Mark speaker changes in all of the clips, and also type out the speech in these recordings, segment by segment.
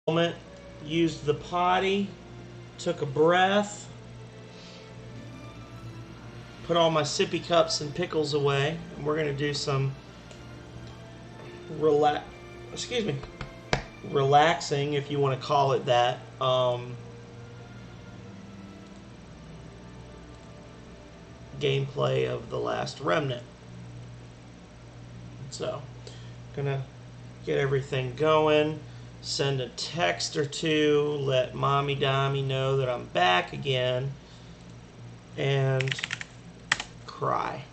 Speaker 1: Moment, used the potty, took a breath, put all my sippy cups and pickles away, and we're gonna do some relaxing, if you want to call it that. Gameplay of the last Remnant. So, gonna get everything going. Send a text or two, let Mommy Dommy know that I'm back again, and cry.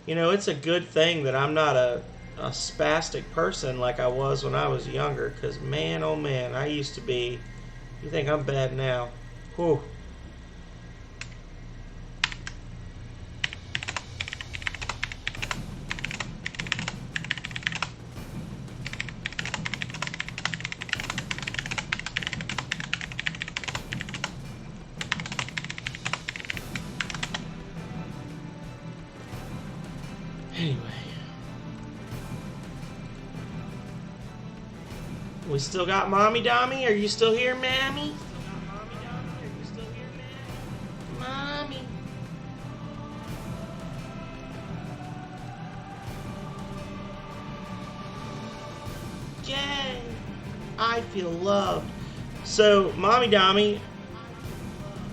Speaker 1: You know, it's a good thing that I'm not a spastic person like I was when I was younger, because man, oh man, I used to be. You think I'm bad now? Whew. Anyway. We still got Mommy Dommy? Are you still here, Mammy? Mommy. Yay. I feel loved. So, Mommy Dommy,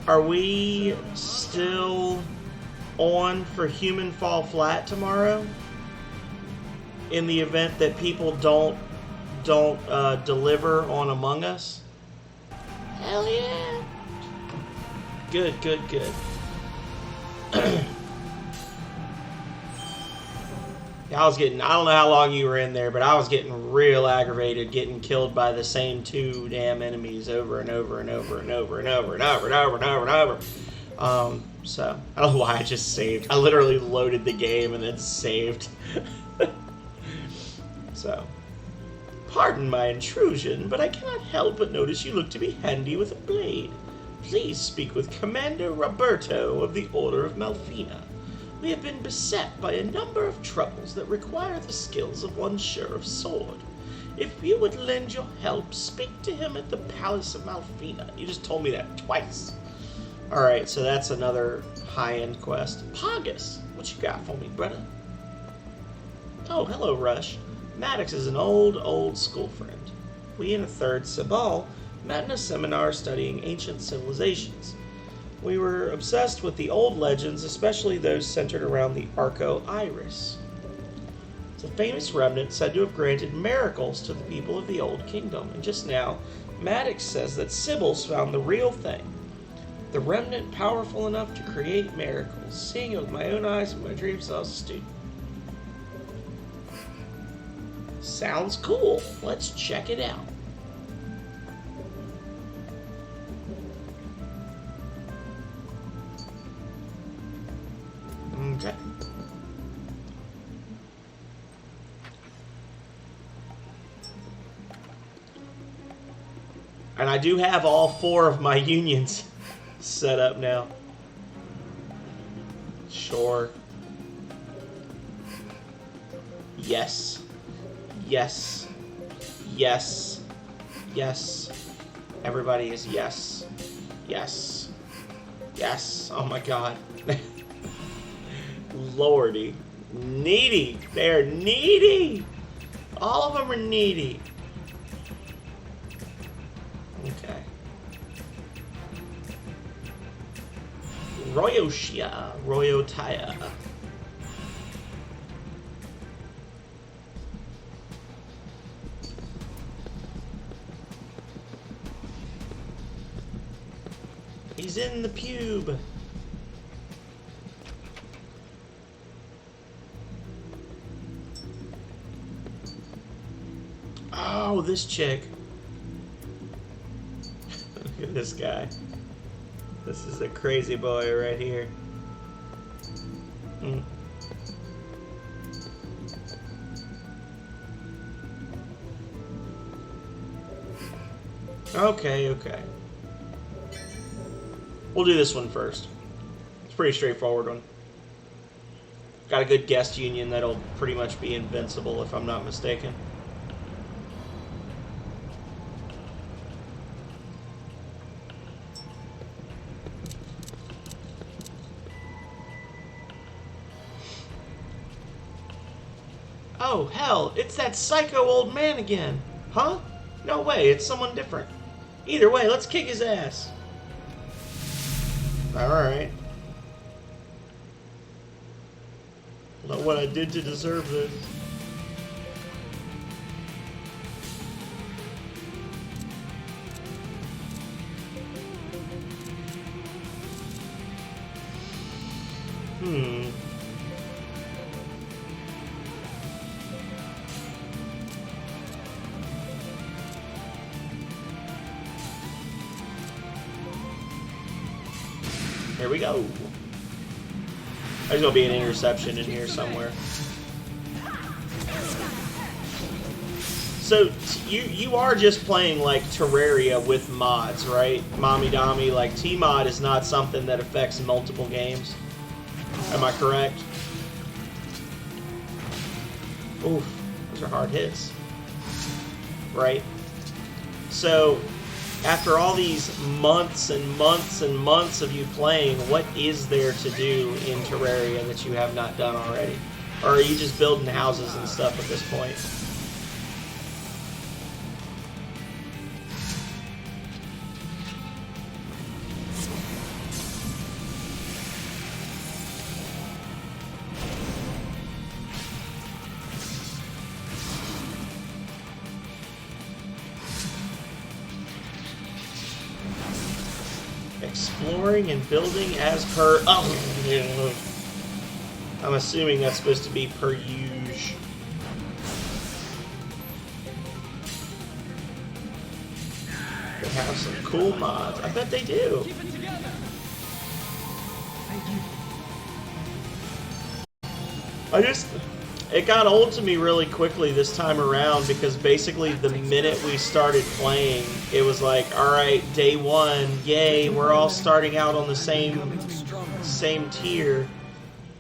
Speaker 1: are we still on for Human Fall Flat tomorrow? In the event that people don't deliver on Among Us? Hell yeah! Good. I don't know how long you were in there, but I was getting real aggravated getting killed by the same two damn enemies over and over and over and over and over and over and over and over and over. So, I don't know why I just saved. I literally loaded the game and then saved. So, pardon my intrusion, but I cannot help but notice you look to be handy with a blade. Please speak with Commander Roberto of the Order of Malfina. We have been beset by a number of troubles that require the skills of one Sheriff Sword. If you would lend your help, speak to him at the Palace of Malfina. You just told me that twice. Alright, so that's another high-end quest. Pogus, what you got for me, brother? Oh, hello, Rush. Maddox is an old school friend. We in a third Sabal met in a seminar studying ancient civilizations. We were obsessed with the old legends, especially those centered around the Arco Iris. It's a famous remnant said to have granted miracles to the people of the Old Kingdom, and just now, Maddox says that Sybils found the real thing. The remnant powerful enough to create miracles, seeing it with my own eyes in my dreams when I was a student. Sounds cool. Let's check it out. Okay. And I do have all 4 of my unions set up now. Sure. Yes. Yes. Yes. Yes. Everybody is yes. Yes. Yes. Oh my god. Lordy. Needy. They're needy. All of them are needy. Okay. Royoshia. Royotaya. He's in the pube. Oh, this chick. Look at this guy. This is a crazy boy right here. Okay. We'll do this one first. It's a pretty straightforward one. Got a good guest union that'll pretty much be invincible, if I'm not mistaken. Oh, hell, it's that psycho old man again. Huh? No way, it's someone different. Either way, let's kick his ass. Alright. Know what I did to deserve this. Here we go. There's gonna be an interception in here somewhere. So you are just playing like Terraria with mods, right? Mommy Dommy, like T-mod is not something that affects multiple games. Am I correct? Oof, those are hard hits. Right? So after all these months and months and months of you playing, what is there to do in Terraria that you have not done already? Or are you just building houses and stuff at this point? Exploring and building as per... Oh, I'm assuming that's supposed to be per usual. They have some cool mods. I bet they do. It got old to me really quickly this time around because basically the minute we started playing, it was like, alright, day one, yay, we're all starting out on the same tier.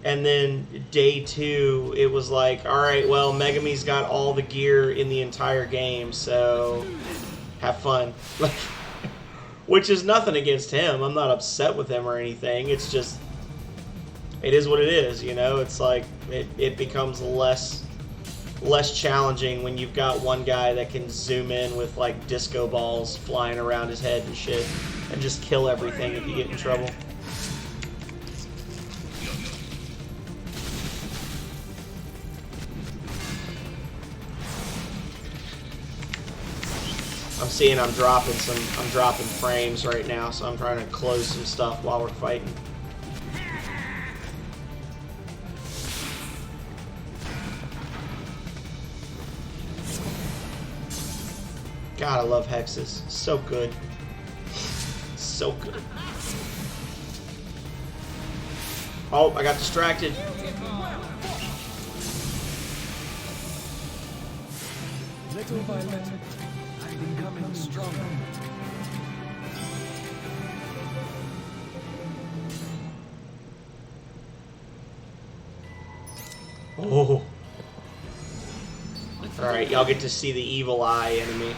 Speaker 1: And then day two, it was like, alright, well, Megumi's got all the gear in the entire game, so have fun. Which is nothing against him. I'm not upset with him or anything. It's just... it is what it is, you know? It's like, it becomes less challenging when you've got one guy that can zoom in with, like, disco balls flying around his head and shit, and just kill everything if you get in trouble. I'm seeing I'm dropping frames right now, so I'm trying to close some stuff while we're fighting. God, I love hexes. So good. So good. Oh, I got distracted.
Speaker 2: Little by little, I'm becoming stronger.
Speaker 1: Oh. Alright, y'all get to see the evil eye enemy.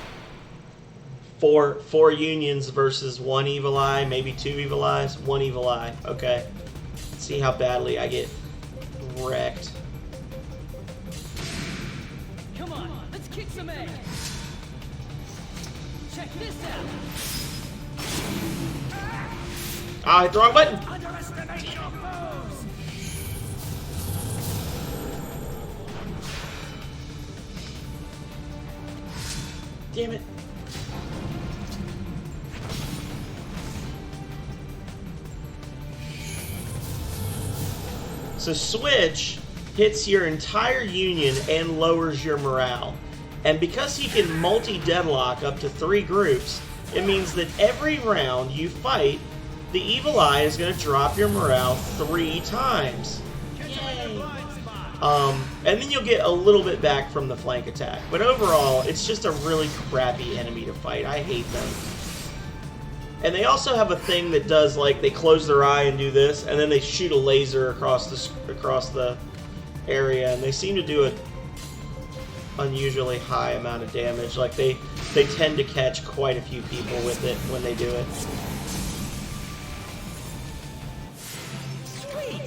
Speaker 1: Four unions versus one evil eye, maybe two evil eyes, one evil eye. Okay. Let's see how badly I get wrecked.
Speaker 3: Come on, let's kick some ass. Check this out.
Speaker 1: Ah, I hit the wrong button.
Speaker 3: Underestimate your foes.
Speaker 1: Damn it. So Switch hits your entire union and lowers your morale. And because he can multi-deadlock up to 3 groups, it means that every round you fight, the evil eye is going to drop your morale 3 times. Yay! And then you'll get a little bit back from the flank attack. But overall, it's just a really crappy enemy to fight. I hate them. And they also have a thing that does, like, they close their eye and do this, and then they shoot a laser across the area, and they seem to do an unusually high amount of damage. Like they tend to catch quite a few people with it when they do it.
Speaker 3: Sweet!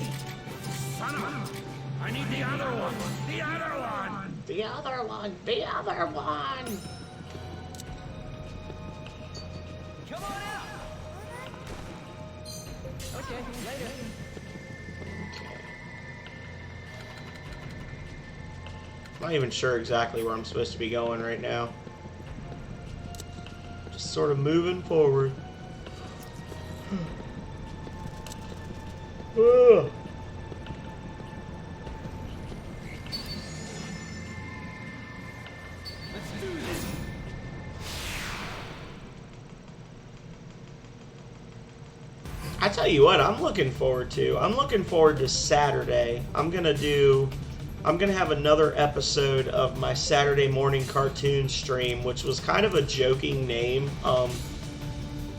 Speaker 4: Son of a... I need the other one! The other one!
Speaker 1: The other one! The other one!
Speaker 3: Come on out! Okay, later.
Speaker 1: Not even sure exactly where I'm supposed to be going right now. Just sort of moving forward. Ugh.
Speaker 3: Let's do this!
Speaker 1: I tell you what, I'm looking forward to Saturday. I'm gonna have another episode of my Saturday morning cartoon stream, which was kind of a joking name,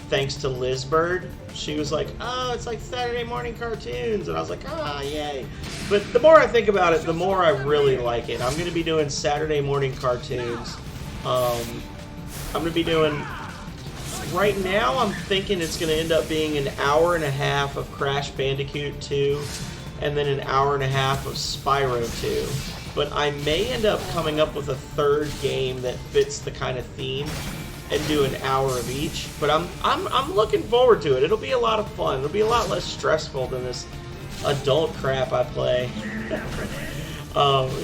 Speaker 1: thanks to Liz Bird. She was like, oh, it's like Saturday morning cartoons, and I was like, ah, yay. But the more I think about it, the more I really like it. I'm gonna be doing Saturday morning cartoons. I'm gonna be doing... Right now, I'm thinking it's going to end up being an hour and a half of Crash Bandicoot 2, and then an hour and a half of Spyro 2. But I may end up coming up with a third game that fits the kind of theme, and do an hour of each. But I'm looking forward to it. It'll be a lot of fun. It'll be a lot less stressful than this adult crap I play.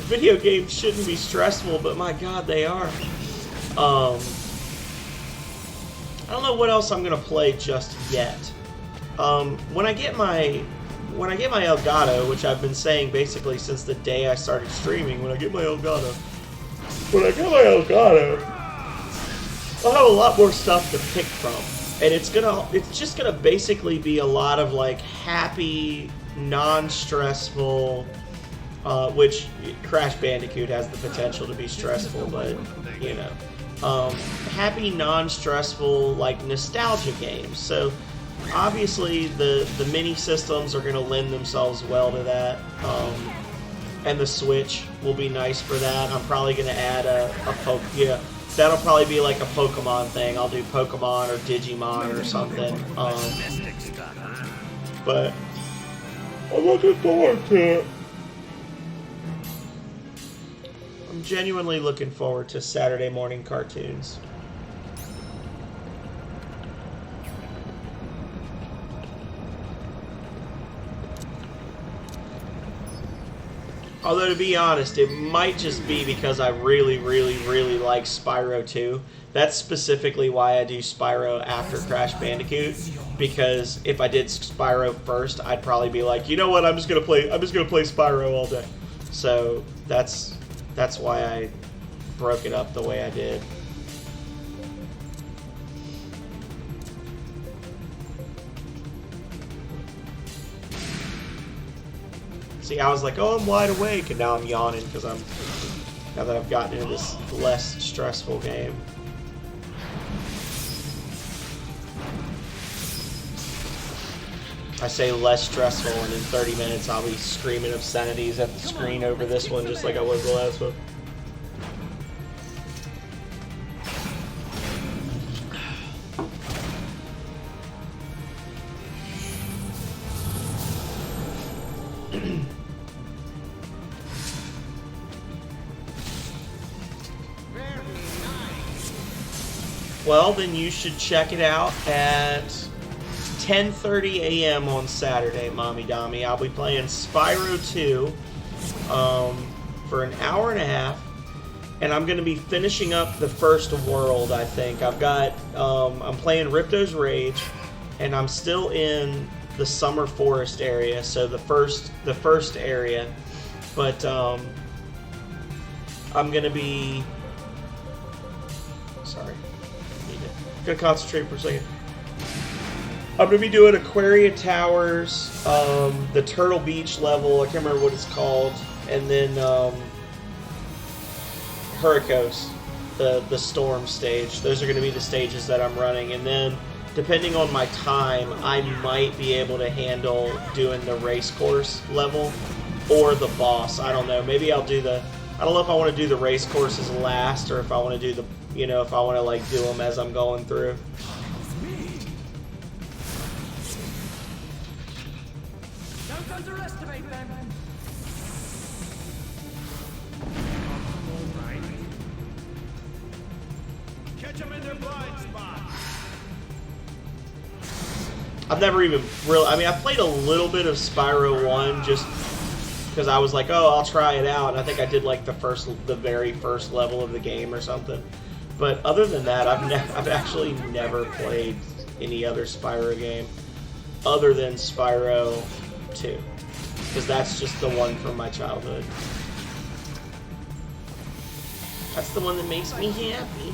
Speaker 1: Video games shouldn't be stressful, but my God, they are. I don't know what else I'm gonna play just yet. When I get my Elgato, which I've been saying basically since the day I started streaming, when I get my Elgato, I'll have a lot more stuff to pick from, and it's just gonna basically be a lot of like happy, non-stressful, which Crash Bandicoot has the potential to be stressful, but you know. Happy, non-stressful, like, nostalgia games. So, obviously, the mini systems are going to lend themselves well to that. And the Switch will be nice for that. I'm probably going to add that'll probably be like a Pokemon thing. I'll do Pokemon or Digimon or something. But I'm looking forward to it. I'm genuinely looking forward to Saturday morning cartoons. Although, to be honest, it might just be because I really, really, really like Spyro 2. That's specifically why I do Spyro after Crash Bandicoot. Because if I did Spyro first, I'd probably be like, you know what, I'm just gonna play Spyro all day. So that's why I broke it up the way I did. See, I was like, oh, I'm wide awake, and now I'm yawning because now that I've gotten into this less stressful game. I say less stressful, and in 30 minutes I'll be screaming obscenities at the screen over this one, just like I was the last one. Well, then you should check it out at 10:30 a.m. on Saturday, Mommy Dommy. I'll be playing Spyro 2 for an hour and a half, and I'm going to be finishing up the first world, I think. I've got, I'm playing Ripto's Rage, and I'm still in the Summer Forest area, so the first area, but I'm going to be, sorry, I'm going to concentrate for a second. I'm going to be doing Aquaria Towers, the Turtle Beach level, I can't remember what it's called, and then Hurricos, the storm stage. Those are going to be the stages that I'm running, and then depending on my time, I might be able to handle doing the race course level. or the boss. I don't know. Maybe I'll do the... I don't know if I want to do the race courses last, or if I want to do the... You know, if I want to, like, do them as I'm going through.
Speaker 3: Don't underestimate them.
Speaker 4: Catch them in their blind spot.
Speaker 1: I've never even really... I mean, I played a little bit of Spyro 1 just because I was like, oh, I'll try it out. And I think I did, like, the very first level of the game or something. But other than that, I've actually never played any other Spyro game other than Spyro 2. Because that's just the one from my childhood. That's the one that makes me happy.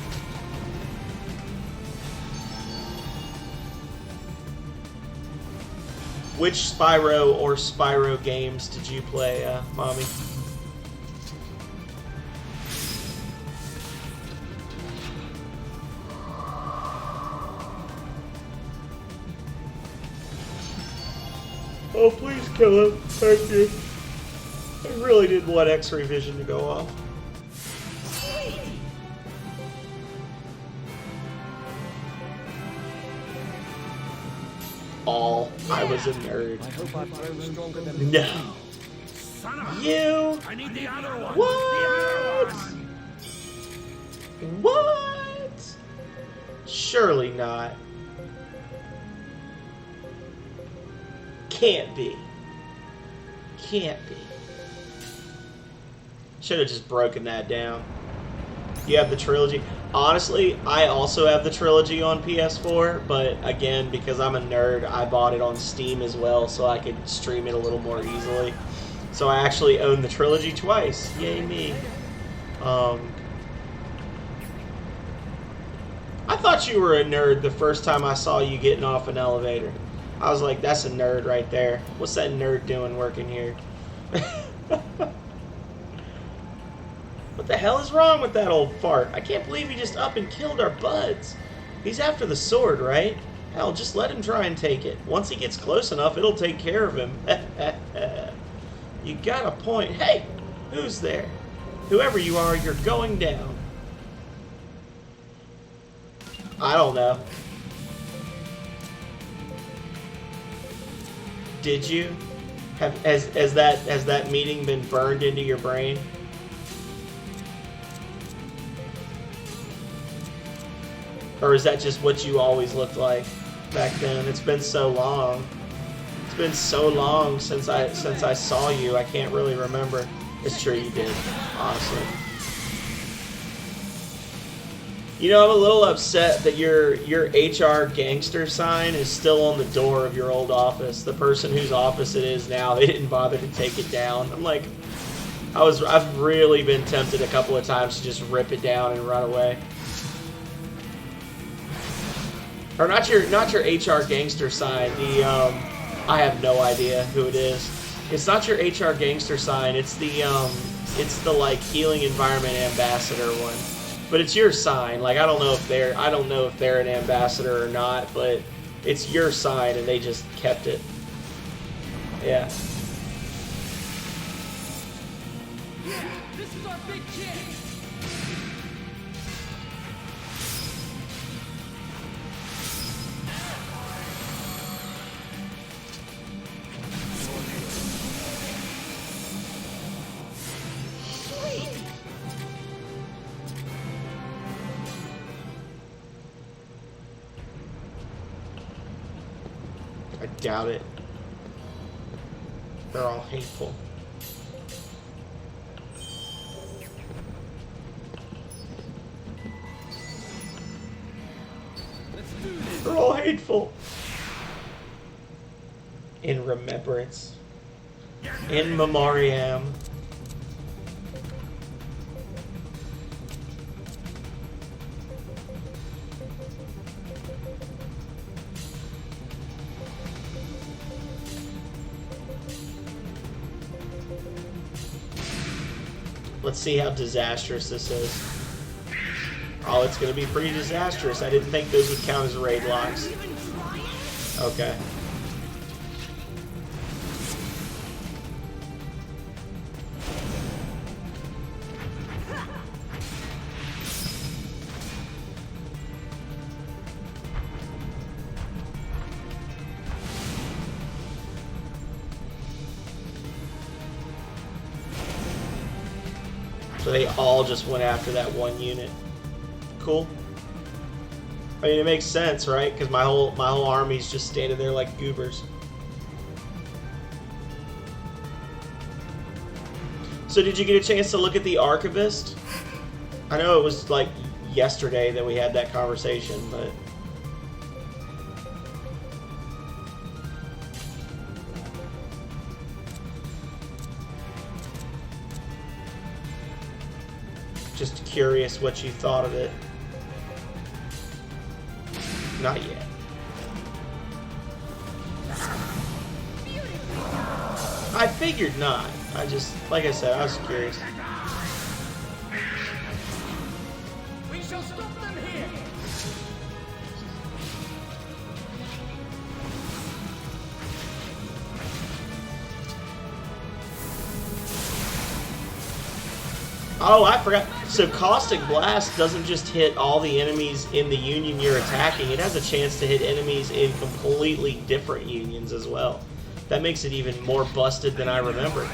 Speaker 1: Which Spyro or Spyro games did you play, Mommy? Oh, please kill him. Thank you. I really didn't want X-ray vision to go off. I was a nerd.
Speaker 2: I hope our throw stronger than
Speaker 1: No.
Speaker 4: Son of a...
Speaker 1: You.
Speaker 4: I need the other one.
Speaker 1: What?
Speaker 4: The other one.
Speaker 1: What? Surely not. Can't be. Can't be. Should have just broken that down. You have the trilogy. Honestly, I also have the trilogy on PS4, but again, because I'm a nerd, I bought it on Steam as well so I could stream it a little more easily. So I actually own the trilogy twice. Yay me. I thought you were a nerd the first time I saw you getting off an elevator. I was like, that's a nerd right there. What's that nerd doing working here? What the hell is wrong with that old fart? I can't believe he just up and killed our buds. He's after the sword, right? Hell, just let him try and take it. Once he gets close enough, it'll take care of him. You got a point. Hey, who's there? Whoever you are, you're going down. I don't know. Did you? Has that meeting been burned into your brain? Or is that just what you always looked like back then? It's been so long. It's been so long since I saw you. I can't really remember. It's true you did, honestly. You know, I'm a little upset that your HR gangster sign is still on the door of your old office. The person whose office it is now, they didn't bother to take it down. I'm like, I've really been tempted a couple of times to just rip it down and run away. Or not your HR gangster sign. The I have no idea who it is. It's not your HR gangster sign. It's the like healing environment ambassador one. But it's your sign. Like I don't know if they're an ambassador or not, but it's your sign and they just kept it. Yeah.
Speaker 3: Yeah, this is our big chance.
Speaker 1: I doubt it. They're all hateful.
Speaker 3: Let's do this.
Speaker 1: They're all hateful. In remembrance. In memoriam. Let's see how disastrous this is. Oh, it's going to be pretty disastrous. I didn't think those would count as raid locks. Okay. So they all just went after that one unit. Cool. I mean, it makes sense, right? Because my whole army's just standing there like goobers. So did you get a chance to look at the Archivist? I know it was like yesterday that we had that conversation, but... Just curious what you thought of it. Not yet. I figured not. I just, like I said, I was curious.
Speaker 3: We shall stop them here.
Speaker 1: Oh, I forgot. So Caustic Blast doesn't just hit all the enemies in the union you're attacking. It has a chance to hit enemies in completely different unions as well. That makes it even more busted than I remember.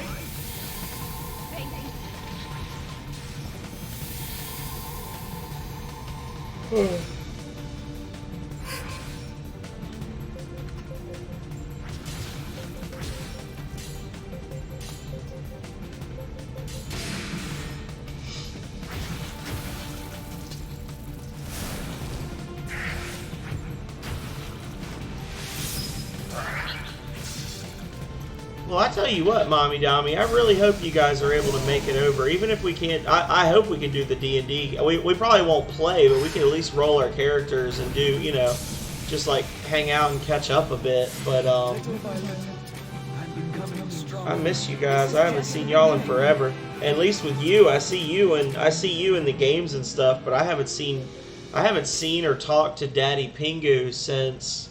Speaker 1: Well, I tell you what, Mommy Dommy, I really hope you guys are able to make it over. Even if we can't, I hope we can do the D&D. We probably won't play, but we can at least roll our characters and do, you know, just like hang out and catch up a bit. But I miss you guys. I haven't seen y'all in forever. At least with you, I see you in the games and stuff. But I haven't seen or talked to Daddy Pingu since.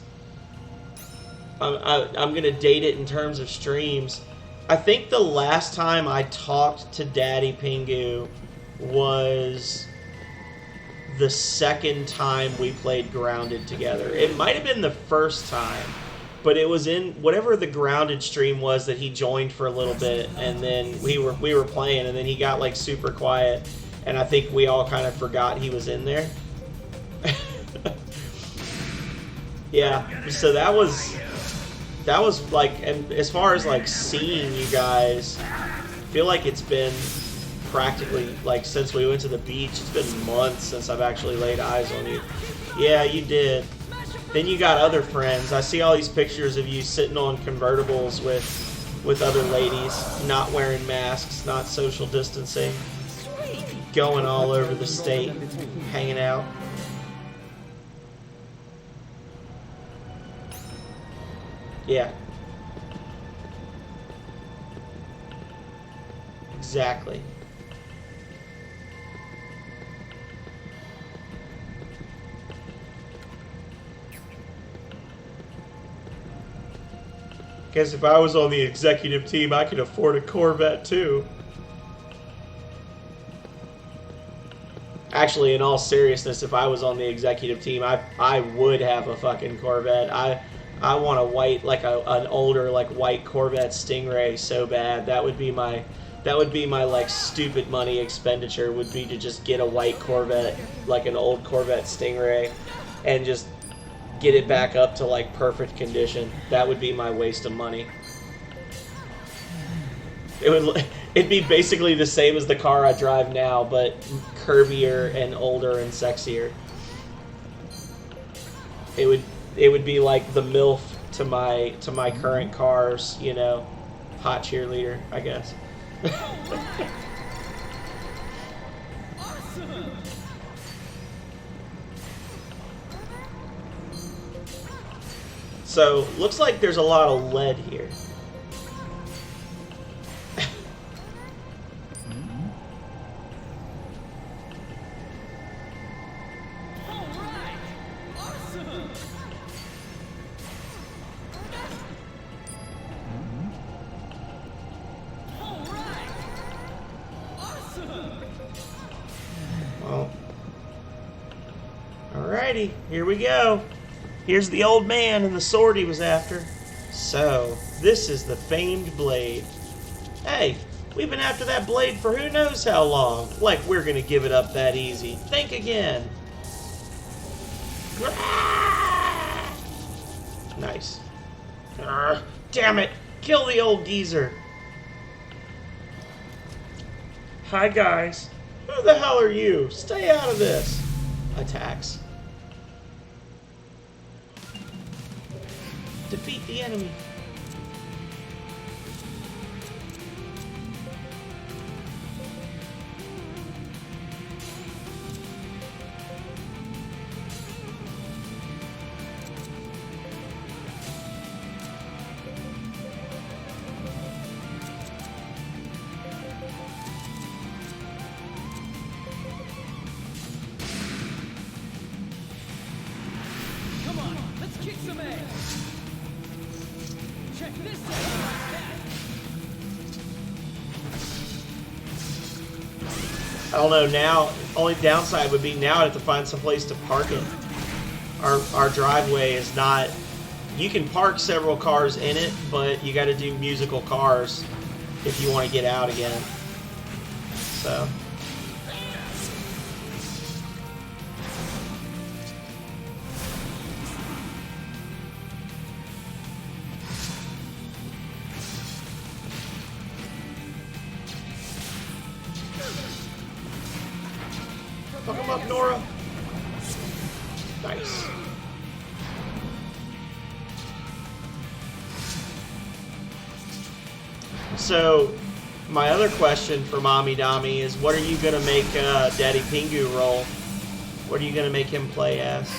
Speaker 1: I'm gonna date it in terms of streams. I think the last time I talked to Daddy Pingu was the second time we played Grounded together. It might have been the first time, but it was in whatever the Grounded stream was that he joined for a little bit, and then we were playing, and then he got like super quiet, and I think we all kind of forgot he was in there. Yeah, so that was like, and as far as like seeing you guys, I feel like it's been practically like since we went to the beach. It's been months since I've actually laid eyes on you. Yeah, you did. Then you got other friends. I see all these pictures of you sitting on convertibles with other ladies, not wearing masks, not social distancing, going all over the state, hanging out. Yeah. Exactly. Guess if I was on the executive team, I could afford a Corvette too. Actually, in all seriousness, if I was on the executive team, I would have a fucking Corvette. I want a white, like an older, like white Corvette Stingray so bad. That would be my like stupid money expenditure, would be to just get a white Corvette, like an old Corvette Stingray, and just get it back up to like perfect condition. That would be my waste of money. It'd be basically the same as the car I drive now, but curvier and older and sexier. It would be like the MILF to my current car's, you know, hot cheerleader, I guess. So, looks like there's a lot of lead here. Well, alrighty, here we go. Here's the old man and the sword he was after. So, this is the famed blade. Hey, We've been after that blade for who knows how long. Like we're gonna give it up that easy. Think again. Nice. Damn it! Kill the old geezer. Hi guys. Who the hell are you? Stay out of this. Attacks. Defeat the enemy.
Speaker 3: Come on, let's kick some ass. Check this out.
Speaker 1: I don't know now. Only downside would be now I have to find some place to park it. Our driveway is not. You can park several cars in it, but you got to do musical cars if you want to get out again. So. Fuck him up, Nora. Nice. So, my other question for Mommy Dami is, what are you gonna make Daddy Pingu roll? What are you gonna make him play as?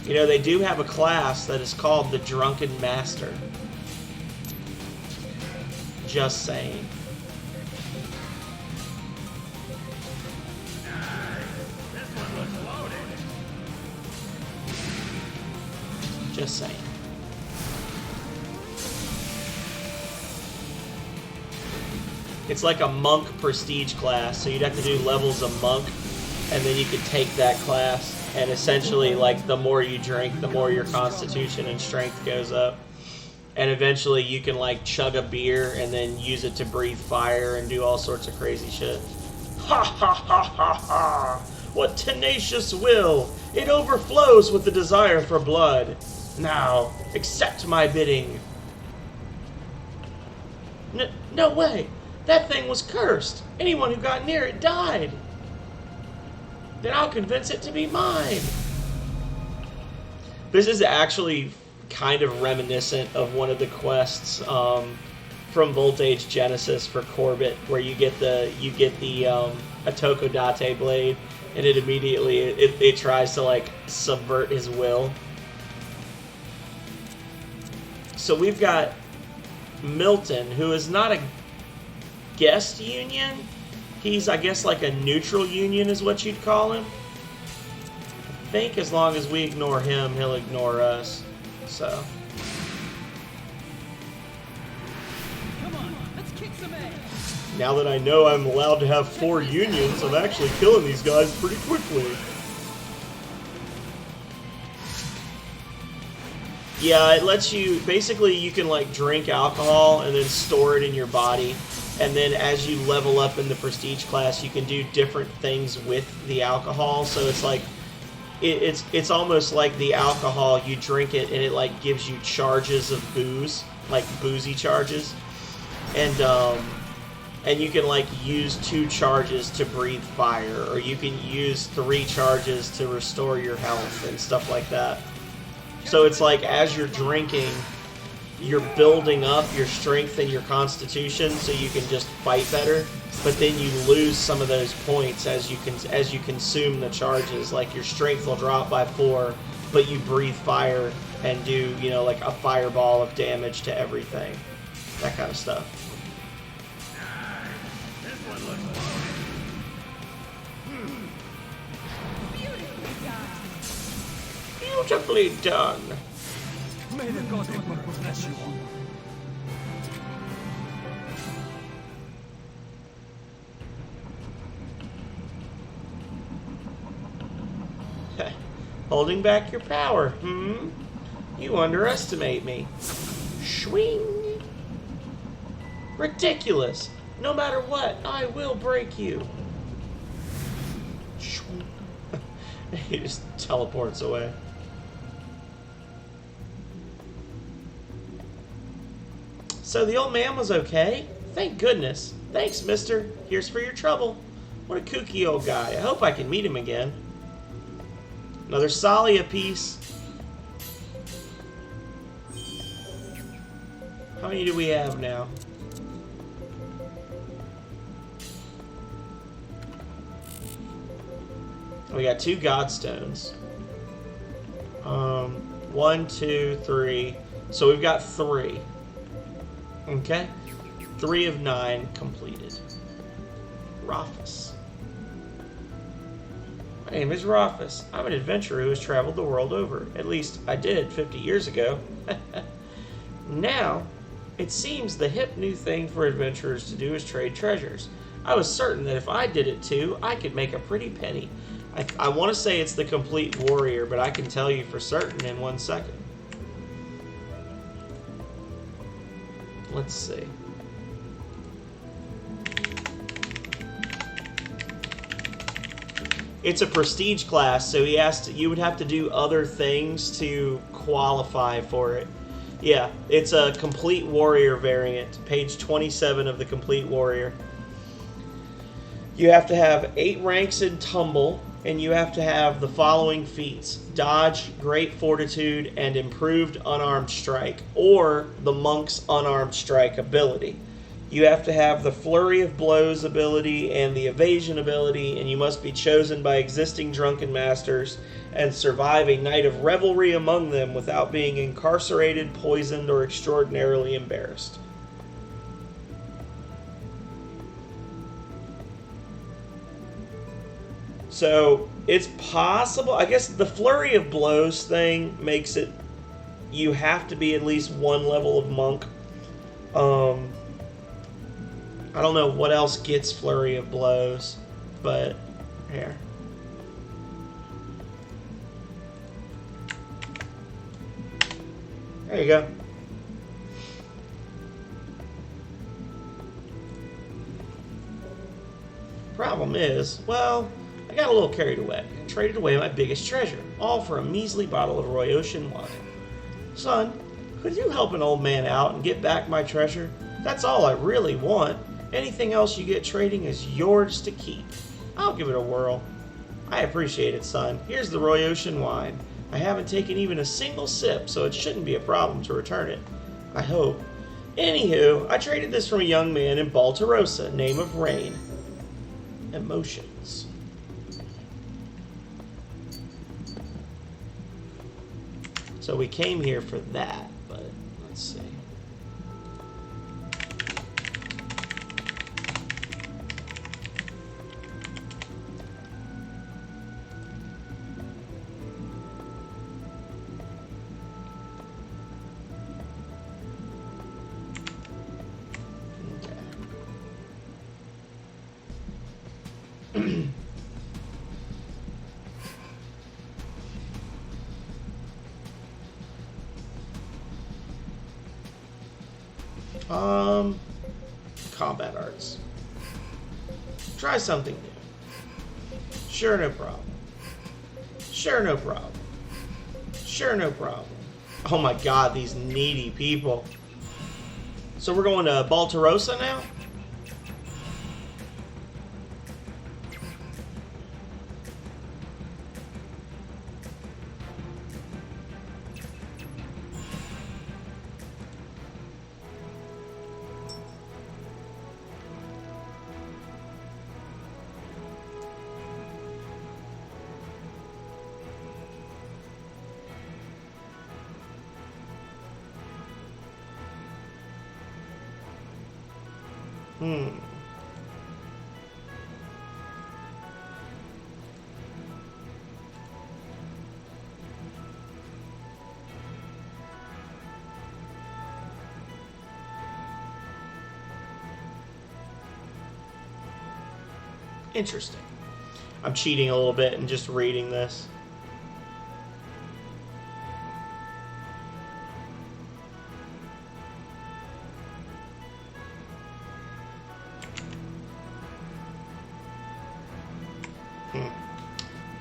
Speaker 1: You know, they do have a class that is called the Drunken Master. Just saying. Just saying. It's like a monk prestige class, so you'd have to do levels of monk, and then you could take that class, and essentially, like, the more you drink, the more your constitution and strength goes up. And eventually you can, like, chug a beer and then use it to breathe fire and do all sorts of crazy shit. Ha ha ha ha ha! What tenacious will! It overflows with the desire for blood. Now, accept my bidding. No way! That thing was cursed! Anyone who got near it died! Then I'll convince it to be mine! This is actually kind of reminiscent of one of the quests from Voltage Genesis for Corbett, where you get the Atokodate blade, and it immediately it tries to like subvert his will. So we've got Milton, who is not a guest union. He's, I guess, like a neutral union is what you'd call him. I think as long as we ignore him, he'll ignore us. So.
Speaker 3: Come on, let's kick some ass.
Speaker 1: Now that I know I'm allowed to have 4 unions, I'm actually killing these guys pretty quickly. Yeah, it lets you, basically you can like drink alcohol and then store it in your body. And then as you level up in the prestige class, you can do different things with the alcohol. So it's like, it's almost like the alcohol, you drink it and it like gives you charges of booze, like boozy charges. And you can like use 2 charges to breathe fire, or you can use 3 charges to restore your health and stuff like that. So it's like as you're drinking, you're building up your strength and your constitution so you can just fight better, but then you lose some of those points as you consume the charges. Like your strength will drop by 4, but you breathe fire and do, you know, like a fireball of damage to everything. That kind of stuff.
Speaker 4: This one looks
Speaker 1: Beautifully done.
Speaker 2: May the God Emperor bless you all.
Speaker 1: Holding back your power, You underestimate me. Swing. Ridiculous! No matter what, I will break you. He just teleports away. So the old man was okay? Thank goodness. Thanks, mister. Here's for your trouble. What a kooky old guy. I hope I can meet him again. Another Solly apiece. How many do we have now? We got 2 Godstones. 1, 2, 3. So we've got 3. Okay. 3 of 9 completed. Rufus. My name is Rufus. I'm an adventurer who has traveled the world over. At least I did 50 years ago. Now, it seems the hip new thing for adventurers to do is trade treasures. I was certain that if I did it too, I could make a pretty penny. I want to say it's the complete warrior, but I can tell you for certain in 1 second. Let's see. It's a prestige class, so you would have to do other things to qualify for it. Yeah, it's a complete warrior variant, page 27 of the complete warrior. You have to have 8 ranks in tumble, and you have to have the following feats: dodge, great fortitude, and improved unarmed strike, or the monk's unarmed strike ability. You have to have the flurry of blows ability and the evasion ability, and you must be chosen by existing drunken masters and survive a night of revelry among them without being incarcerated, poisoned, or extraordinarily embarrassed. So it's possible. I guess the flurry of blows thing makes it you have to be at least 1 level of monk. I don't know what else gets flurry of blows, but here. There you go. Problem is, well, I got a little carried away and traded away my biggest treasure, all for a measly bottle of Royosian wine. Son, could you help an old man out and get back my treasure? That's all I really want. Anything else you get trading is yours to keep. I'll give it a whirl. I appreciate it, son. Here's the Royosian wine. I haven't taken even a single sip, so it shouldn't be a problem to return it. I hope. Anywho, I traded this from a young man in Baltarosa, name of Rain. Emotions. So we came here for that, but let's see. Combat arts. Try something new. Sure, no problem. Sure, no problem. Sure, no problem. Oh my god, these needy people. So we're going to Baltarosa now? Interesting. I'm cheating a little bit and just reading this.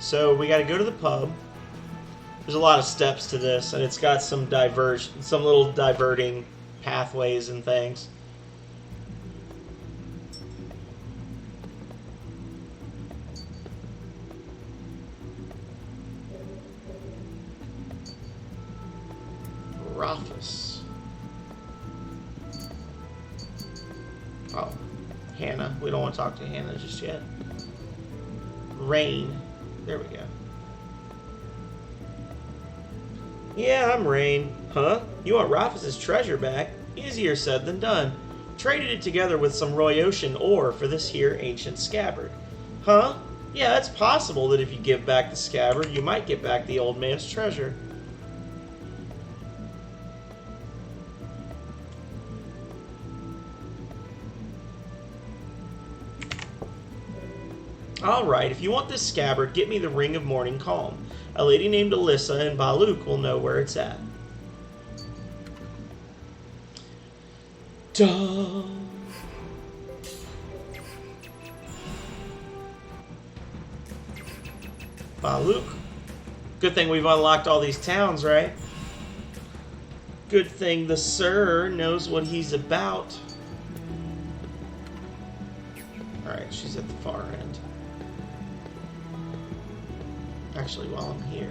Speaker 1: So we got to go to the pub. There's a lot of steps to this, and it's got some little diverting pathways and things. Office. Oh, Hannah. We don't want to talk to Hannah just yet. Rain. There we go. Yeah, I'm Rain. Huh? You want Rafis' treasure back? Easier said than done. Traded it together with some Royoshan ore for this here ancient scabbard. Huh? Yeah, it's possible that if you give back the scabbard, you might get back the old man's treasure. Alright, if you want this scabbard, get me the Ring of Morning Calm. A lady named Alyssa in Baluk will know where it's at. Duh. Baluk. Good thing we've unlocked all these towns, right? Good thing the Sir knows what he's about. Alright, she's at the far end. Actually, while I'm here.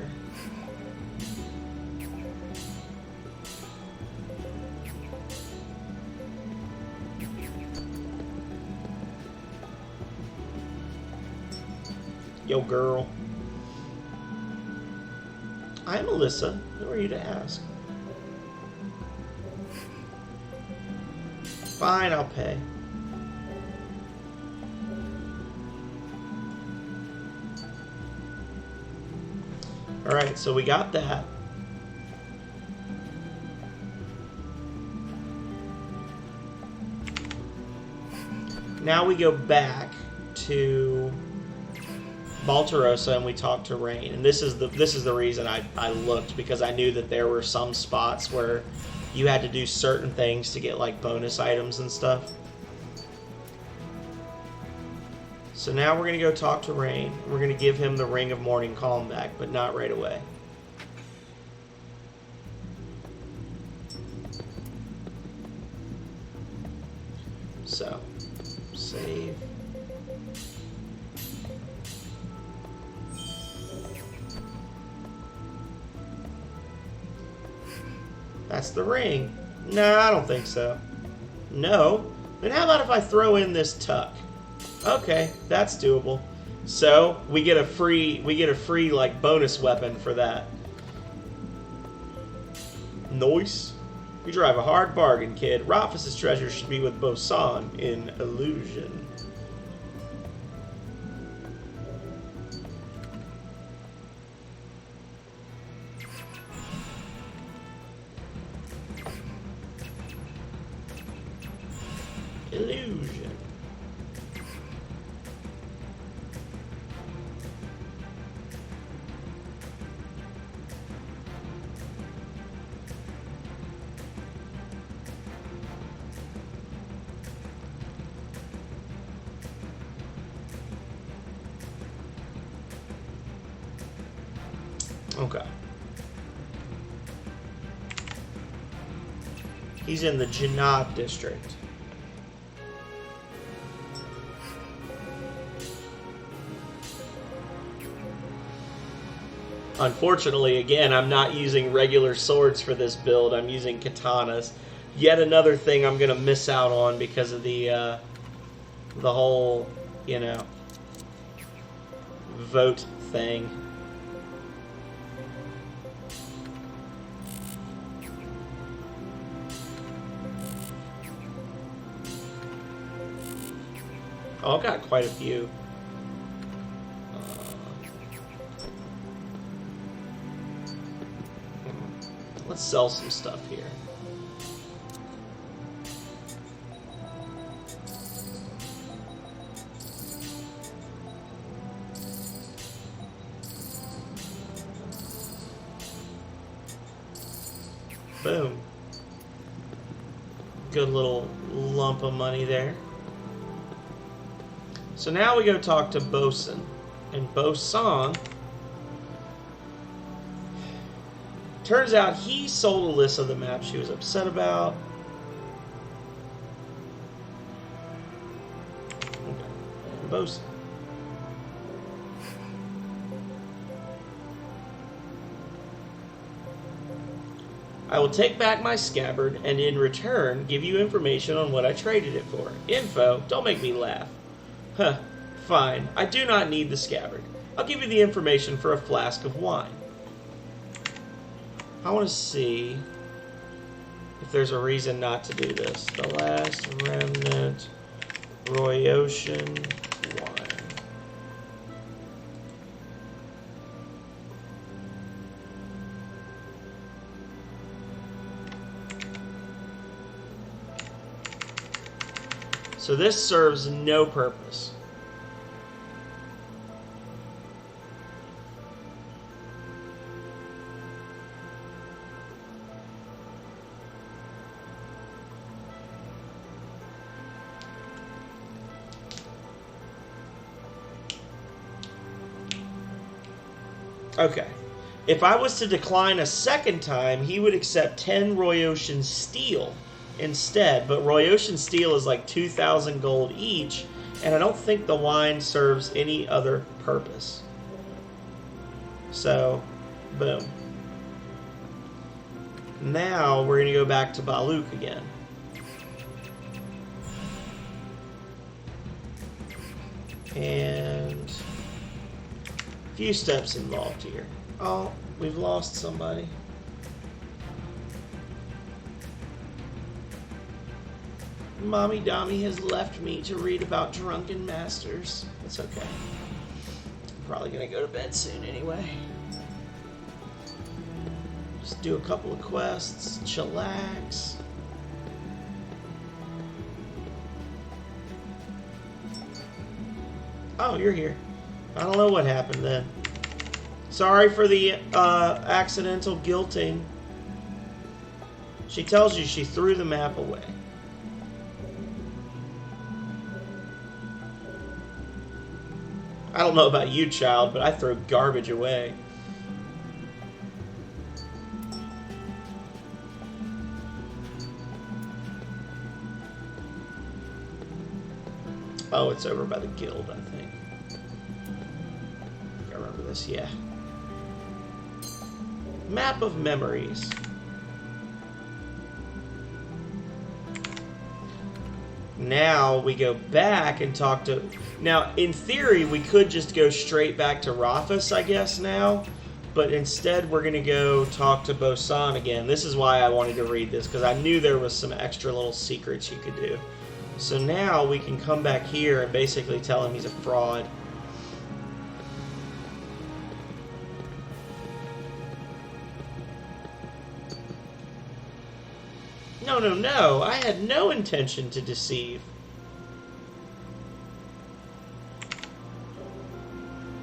Speaker 1: Yo, girl. I'm Alyssa. Who are you to ask? Fine, I'll pay. Alright, so we got that. Now we go back to Baltarosa and we talk to Rain. And this is the reason I looked, because I knew that there were some spots where you had to do certain things to get like bonus items and stuff. So now we're going to go talk to Rain. We're going to give him the Ring of Morning Calm back, but not right away. So, save. That's the ring. No, I don't think so. No? Then how about if I throw in this tuck? Okay, that's doable. So we get a free like bonus weapon for that. Nice. You drive a hard bargain, kid. Rafis' treasure should be with Bosan in Illusion. Illusion. Okay. He's in the Jannat district. Unfortunately, again, I'm not using regular swords for this build. I'm using katanas. Yet another thing I'm going to miss out on because of the whole, you know, vote thing. Oh, I've got quite a few. Let's sell some stuff here. Boom. Good little lump of money there. So now we go talk to Bosun. And Bosun Turns out he sold Alyssa the map she was upset about. Okay. And Bosun. I will take back my scabbard and in return give you information on what I traded it for. Info? Don't make me laugh. Huh. Fine. I do not need the scabbard. I'll give you the information for a flask of wine. I want to see if there's a reason not to do this. The last remnant Royocian wine. So this serves no purpose. Okay. If I was to decline a second time, he would accept 10 Royocian steel instead. But Royocian steel is like 2,000 gold each, and I don't think the wine serves any other purpose. So, boom. Now we're going to go back to Baluk again. And a few steps involved here. Oh, we've lost somebody. Mommy Dommy has left me to read about drunken masters. It's okay. I'm probably gonna go to bed soon anyway. Just do a couple of quests, chillax. Oh, you're here. I don't know what happened then. Sorry for the accidental guilting. She tells you she threw the map away. I don't know about you, child, but I throw garbage away. Oh, it's over by the guild, I think. I remember this, yeah. Map of memories. Now we go back and talk to... Now, in theory, we could just go straight back to Rafus, I guess, now. But instead, we're going to go talk to Bosun again. This is why I wanted to read this, because I knew there was some extra little secrets you could do. So now we can come back here and basically tell him he's a fraud. No, no, no. I had no intention to deceive.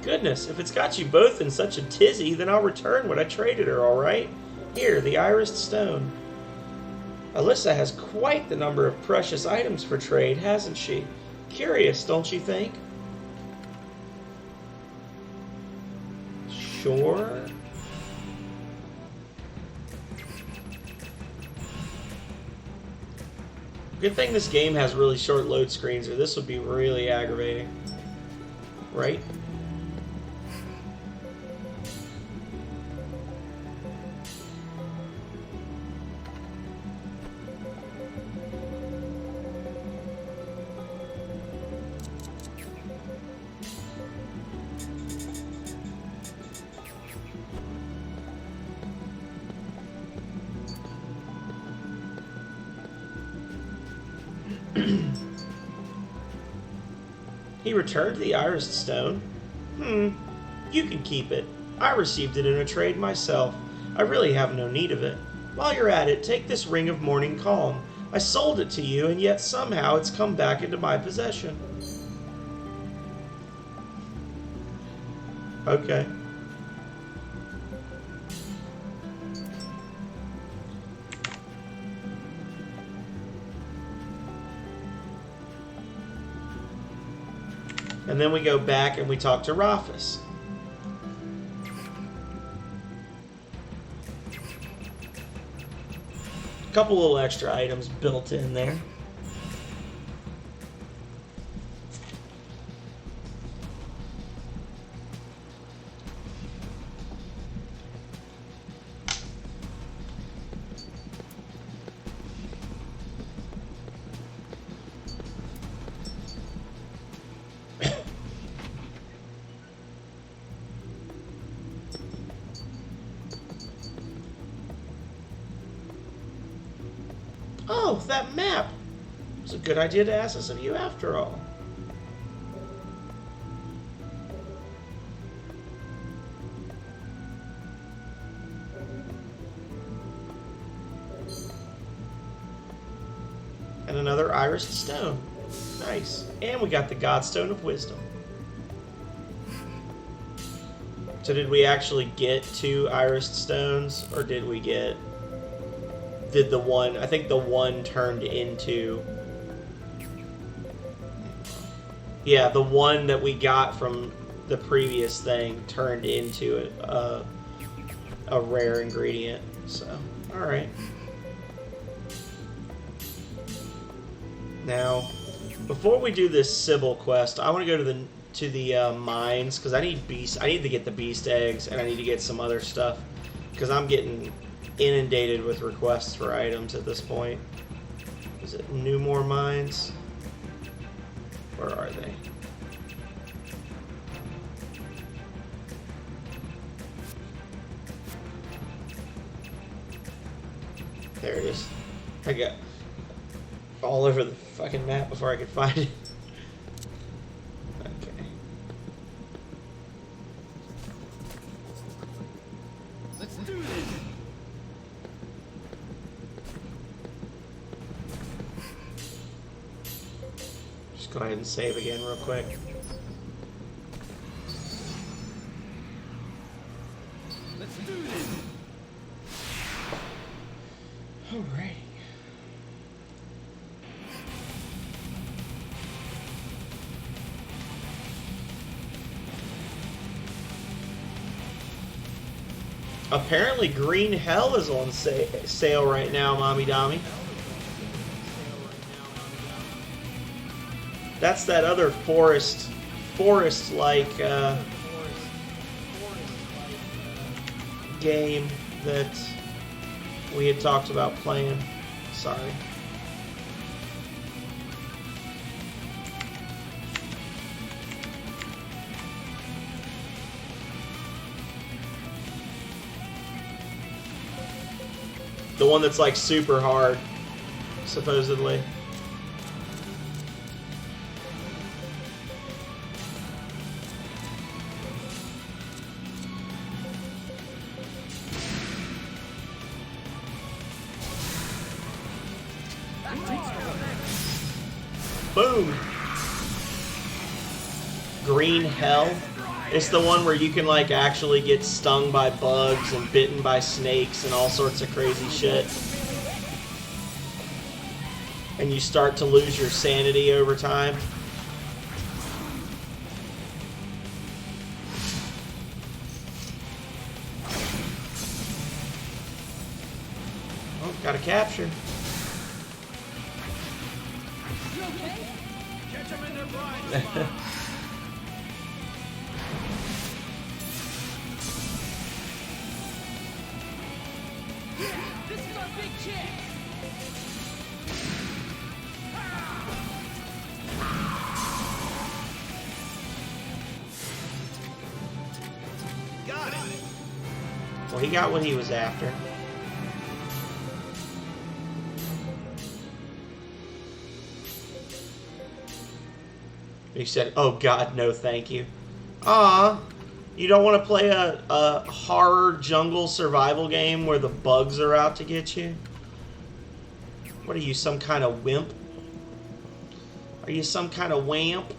Speaker 1: Goodness, if it's got you both in such a tizzy, then I'll return what I traded her, alright? Here, the irised stone. Alyssa has quite the number of precious items for trade, hasn't she? Curious, don't you think? Sure. Good thing this game has really short load screens, or this would be really aggravating. Right? He returned the irised stone. You can keep it. I received it in a trade myself. I really have no need of it. While you're at it, take this ring of morning calm. I sold it to you, and yet somehow it's come back into my possession. Okay. And then we go back and we talk to Rafus. couple little extra items built in there. Oh, that map! It was a good idea to ask us of you after all. And another iris stone. Nice. And we got the Godstone of Wisdom. So did we actually get 2 iris stones, or did we get... Did the one... I think the one turned into... Yeah, the one that we got from the previous thing turned into a rare ingredient. So, alright. Now, before we do this Sybil quest, I want to go to the mines, because I need to get the beast eggs, and I need to get some other stuff, because I'm getting inundated with requests for items at this point. Is it Newmore Mines? Where are they? There it is. I got all over the fucking map before I could find it. Okay.
Speaker 3: Let's do this.
Speaker 1: Just go ahead and save again real quick.
Speaker 3: Let's do this.
Speaker 1: Alrighty. Apparently Green Hell is on sale right now, Mommy Dommy. That's that other forest-like game that we had talked about playing. Sorry. The one that's like super hard, supposedly. Boom! Green Hell. It's the one where you can like actually get stung by bugs and bitten by snakes and all sorts of crazy shit. And you start to lose your sanity over time. Oh, got a capture.
Speaker 3: You okay?
Speaker 4: Catch them in their blind spot.
Speaker 3: This is our big chance.
Speaker 4: Got it.
Speaker 1: Well, he got what he was after. He said, "Oh God, no, thank you." Ah, you don't want to play a horror jungle survival game where the bugs are out to get you? What are you, some kind of wimp? Are you some kind of wamp?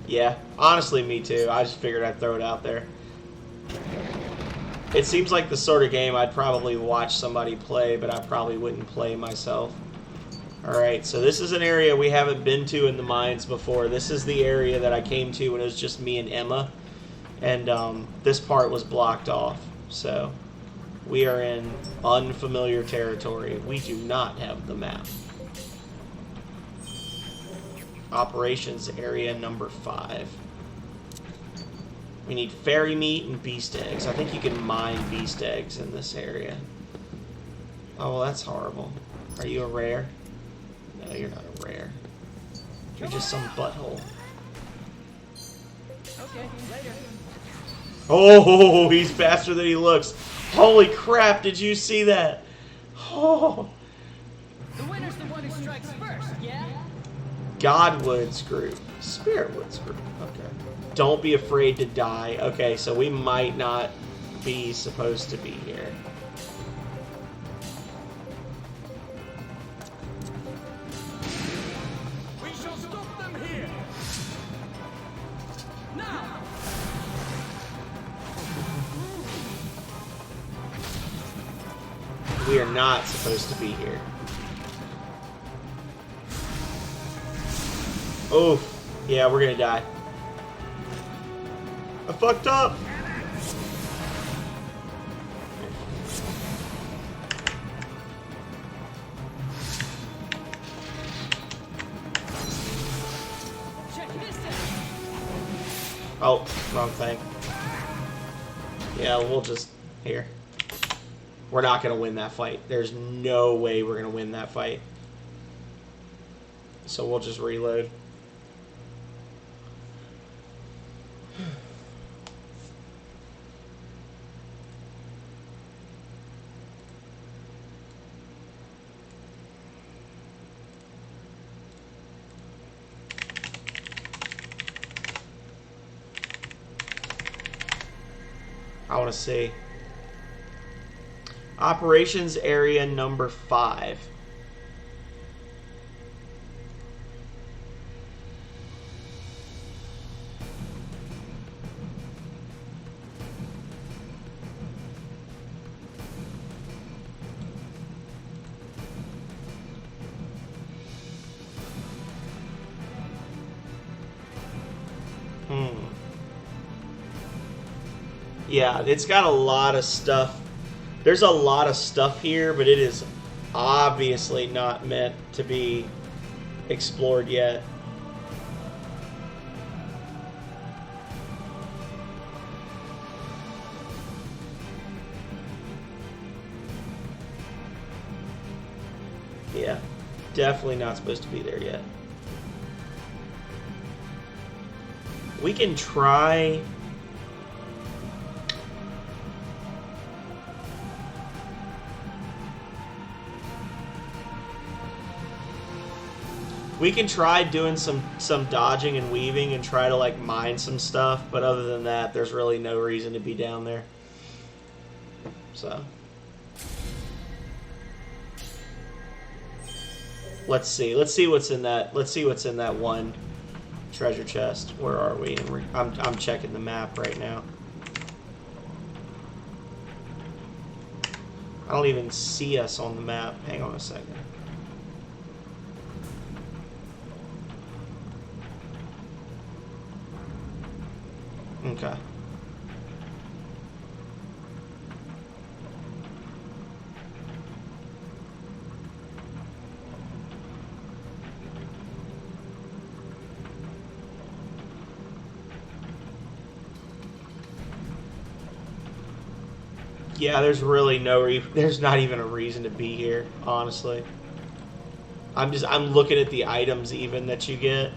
Speaker 1: Yeah, honestly, me too. I just figured I'd throw it out there. It seems like the sort of game I'd probably watch somebody play, but I probably wouldn't play myself. Alright, so this is an area we haven't been to in the mines before. This is the area that I came to when it was just me and Emma. And this part was blocked off, so we are in unfamiliar territory. We do not have the map. Operations area number 5. We need fairy meat and beast eggs. I think you can mine beast eggs in this area. Oh, well, that's horrible. Are you a rare? No, you're not a rare. You're just some butthole.
Speaker 3: Okay, later.
Speaker 1: Oh, he's faster than he looks. Holy crap, did you see that? Oh.
Speaker 3: The winner's the one who strikes first, yeah?
Speaker 1: Godwood's group. Spiritwood's group. Okay. Don't be afraid to die. Okay, so we might not be supposed to be here.
Speaker 4: We shall stop them here.
Speaker 3: Now!
Speaker 1: We are not supposed to be here. Oof. Yeah, we're gonna die. I fucked up.
Speaker 3: Check this out!
Speaker 1: Oh, wrong thing. Yeah, we'll just... Here. We're not gonna win that fight. There's no way we're gonna win that fight. So we'll just reload. I want to see. Operations area number 5. Yeah, it's got a lot of stuff. There's a lot of stuff here, but it is obviously not meant to be explored yet. Yeah, definitely not supposed to be there yet. We can try... We can try doing some dodging and weaving and try to like mine some stuff, but other than that, there's really no reason to be down there. So let's see what's in that. Let's see what's in that one treasure chest. Where are we? I'm checking the map right now. I don't even see us on the map. Hang on a second. Okay. Yeah, there's really there's not even a reason to be here, honestly. I'm looking at the items even that you get.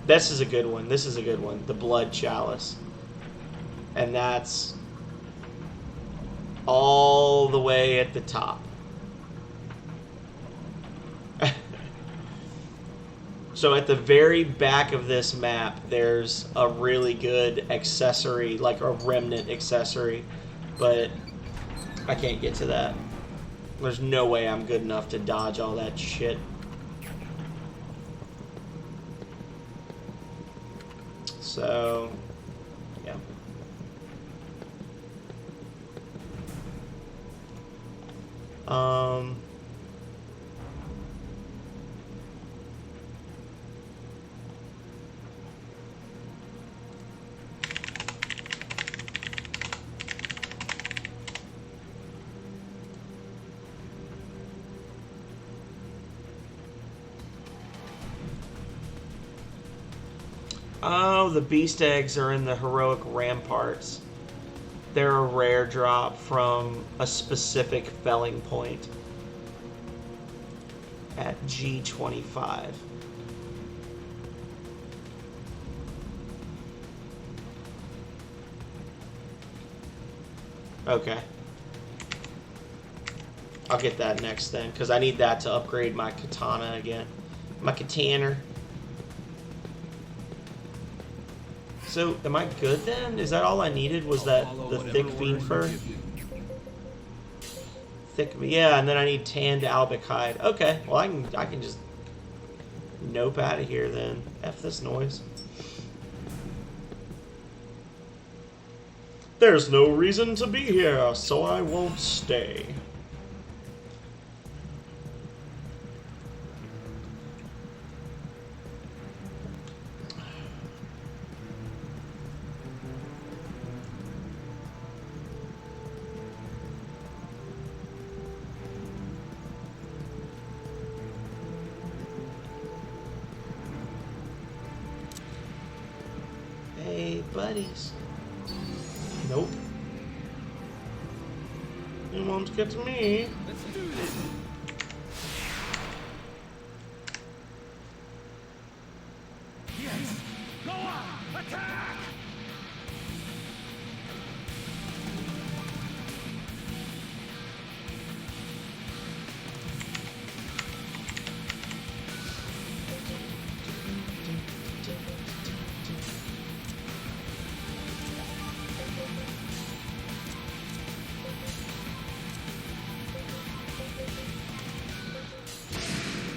Speaker 1: This is a good one. This is a good one. The Blood Chalice. And that's all the way at the top. So at the very back of this map, there's a really good accessory, like a Remnant accessory. But I can't get to that. There's no way I'm good enough to dodge all that shit. So, yeah. Oh, the beast eggs are in the heroic ramparts. They're a rare drop from a specific felling point at G25. Okay. I'll get that next then, because I need that to upgrade my katana again. My katana. So, am I good then? Is that all I needed? Was that the thick fiend fur? Thick, yeah, and then I need tanned albic hide. Okay, well I can just nope out of here then. F this noise. There's no reason to be here, so I won't stay. Hey, buddies. Nope. You won't get to me.
Speaker 3: Let's do this.
Speaker 4: Yes! Go on! Attack!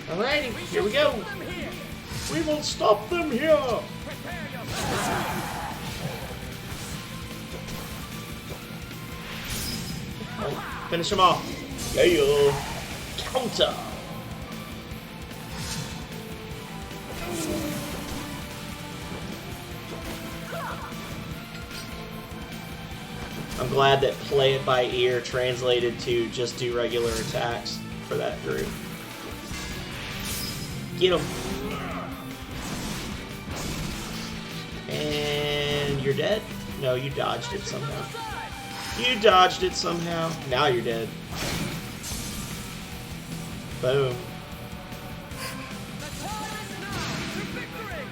Speaker 1: Alrighty, here we go.
Speaker 3: Them here.
Speaker 1: We will stop them here.
Speaker 3: Prepare yourself.
Speaker 1: Finish them off. Yeah. Counter. I'm glad that play it by ear translated to just do regular attacks for that group. Get him. And you're dead? No, you dodged it somehow. You dodged it somehow. Now you're dead. Boom.
Speaker 3: The time is now to victory.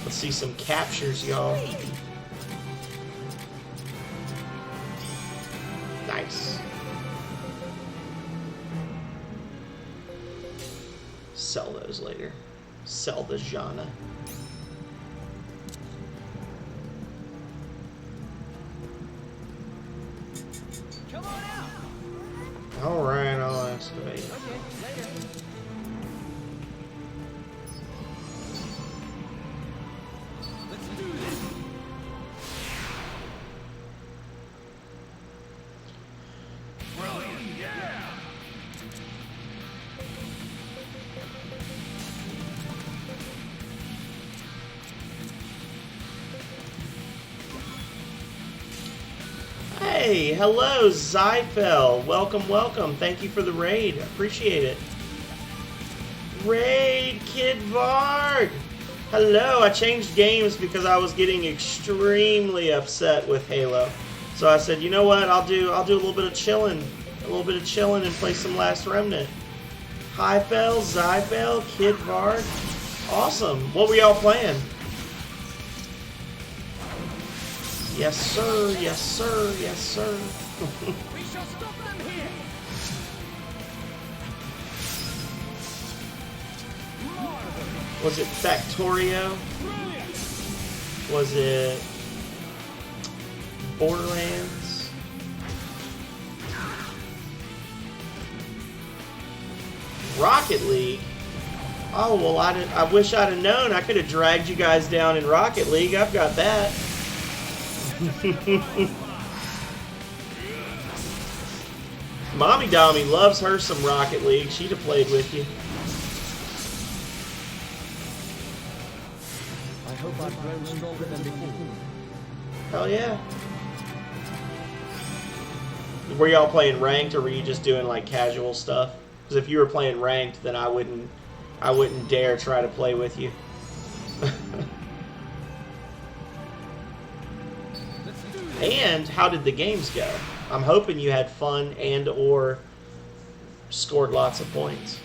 Speaker 1: Let's see some captures, y'all. Nice. Sell those later. Sell the Jana.
Speaker 3: Come on out.
Speaker 1: Alright, I'll excavate.
Speaker 3: Okay, later. Let's do this.
Speaker 4: Brilliant! Yeah!
Speaker 1: Hey, hello, Zyfel. Welcome, welcome. Thank you for the raid. Appreciate it. Raid, Kid Varg. Hello, I changed games because I was getting extremely upset with Halo. So I said, you know what? I'll do a little bit of chilling. And play some Last Remnant. Hyfel, Zyfel, Kid Varg. Awesome. What were y'all playing? Yes, sir. Yes, sir. Yes, sir.
Speaker 3: We shall stop them here.
Speaker 1: Was it Factorio?
Speaker 3: Brilliant.
Speaker 1: Was it Borderlands? Rocket League? Oh, well, I wish I'd have known. I could have dragged you guys down in Rocket League. I've got that. Mommy Dommy loves her some Rocket League. She'd have played with you.
Speaker 2: I hope I've grown stronger than before.
Speaker 1: Hell yeah. Were y'all playing ranked or were you just doing like casual stuff? Because if you were playing ranked, then I wouldn't dare try to play with you. And how did the games go? I'm hoping you had fun and or scored lots of points.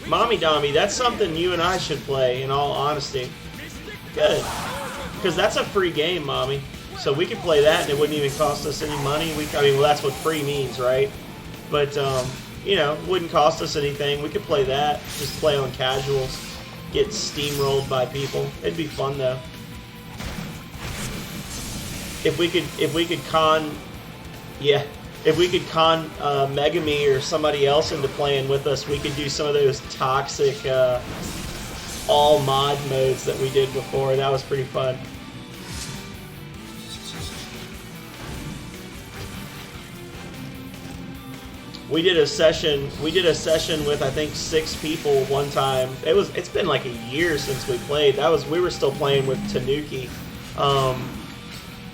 Speaker 1: Mommy Dommy, that's something you and I should play, in all honesty. Good. Because that's a free game, Mommy. So we could play that and it wouldn't even cost us any money. I mean, well, that's what free means, right? But, you know, it wouldn't cost us anything. We could play that. Just play on casuals. Get steamrolled by people. It'd be fun, though. If we could con... Yeah. If we could con Megami or somebody else into playing with us, we could do some of those toxic all mod modes that we did before. That was pretty fun. We did a session with I think 6 people one time. It's been like a year since we played. We were still playing with Tanuki,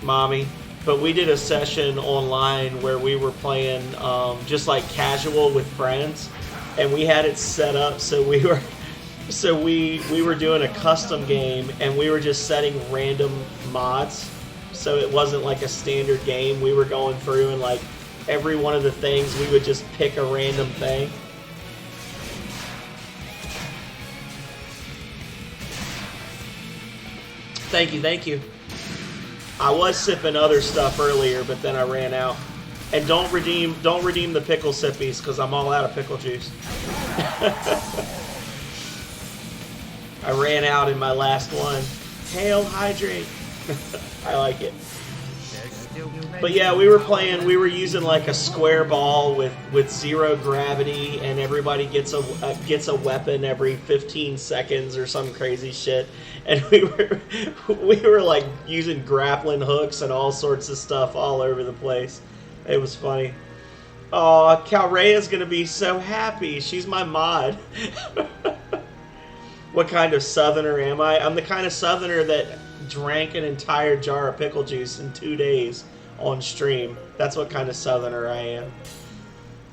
Speaker 1: Mommy. But we did a session online where we were playing just like casual with friends, and we had it set up so we were doing a custom game, and we were just setting random mods, so it wasn't like a standard game. We were going through and like every one of the things we would just pick a random thing. Thank you. I was sipping other stuff earlier, but then I ran out. And don't redeem the pickle sippies, because I'm all out of pickle juice. I ran out in my last one. Hail hydrate. I like it. But yeah, we were using like a square ball with 0 gravity, and everybody gets a weapon every 15 seconds or some crazy shit. And we were like using grappling hooks and all sorts of stuff all over the place. It was funny. Oh, Calrea's gonna be so happy. She's my mod. What kind of southerner am I? I'm the kind of southerner that drank an entire jar of pickle juice in 2 days on stream. That's what kind of southerner I am.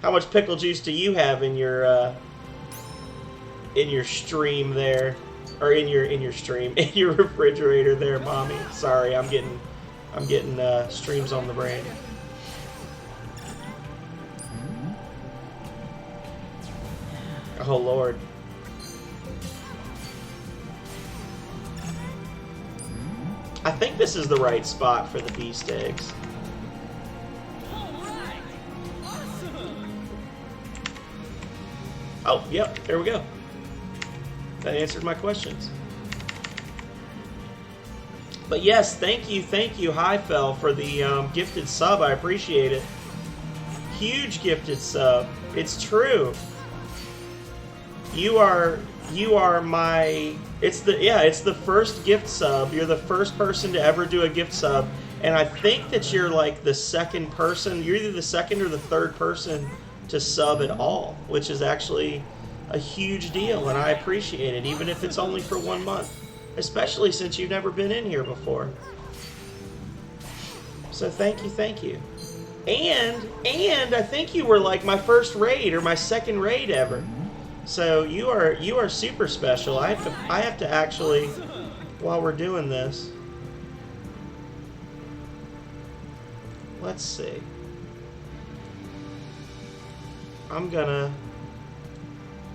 Speaker 1: How much pickle juice do you have in your stream there? Or in your stream, in your refrigerator there, Mommy. Sorry, I'm getting streams on the brain. Oh Lord. I think this is the right spot for the beast eggs.
Speaker 3: Alright! Awesome!
Speaker 1: Oh, yep, there we go. That answered my questions. But yes, thank you, Highfell, for the gifted sub. I appreciate it. Huge gifted sub. It's true. You are my. It's the first gift sub. You're the first person to ever do a gift sub, and I think that you're like the second person. You're either the second or the third person to sub at all, which is actually a huge deal, and I appreciate it, even if it's only for 1 month, especially since you've never been in here before. So thank you. And I think you were like my first raid or my second raid ever. So you are super special. I have to actually, while we're doing this, let's see.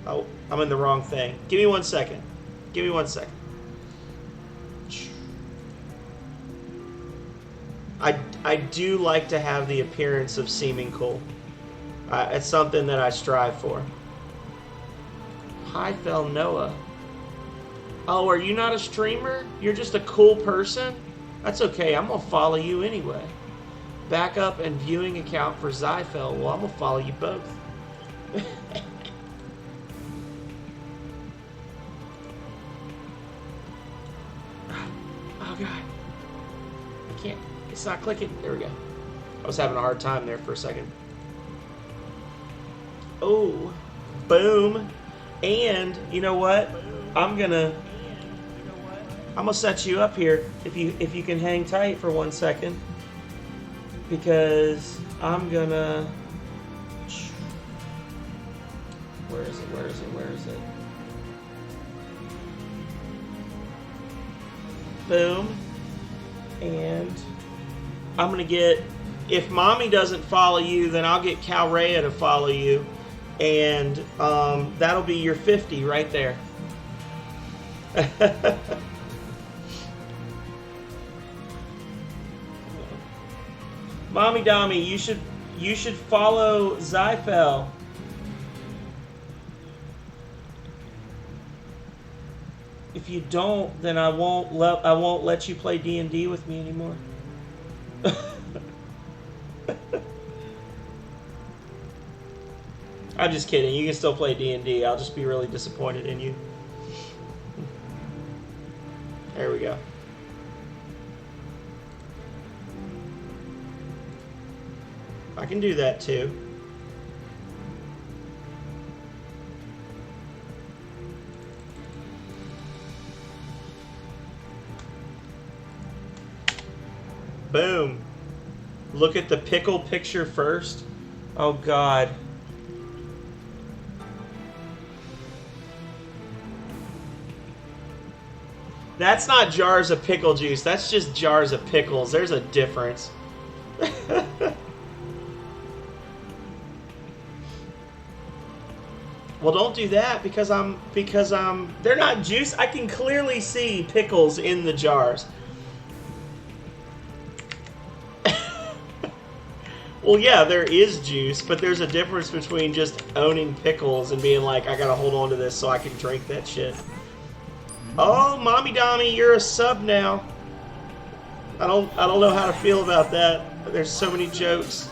Speaker 1: Oh, I'm in the wrong thing. Give me 1 second. I do like to have the appearance of seeming cool. It's something that I strive for. Hi, Fel Noah. Oh, are you not a streamer? You're just a cool person? That's okay, I'm gonna follow you anyway. Backup and viewing account for Zyfel. Well, I'm gonna follow you both. Oh god. I can't. It's not clicking. There we go. I was having a hard time there for a second. Oh, boom. And you know what? I'm gonna set you up here if you can hang tight for 1 second, because I'm gonna. Where is it? Where is it? Where is it? Boom. And I'm gonna get. If Mommy doesn't follow you, then I'll get Calrea to follow you, and that'll be your 50 right there. Mommy Dommy, you should follow Zyfel. If you don't, then I won't let you play D&D with me anymore. I'm just kidding. You can still play D&D. I'll just be really disappointed in you. There we go. I can do that too. Boom. Look at the pickle picture first. Oh God. That's not jars of pickle juice. That's just jars of pickles. There's a difference. Well, don't do that because they're not juice. I can clearly see pickles in the jars. Well, yeah, there is juice, but there's a difference between just owning pickles and being like, I gotta hold on to this so I can drink that shit. Oh, Mommy Dommy, you're a sub now. I don't know how to feel about that. There's so many jokes.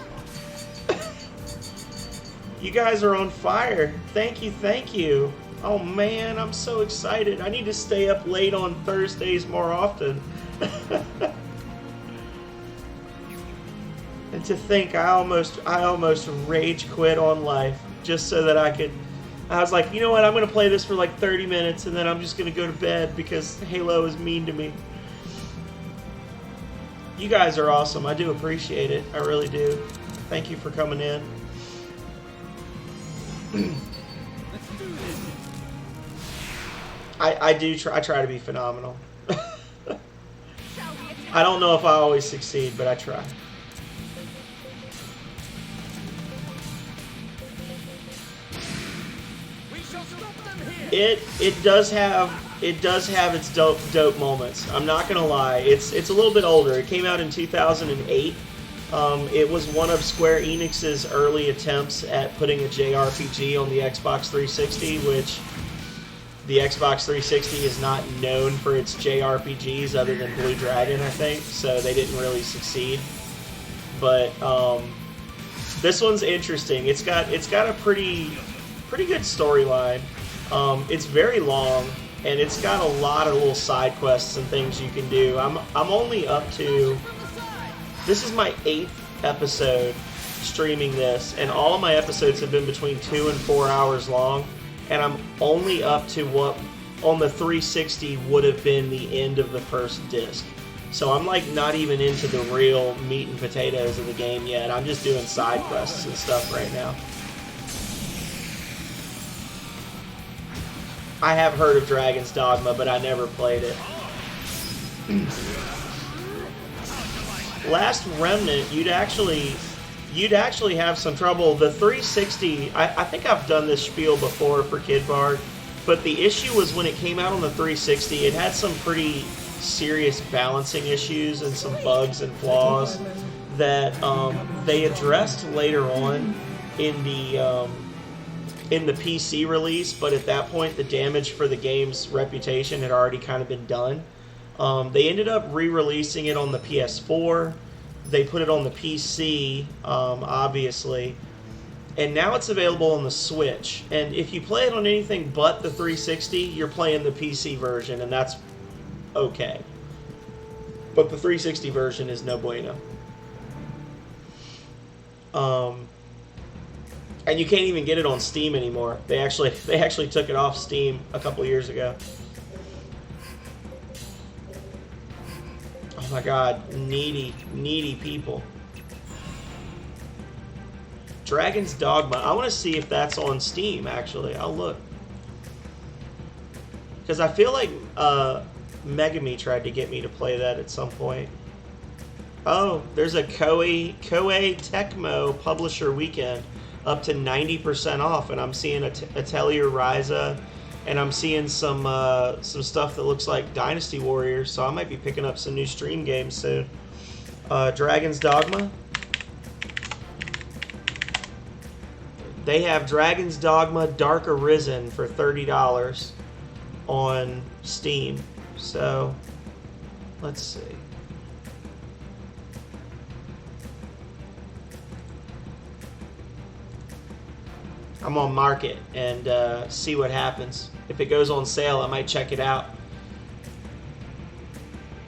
Speaker 1: You guys are on fire. Thank you, thank you. Oh man, I'm so excited. I need to stay up late on Thursdays more often. And to think I almost rage quit on life just so that I was like, you know what, I'm going to play this for like 30 minutes and then I'm just going to go to bed because Halo is mean to me. You guys are awesome. I do appreciate it. I really do. Thank you for coming in. I try to be phenomenal. I don't know if I always succeed, but I try. It does have its dope moments. I'm not gonna lie. It's a little bit older. It came out in 2008. It was one of Square Enix's early attempts at putting a JRPG on the Xbox 360, which the Xbox 360 is not known for its JRPGs other than Blue Dragon, I think. So they didn't really succeed. But this one's interesting. It's got a pretty good storyline. It's very long, and it's got a lot of little side quests and things you can do. I'm only up to... This is my 8th episode streaming this, and all of my episodes have been between 2 and 4 hours long, and I'm only up to what on the 360 would have been the end of the first disc. So I'm like not even into the real meat and potatoes of the game yet. I'm just doing side quests and stuff right now. I have heard of Dragon's Dogma, but I never played it. Last Remnant, you'd actually have some trouble. The 360, I think I've done this spiel before for Kid Bard, but the issue was when it came out on the 360, it had some pretty serious balancing issues and some bugs and flaws that they addressed later on in the PC release, but at that point the damage for the game's reputation had already kind of been done. They ended up re-releasing it on the PS4. They put it on the PC, obviously, and now it's available on the Switch. And if you play it on anything but the 360, you're playing the PC version, and that's okay. But the 360 version is no bueno. And you can't even get it on Steam anymore. They actually took it off Steam a couple years ago. Oh my god, needy people. Dragon's Dogma. I want to see if that's on Steam, actually. I'll look. Because I feel like Megami tried to get me to play that at some point. Oh, there's a Koei Tecmo Publisher Weekend. Up to 90% off, and I'm seeing Atelier Ryza, and I'm seeing some stuff that looks like Dynasty Warriors, so I might be picking up some new stream games soon. Dragon's Dogma. They have Dragon's Dogma Dark Arisen for $30 on Steam. So, let's see. I'm on Market and see what happens. If it goes on sale, I might check it out.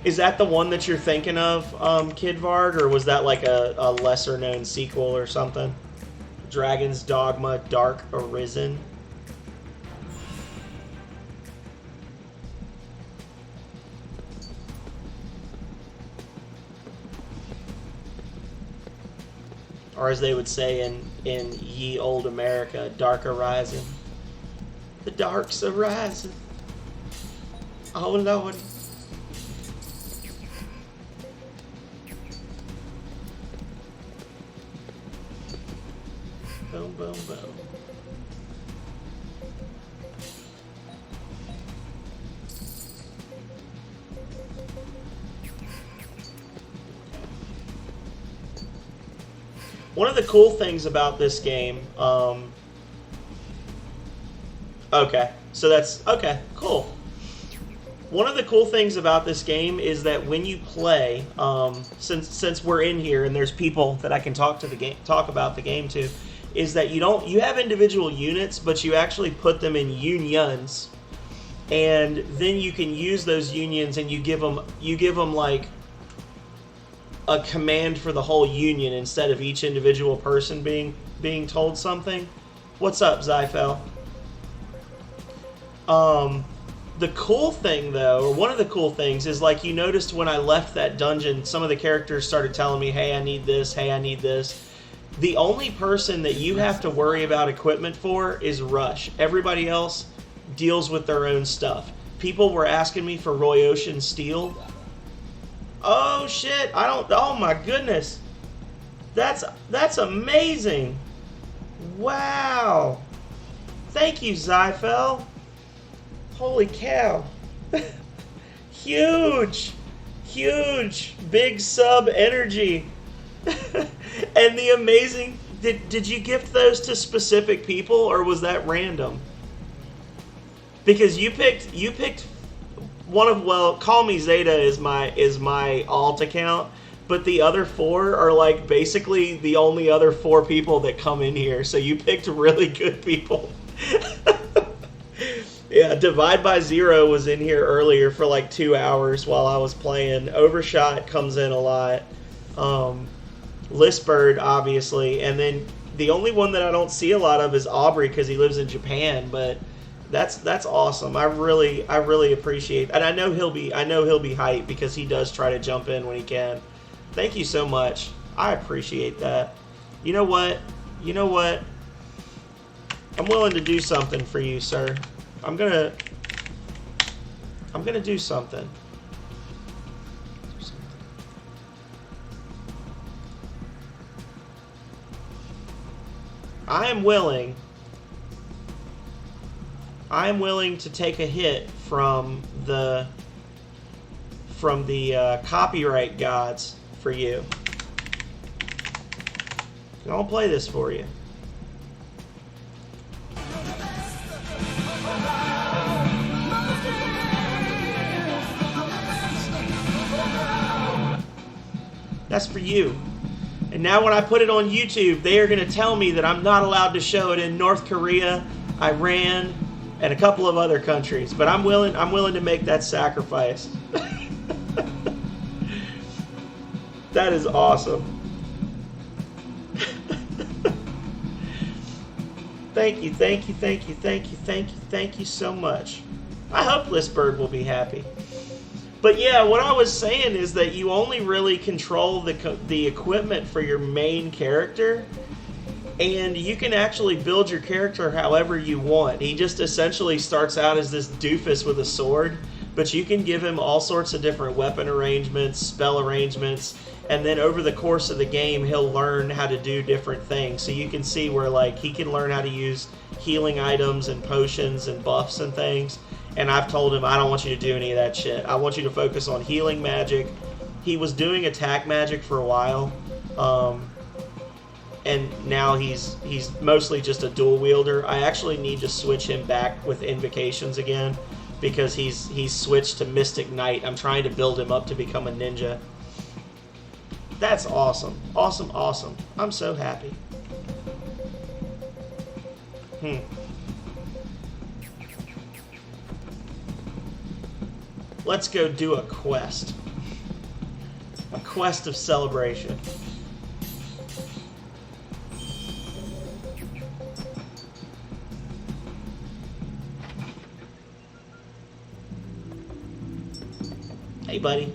Speaker 1: Is that the one that you're thinking of, Kid Varg, or was that like a lesser-known sequel or something? Dragon's Dogma Dark Arisen. Or as they would say in ye old America, Dark Horizon. The dark's arising. Oh Lord. Boom, boom, boom. One of the cool things about this game, okay, so that's, okay, cool. One of the cool things about this game is that when you play, since we're in here and there's people that I can talk about the game to, is that you have individual units, but you actually put them in unions, and then you can use those unions and you give them like a command for the whole union instead of each individual person being told something. What's up, Zyfel? The cool thing, though, or one of the cool things, is like you noticed when I left that dungeon, some of the characters started telling me, hey, I need this, hey, I need this. The only person that you have to worry about equipment for is Rush. Everybody else deals with their own stuff. People were asking me for Roy Ocean Steel. Oh shit, oh my goodness. That's amazing. Wow. Thank you, Zyfel. Holy cow. Huge. Big sub energy. And the amazing, did you gift those to specific people or was that random? Because you picked one of, well, Call Me Zeta is my alt account, but the other four are like basically the only other four people that come in here. So you picked really good people. Yeah, Divide by Zero was in here earlier for like 2 hours while I was playing. Overshot comes in a lot. Listbird, obviously, and then the only one that I don't see a lot of is Aubrey because he lives in Japan. But that's awesome. I really appreciate, and I know he'll be hyped because he does try to jump in when he can. Thank you so much. I appreciate that. You know what? I'm willing to do something for you, sir. I'm gonna do something. I am willing to take a hit from the copyright gods for you. And I'll play this for you. That's for you. And now when I put it on YouTube, they are going to tell me that I'm not allowed to show it in North Korea, Iran, and a couple of other countries. But I'm willing to make that sacrifice. That is awesome. Thank you, thank you, thank you, thank you, thank you, thank you so much. I hope Listberg will be happy. But yeah, what I was saying is that you only really control the equipment for your main character, and you can actually build your character however you want. He just essentially starts out as this doofus with a sword, but you can give him all sorts of different weapon arrangements, spell arrangements, and then over the course of the game, he'll learn how to do different things. So you can see where, like, he can learn how to use healing items and potions and buffs and things. And I've told him, I don't want you to do any of that shit. I want you to focus on healing magic. He was doing attack magic for a while, and now he's mostly just a dual wielder. I actually need to switch him back with invocations again, because he's switched to Mystic Knight. I'm trying to build him up to become a ninja. That's awesome. Awesome, awesome. I'm so happy. Let's go do a quest. A quest of celebration. Hey, buddy.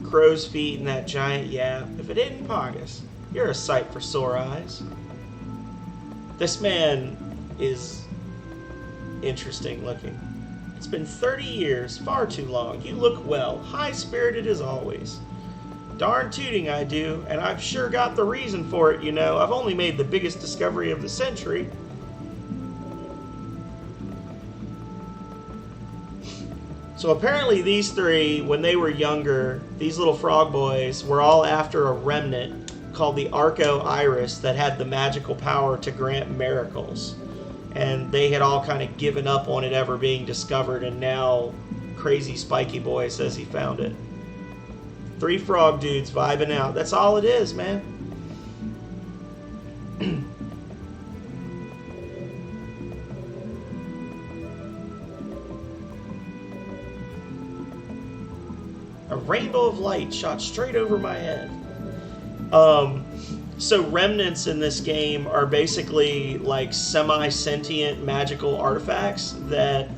Speaker 1: Crow's feet and that giant yap. If it isn't Pogus, you're a sight for sore eyes. This man is interesting looking. It's been 30 years, far too long. You look well, high-spirited as always. Darn tooting I do, and I've sure got the reason for it, you know. I've only made the biggest discovery of the century. So apparently these three, when they were younger, these little frog boys were all after a remnant called the Arco Iris that had the magical power to grant miracles. And they had all kind of given up on it ever being discovered, and now Crazy Spiky Boy says he found it. Three frog dudes vibing out. That's all it is, man. A rainbow of light shot straight over my head. So remnants in this game are basically like semi-sentient magical artifacts that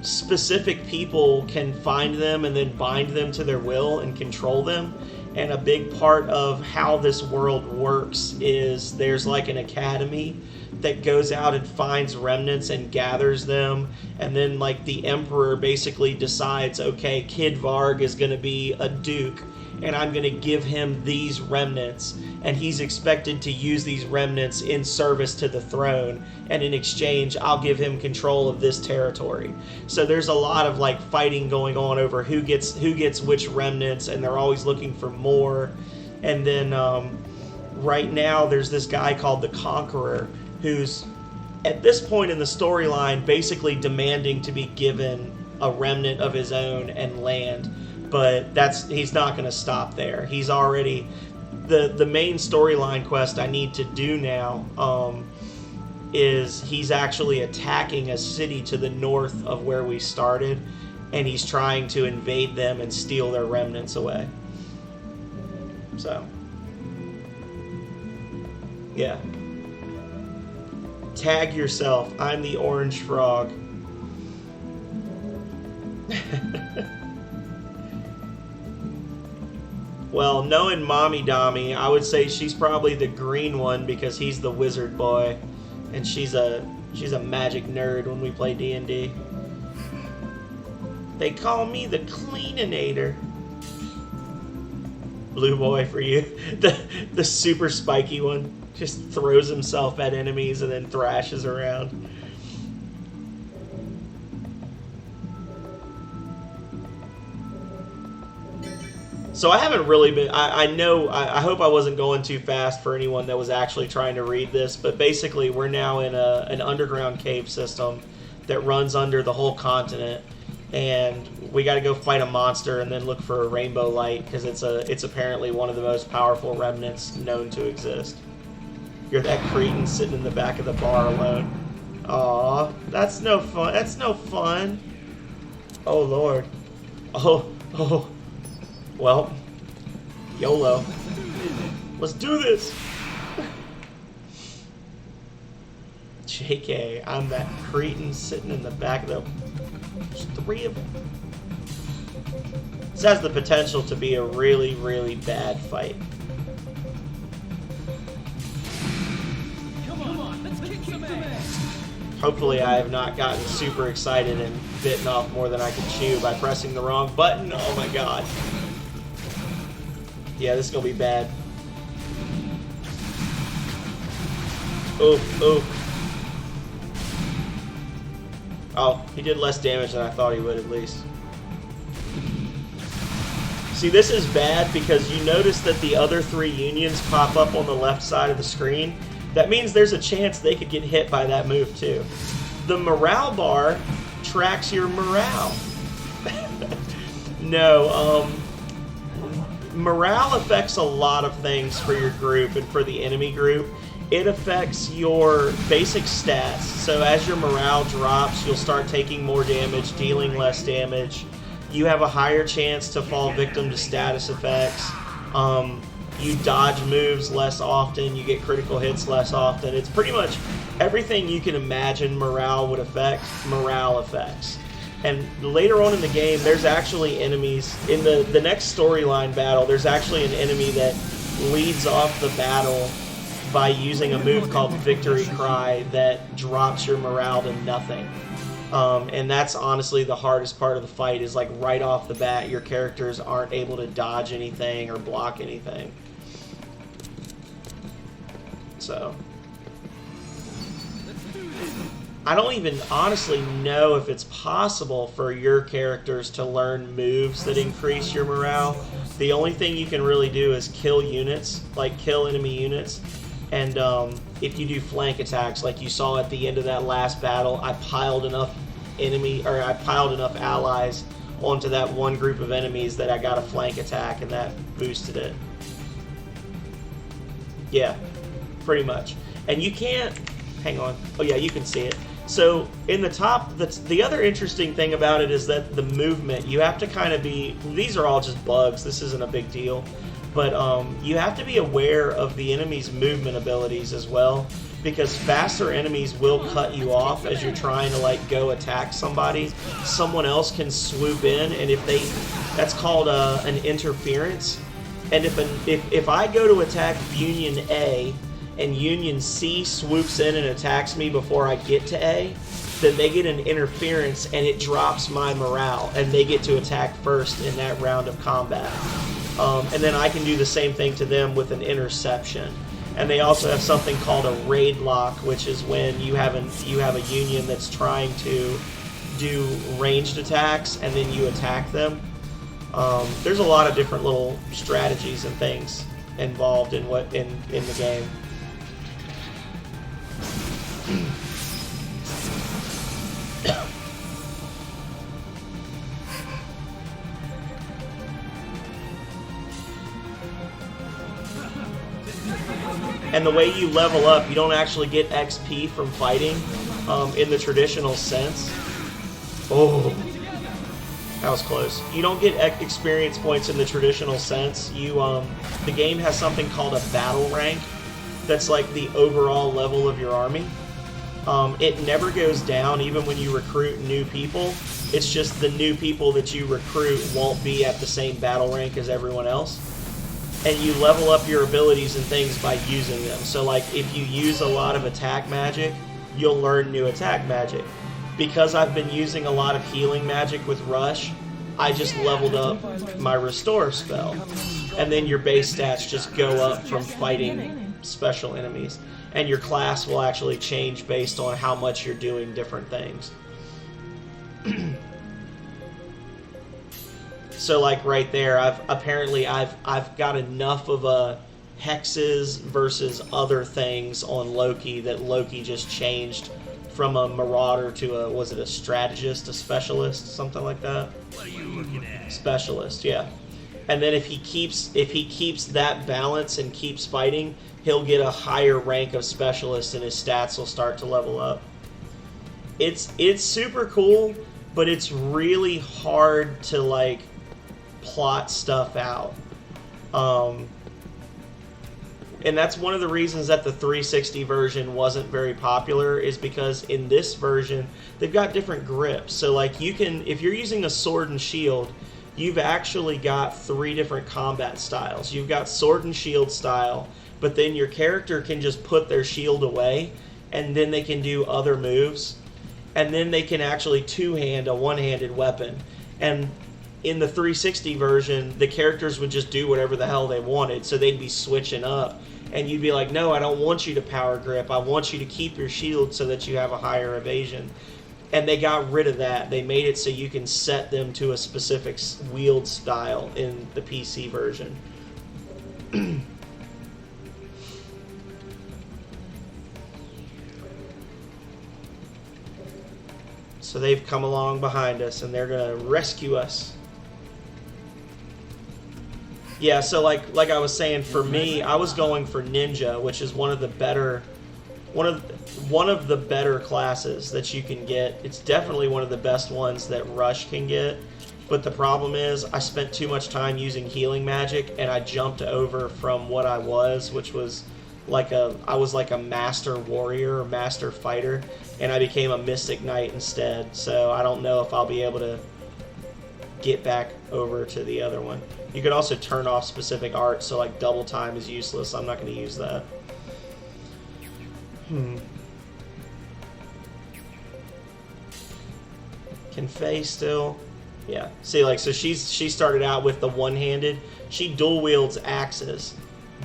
Speaker 1: specific people can find them and then bind them to their will and control them. And a big part of how this world works is there's like an academy that goes out and finds remnants and gathers them, and then like the emperor basically decides, okay, Kid Varg is going to be a duke, and I'm going to give him these remnants, and he's expected to use these remnants in service to the throne, and in exchange I'll give him control of this territory. So there's a lot of like fighting going on over who gets which remnants, and they're always looking for more. And then right now there's this guy called the Conqueror, who's at this point in the storyline basically demanding to be given a remnant of his own and land. But he's not going to stop there. He's already the main storyline quest I need to do now is he's actually attacking a city to the north of where we started, and he's trying to invade them and steal their remnants away. So yeah. Tag yourself. I'm the orange frog. Well, knowing Mommy Dommy, I would say she's probably the green one because he's the wizard boy, and she's a magic nerd when we play D&D. They call me the Cleaninator. Blue boy for you. The super spiky one. Just throws himself at enemies and then thrashes around. So I haven't really been... I hope I wasn't going too fast for anyone that was actually trying to read this, but basically we're now in an underground cave system that runs under the whole continent, and we got to go fight a monster and then look for a rainbow light, because it's apparently one of the most powerful remnants known to exist. You're that cretin sitting in the back of the bar alone. Aw, that's no fun. That's no fun. Oh, Lord. Oh. Well, YOLO. Let's do this. JK, I'm that cretin sitting in the back of the... There's 3 of them. This has the potential to be a really, really bad fight.
Speaker 3: Come on, let's kick some ass.
Speaker 1: Hopefully I have not gotten super excited and bitten off more than I can chew by pressing the wrong button. Oh my god. Yeah, this is gonna be bad. Oof, oof. Oh, he did less damage than I thought he would at least. See, this is bad because you notice that the other 3 unions pop up on the left side of the screen. That means there's a chance they could get hit by that move too. The morale bar tracks your morale. No, morale affects a lot of things for your group and for the enemy group. It affects your basic stats. So as your morale drops, you'll start taking more damage, dealing less damage. You have a higher chance to fall victim to status effects. You dodge moves less often. You get critical hits less often. It's pretty much everything you can imagine morale would affect, morale effects. And later on in the game, there's actually enemies. In the next storyline battle, there's actually an enemy that leads off the battle by using a move called Victory Cry that drops your morale to nothing. And that's honestly the hardest part of the fight, is like right off the bat your characters aren't able to dodge anything or block anything. So I don't even honestly know if it's possible for your characters to learn moves that increase your morale. The only thing you can really do is kill units, like kill enemy units. And if you do flank attacks, like you saw at the end of that last battle, I piled enough allies onto that one group of enemies that I got a flank attack, and that boosted it. Yeah, pretty much. And you can't... Hang on. Oh yeah, you can see it. So in the top, the other interesting thing about it is that the movement, you have to kind of be... These are all just bugs. This isn't a big deal. But you have to be aware of the enemy's movement abilities as well, because faster enemies will cut you off as you're trying to like go attack somebody. Someone else can swoop in, and if they... That's called an interference. And if I go to attack Union A, and Union C swoops in and attacks me before I get to A, then they get an interference and it drops my morale, and they get to attack first in that round of combat. And then I can do the same thing to them with an interception. And they also have something called a raid lock, which is when you have a Union that's trying to do ranged attacks and then you attack them. There's a lot of different little strategies and things involved in the game. And the way you level up, you don't actually get XP from fighting in the traditional sense. Oh, that was close. You don't get experience points in the traditional sense. The game has something called a battle rank. That's like the overall level of your army. It never goes down even when you recruit new people. It's just the new people that you recruit won't be at the same battle rank as everyone else. And you level up your abilities and things by using them. So like if you use a lot of attack magic, you'll learn new attack magic. Because I've been using a lot of healing magic with Rush, I just leveled up my restore spell. And then your base stats just go up from fighting special enemies. And your class will actually change based on how much you're doing different things. So like right there, I've got enough of a hexes versus other things on Loki that Loki just changed from a marauder to a, was it a strategist, a specialist, something like that?
Speaker 4: What are you looking at?
Speaker 1: Specialist, yeah. And then if he keeps that balance and keeps fighting, he'll get a higher rank of specialist and his stats will start to level up. It's super cool, but it's really hard to like plot stuff out. And that's one of the reasons that the 360 version wasn't very popular, is because in this version they've got different grips. So like you can, if you're using a sword and shield, you've actually got 3 different combat styles. You've got sword and shield style, but then your character can just put their shield away and then they can do other moves, and then they can actually two-hand a one-handed weapon. And in the 360 version, the characters would just do whatever the hell they wanted, so they'd be switching up. And you'd be like, no, I don't want you to power grip. I want you to keep your shield so that you have a higher evasion. And they got rid of that. They made it so you can set them to a specific wield style in the PC version. So they've come along behind us, and they're going to rescue us. Yeah, so like I was saying, for me, I was going for ninja, which is one of the better classes that you can get. It's definitely one of the best ones that Rush can get. But the problem is, I spent too much time using healing magic, and I jumped over from what I was, which was I was like a master warrior or master fighter, and I became a mystic knight instead. So I don't know if I'll be able to get back over to the other one. You could also turn off specific art, so like double time is useless. I'm not going to use that. Can Faye still? Yeah. See, like, so she started out with the one-handed. She dual wields axes,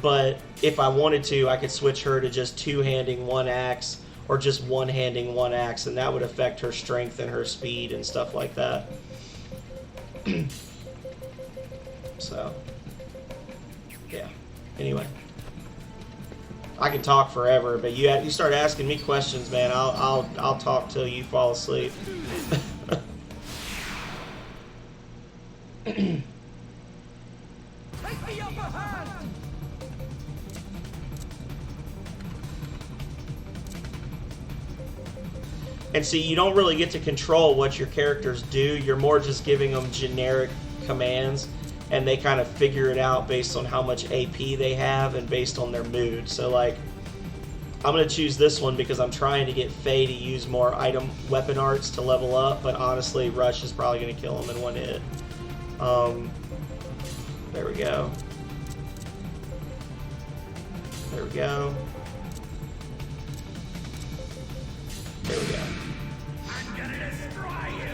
Speaker 1: but if I wanted to, I could switch her to just two-handing one axe or just one-handing one axe, and that would affect her strength and her speed and stuff like that. So, yeah. Anyway, I can talk forever, but you start asking me questions, man. I'll talk till you fall asleep.
Speaker 3: Take the upper hand!
Speaker 1: And see, you don't really get to control what your characters do. You're more just giving them generic commands, and they kind of figure it out based on how much AP they have and based on their mood. So, like, I'm going to choose this one because I'm trying to get Faye to use more weapon arts to level up, but honestly, Rush is probably going to kill him in one hit. There we go. There we go. There we go.
Speaker 4: I'm gonna destroy you!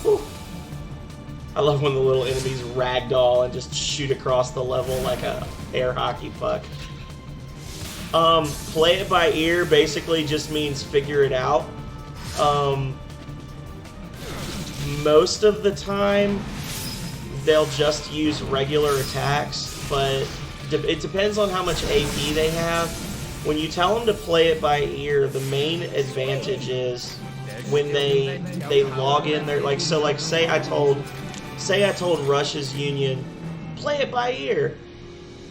Speaker 1: Whew. I love when the little enemies ragdoll and just shoot across the level like a air hockey puck. Play it by ear basically just means figure it out. Most of the time, they'll just use regular attacks, but it depends on how much AP they have. When you tell them to play it by ear, the main advantage is when they log in there. Like, so, like, say I told Rush's Union, play it by ear,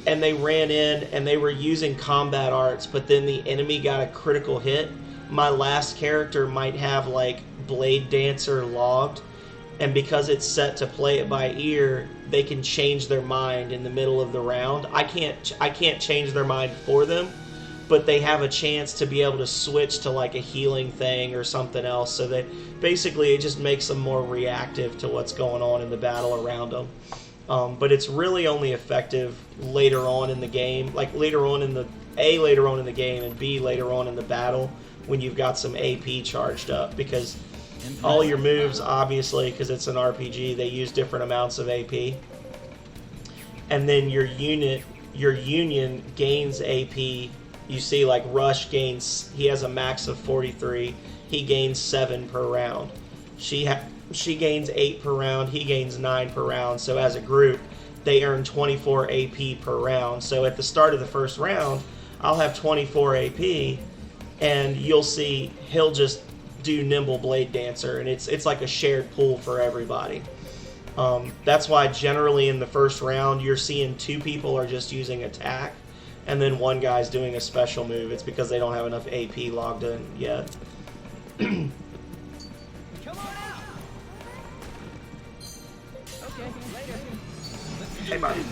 Speaker 1: and they ran in and they were using combat arts, but then the enemy got a critical hit. My last character might have like Blade Dancer logged, and because it's set to play it by ear, they can change their mind in the middle of the round. I can't change their mind for them, but they have a chance to be able to switch to like a healing thing or something else. So that basically it just makes them more reactive to what's going on in the battle around them. But it's really only effective later on in the game, like later on in the game, and B, later on in the battle when you've got some AP charged up, because all your moves, obviously, because it's an RPG, they use different amounts of AP. And then your union gains AP. You see, like, Rush he has a max of 43. He gains 7 per round. She gains 8 per round. He gains 9 per round. So as a group, they earn 24 AP per round. So at the start of the first round, I'll have 24 AP, and you'll see he'll just do Nimble Blade Dancer, and it's like a shared pool for everybody. That's why generally in the first round, you're seeing 2 people are just using attack, and then one guy's doing a special move. It's because they don't have enough AP logged in yet. Hey, buddy.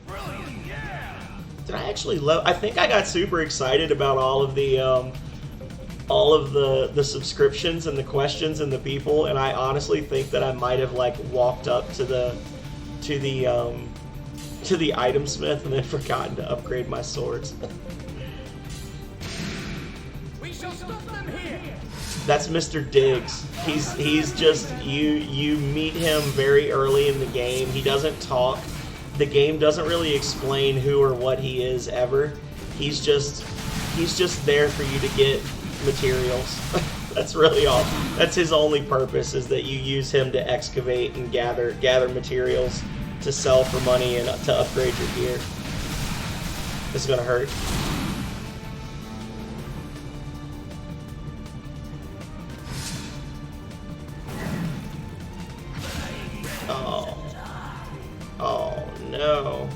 Speaker 4: Brilliant, yeah!
Speaker 1: Did I actually I think I got super excited about all of the subscriptions and the questions and the people, and I honestly think that I might have like walked up to the item smith and then forgotten to upgrade my swords.
Speaker 3: We shall stop them here.
Speaker 1: That's Mr. Diggs. He's just you meet him very early in the game. He doesn't talk. The game doesn't really explain who or what he is ever. He's just there for you to get materials. That's really all. That's his only purpose, is that you use him to excavate and gather materials to sell for money and to upgrade your gear. This is gonna hurt. Oh no.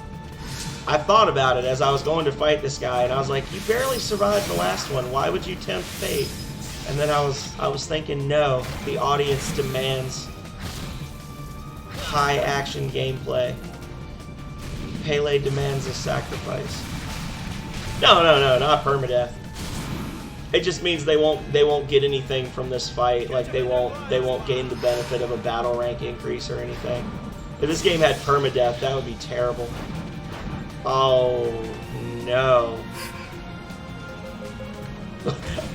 Speaker 1: I thought about it as I was going to fight this guy, and I was like, you barely survived the last one. Why would you tempt fate? And then I was thinking, no, the audience demands high action gameplay. Pele demands a sacrifice. No, not permadeath. It just means they won't get anything from this fight. Like they won't gain the benefit of a battle rank increase or anything. If this game had permadeath, that would be terrible. Oh no.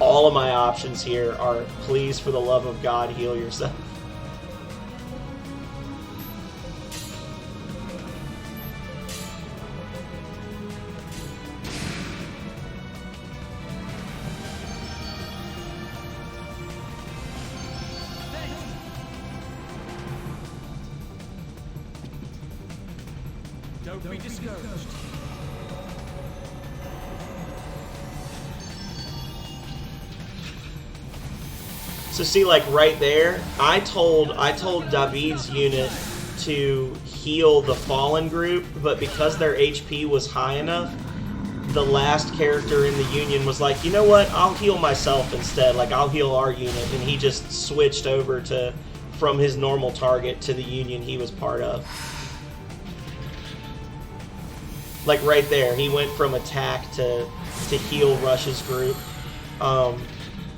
Speaker 1: All of my options here are, please for the love of God, heal yourself.
Speaker 3: Don't be discouraged.
Speaker 1: So see, like right there, I told David's unit to heal the fallen group, but because their HP was high enough, the last character in the Union was like, you know what, I'll heal myself instead. Like, I'll heal our unit, and he just switched over from his normal target to the Union he was part of. Like right there, he went from attack to heal Rush's group.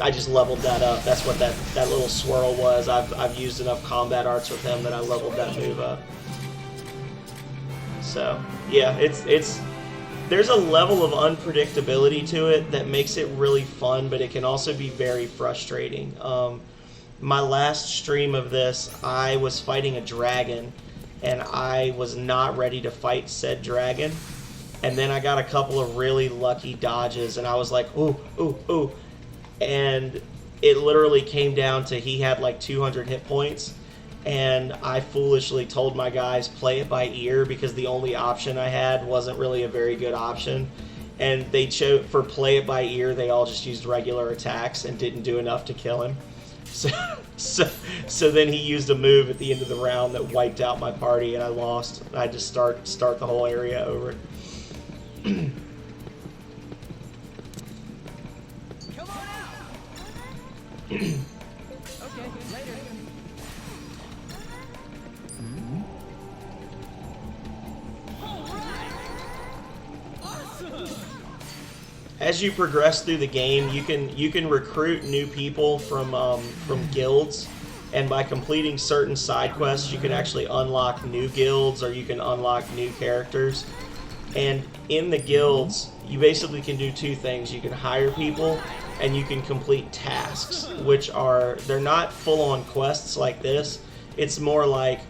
Speaker 1: I just leveled that up. That's what that little swirl was. I've used enough combat arts with him that I leveled that move up. So yeah, there's a level of unpredictability to it that makes it really fun, but it can also be very frustrating. My last stream of this, I was fighting a dragon, and I was not ready to fight said dragon. And then I got a couple of really lucky dodges, and I was like, ooh, ooh, ooh. And it literally came down to he had like 200 hit points, and I foolishly told my guys play it by ear because the only option I had wasn't really a very good option. And they chose, for play it by ear, they all just used regular attacks and didn't do enough to kill him. So then he used a move at the end of the round that wiped out my party, and I lost. I had to start the whole area over.
Speaker 3: Come on out. Okay, later. All right. Awesome.
Speaker 1: As you progress through the game, you can recruit new people from guilds, and by completing certain side quests, you can actually unlock new guilds, or you can unlock new characters. And in the guilds, you basically can do two things. You can hire people, and you can complete tasks, which they're not full-on quests like this. It's more like,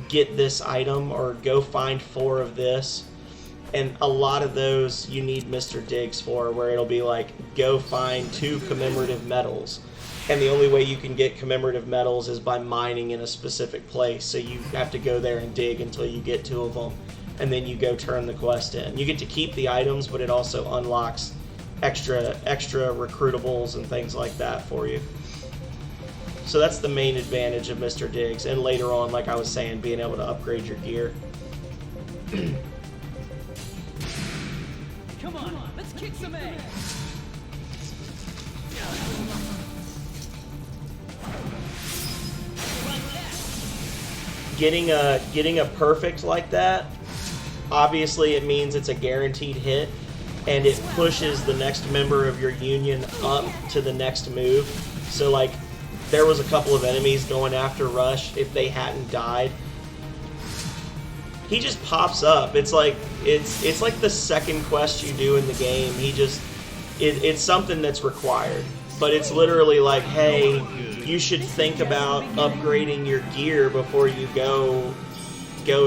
Speaker 1: get this item, or go find 4 of this. And a lot of those you need Mr. Diggs for, where it'll be like, go find 2 commemorative medals. And the only way you can get commemorative medals is by mining in a specific place. So you have to go there and dig until you get 2 of them. And then you go turn the quest in. You get to keep the items, but it also unlocks extra recruitables and things like that for you. So that's the main advantage of Mr. Diggs. And later on, like I was saying, being able to upgrade your gear.
Speaker 3: Come on, let's kick some ass.
Speaker 1: getting a perfect like that, obviously it means it's a guaranteed hit, and it pushes the next member of your union up to the next move. So like, there was a couple of enemies going after Rush. If they hadn't died, he just pops up. It's like the second quest you do in the game. It's something that's required, but it's literally like, hey, you should think about upgrading your gear before you go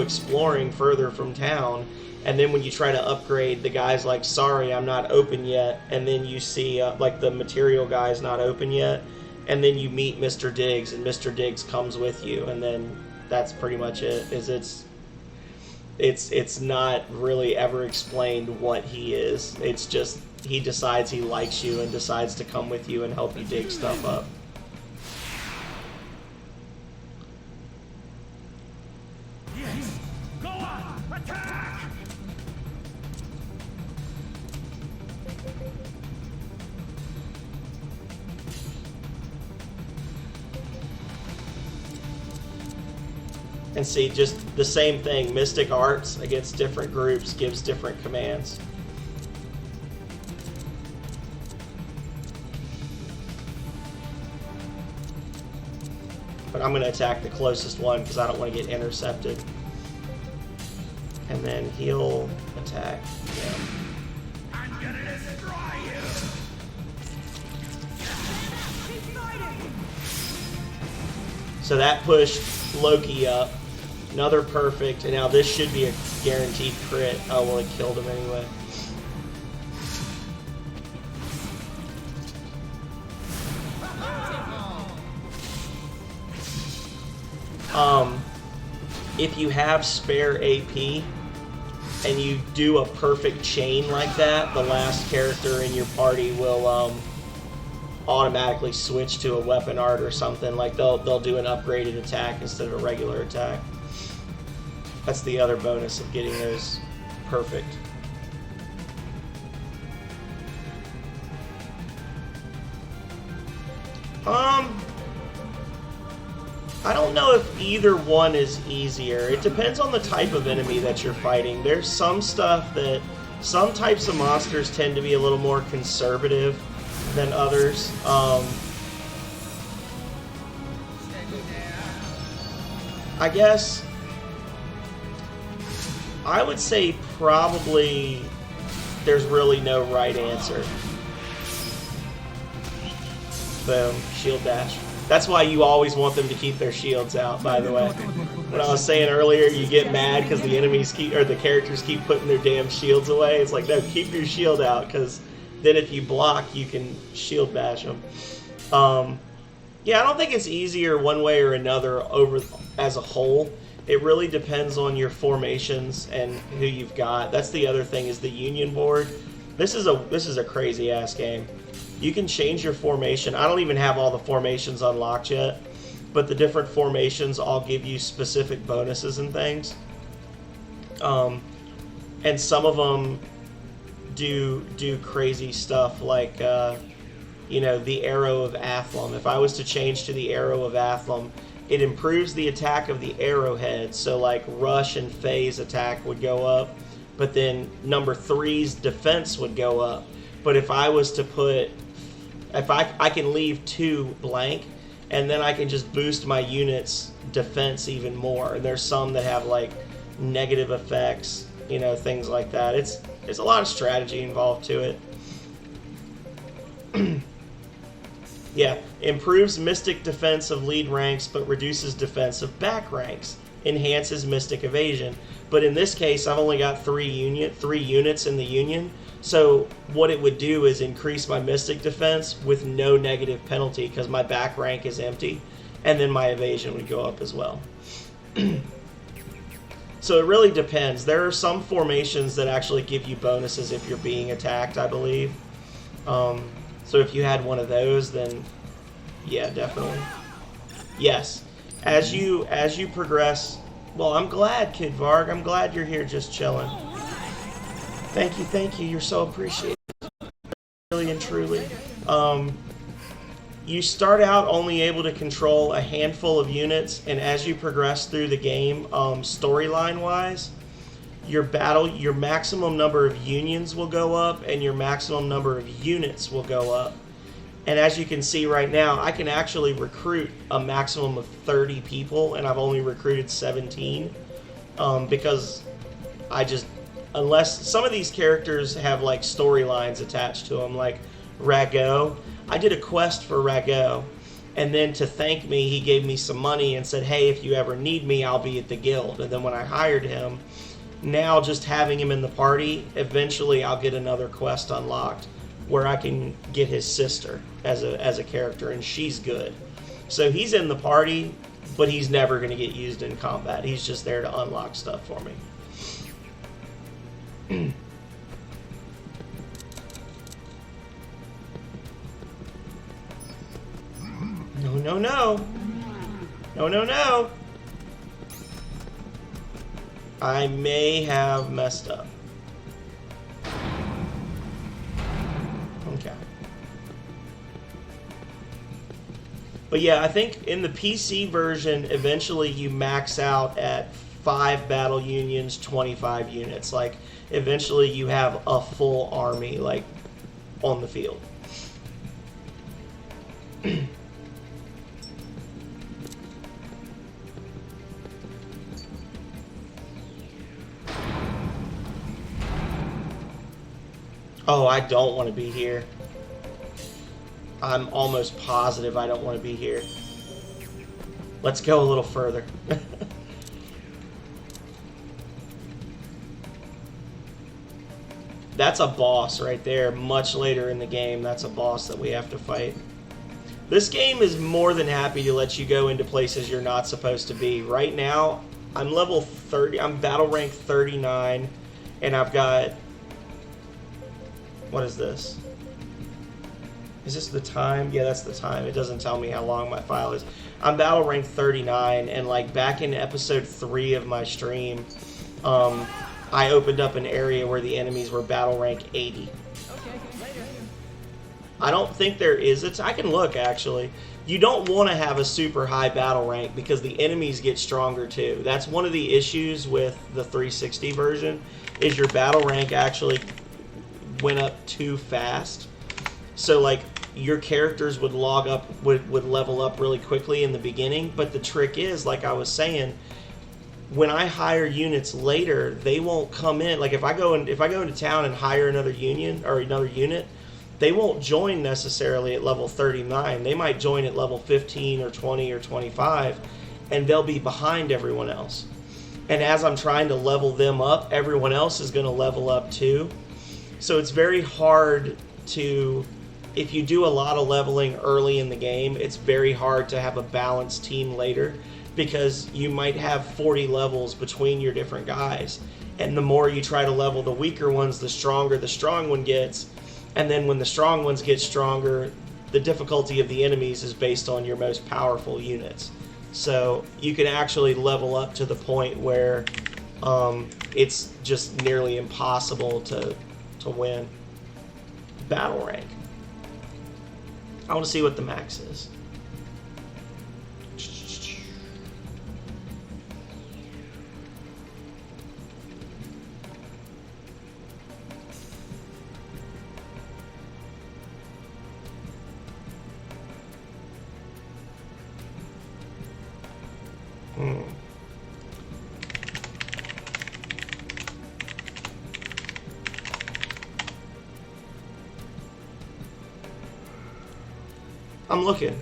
Speaker 1: exploring further from town. And then when you try to upgrade, the guy's like, sorry, I'm not open yet. And then you see like the material guy's not open yet. And then you meet Mr. Diggs, and Mr. Diggs comes with you, and then that's pretty much it. It's not really ever explained what he is. It's just he decides he likes you and decides to come with you and help you dig stuff up.
Speaker 4: Yes! Go on! Attack!
Speaker 1: And see, just the same thing. Mystic Arts against different groups gives different commands. But I'm going to attack the closest one because I don't want to get intercepted. And then he'll attack him.
Speaker 4: I'm gonna destroy you!
Speaker 1: So that pushed Loki up. Another perfect, and now this should be a guaranteed crit. Oh, well, it killed him anyway. If you have spare AP and you do a perfect chain like that, the last character in your party will automatically switch to a weapon art or something. Like they'll do an upgraded attack instead of a regular attack. That's the other bonus of getting those perfect. I don't know if either one is easier. It depends on the type of enemy that you're fighting. There's some stuff that some types of monsters tend to be a little more conservative than others. I guess I would say probably there's really no right answer. Boom, shield dash. That's why you always want them to keep their shields out, by the way. What I was saying earlier, you get mad because the enemies keep, or the characters keep putting their damn shields away. It's like, no, keep your shield out, because then if you block, you can shield bash them. Yeah, I don't think it's easier one way or another over as a whole. It really depends on your formations and who you've got. That's the other thing, is the Union board. This is a crazy ass game. You can change your formation. I don't even have all the formations unlocked yet, but the different formations all give you specific bonuses and things. And some of them do crazy stuff, like you know, the Arrow of Athlum. If I was to change to the Arrow of Athlum, it improves the attack of the arrowhead. So like Rush and Faye's attack would go up, but then number 3's defense would go up. But if I was to put, if I can leave 2 blank, and then I can just boost my unit's defense even more. And there's some that have like negative effects, you know, things like that. There's a lot of strategy involved to it. Yeah, improves Mystic defense of lead ranks, but reduces defense of back ranks. Enhances Mystic evasion. But in this case, I've only got 3 units in the Union. So what it would do is increase my Mystic defense with no negative penalty, because my back rank is empty, and then my evasion would go up as well. So it really depends. There are some formations that actually give you bonuses if you're being attacked, I believe. So if you had one of those, then yeah, definitely. Yes. As you progress. Well, I'm glad, Kid Varg. I'm glad you're here just chilling. Thank you. You're so appreciated. Really and truly. you start out only able to control a handful of units, and as you progress through the game, storyline-wise, your maximum number of unions will go up, and your maximum number of units will go up. And as you can see right now, I can actually recruit a maximum of 30 people, and I've only recruited 17, because unless some of these characters have like storylines attached to them, like Rago. I did a quest for Rago, and then to thank me, he gave me some money and said, hey, if you ever need me, I'll be at the guild. And then when I hired him, now just having him in the party, eventually I'll get another quest unlocked where I can get his sister as a character, and she's good. So he's in the party, but he's never going to get used in combat. He's just there to unlock stuff for me. No, no, no. No, no, no. I may have messed up. Okay. But yeah, I think in the PC version, eventually you max out at 5 battle unions, 25 units. Like, eventually you have a full army, like, on the field. Oh, I don't want to be here. I'm almost positive I don't want to be here. Let's go a little further. That's a boss right there. Much later in the game, that's a boss that we have to fight. This game is more than happy to let you go into places you're not supposed to be. Right now, I'm level 30. I'm battle rank 39, and I've got... What is this? Is this the time? Yeah, that's the time. It doesn't tell me how long my file is. I'm battle rank 39, and like back in episode 3 of my stream, I opened up an area where the enemies were battle rank 80.
Speaker 3: Okay, later.
Speaker 1: I don't think there is I can look, actually. You don't want to have a super high battle rank because the enemies get stronger too. That's one of the issues with the 360 version, is your battle rank actually went up too fast. So like your characters would would level up really quickly in the beginning, but the trick is, like I was saying, when I hire units later, they won't come in. Like if I go into town and hire another union or another unit, they won't join necessarily at level 39. They might join at level 15 or 20 or 25, and they'll be behind everyone else. And as I'm trying to level them up, everyone else is going to level up too. So it's very hard to, if you do a lot of leveling early in the game, it's very hard to have a balanced team later, because you might have 40 levels between your different guys. And the more you try to level the weaker ones, the stronger the strong one gets. And then when the strong ones get stronger, the difficulty of the enemies is based on your most powerful units. So you can actually level up to the point where it's just nearly impossible to win. Battle rank. I want to see what the max is. I'm looking.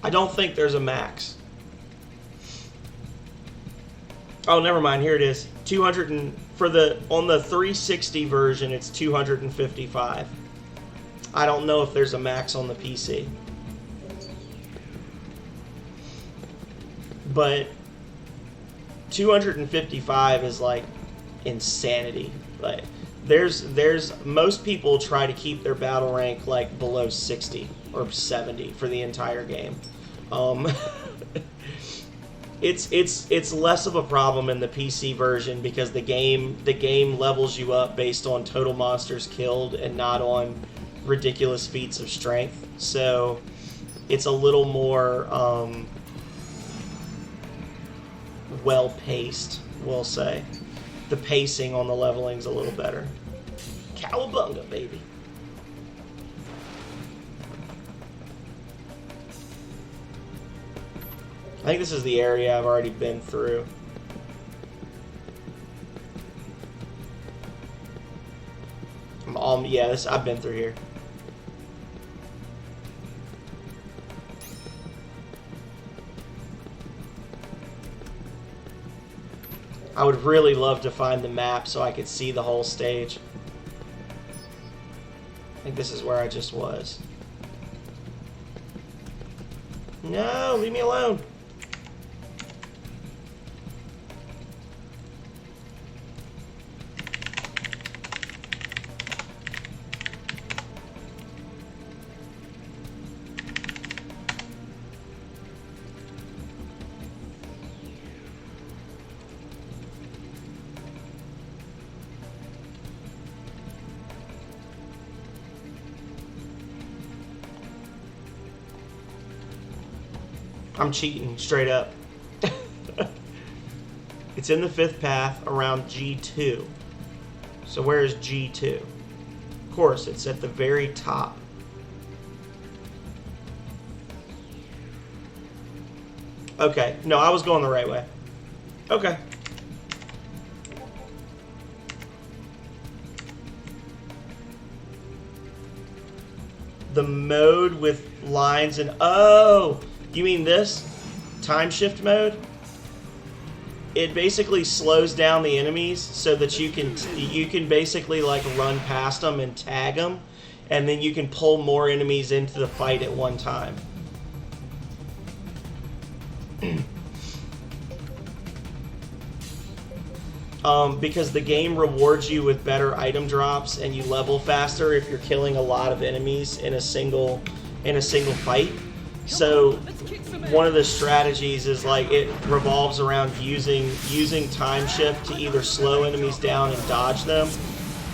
Speaker 1: I don't think there's a max. Oh, never mind. Here it is. 200 and on the 360 version, it's 255. I don't know if there's a max on the PC. But 255 is like insanity. Like there's most people try to keep their battle rank like below 60 or 70 for the entire game. Um, it's less of a problem in the PC version because the game levels you up based on total monsters killed and not on ridiculous feats of strength. So it's a little more well paced, we'll say. The pacing on the leveling's a little better. Cowabunga, baby. I think this is the area I've already been through. Yeah, I've been through here. I would really love to find the map so I could see the whole stage. I think this is where I just was. No, leave me alone. I'm cheating, straight up. It's in the 5th path around G2. So where is G2? Of course, it's at the very top. Okay, no, I was going the right way. Okay. The mode with lines and... Oh! You mean this? Time shift mode? It basically slows down the enemies so that you can basically like run past them and tag them, and then you can pull more enemies into the fight at one time. Because the game rewards you with better item drops and you level faster if you're killing a lot of enemies in a single fight. So one of the strategies is like it revolves around using time shift to either slow enemies down and dodge them,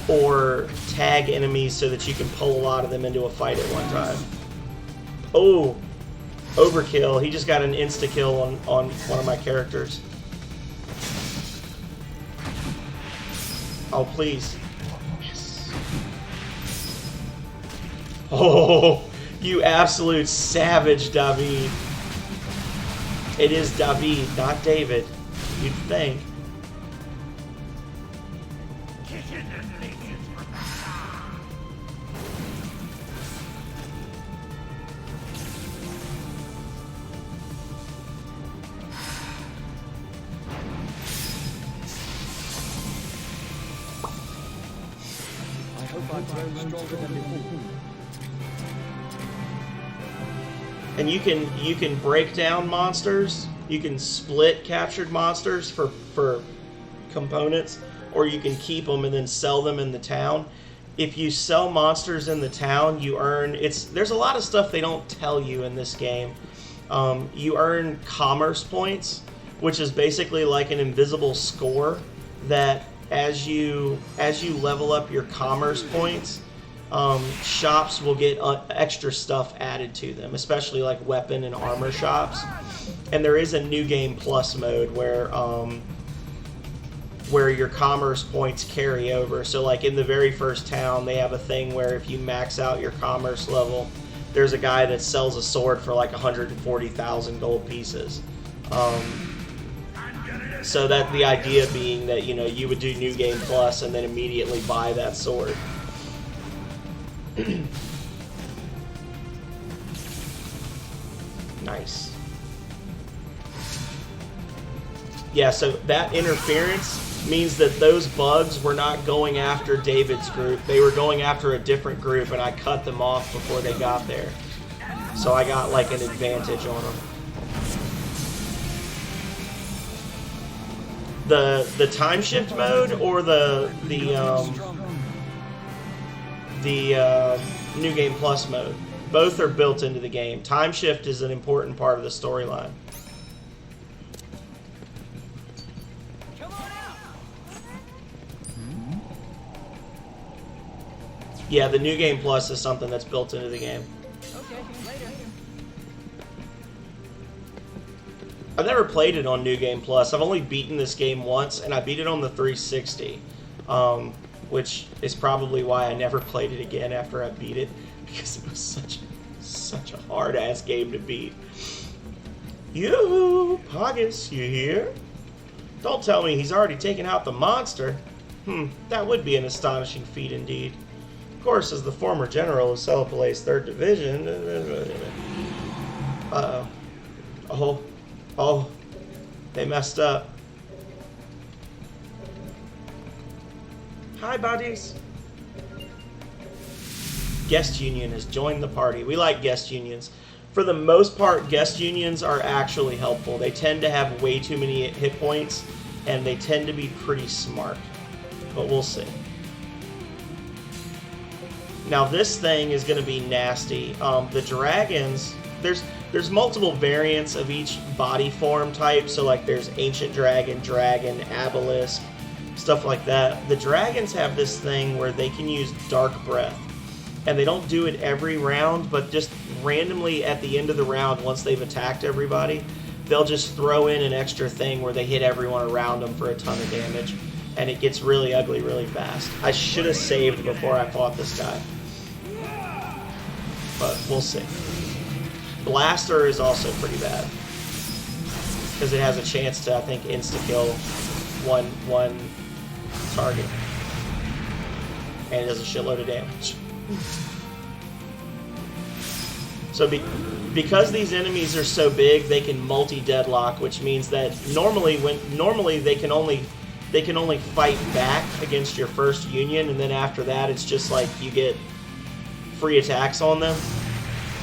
Speaker 1: or tag enemies so that you can pull a lot of them into a fight at one time. Oh, overkill! He just got an insta kill on one of my characters. Oh please! Yes. Oh. You absolute savage, David. It is David, not David. You'd think.
Speaker 2: I hope I'm grown stronger than before.
Speaker 1: And you can break down monsters. You can split captured monsters for components, or you can keep them and then sell them in the town. If you sell monsters in the town, you earn... There's a lot of stuff they don't tell you in this game. You earn commerce points, which is basically like an invisible score that as you level up your commerce points, shops will get extra stuff added to them, especially like weapon and armor shops. And there is a New Game Plus mode where your commerce points carry over. So like in the very first town, they have a thing where if you max out your commerce level, there's a guy that sells a sword for like 140,000 gold pieces. So that the idea being that, you know, you would do New Game Plus and then immediately buy that sword. Nice. Yeah, so that interference means that those bugs were not going after David's group. They were going after a different group, and I cut them off before they got there. So I got like an advantage on them. The time shift mode or the New Game Plus mode? Both are built into the game. Time shift is an important part of the storyline.
Speaker 3: Come on out.
Speaker 1: Yeah, the New Game Plus is something that's built into the game.
Speaker 3: Okay, later.
Speaker 1: I've never played it on New Game Plus. I've only beaten this game once, and I beat it on the 360, which is probably why I never played it again after I beat it, because it was such a hard-ass game to beat. Yoo-hoo! Poggis, you here? Don't tell me he's already taken out the monster. That would be an astonishing feat indeed. Of course, as the former general of Celipale's 3rd Division... Uh-oh. Oh, they messed up. Hi, buddies. Guest union has joined the party. We like guest unions. For the most part, guest unions are actually helpful. They tend to have way too many hit points, and they tend to be pretty smart. But we'll see. Now this thing is going to be nasty. The dragons, there's multiple variants of each body form type. So like there's ancient dragon, obelisk, stuff like that. The dragons have this thing where they can use dark breath. And they don't do it every round, but just randomly at the end of the round, once they've attacked everybody, they'll just throw in an extra thing where they hit everyone around them for a ton of damage. And it gets really ugly really fast. I should have saved before I fought this guy. But we'll see. Blaster is also pretty bad. Because it has a chance to, I think, insta-kill one target. And it does a shitload of damage. So because these enemies are so big, they can multi-deadlock, which means that normally they can only fight back against your first union, and then after that it's just like you get free attacks on them.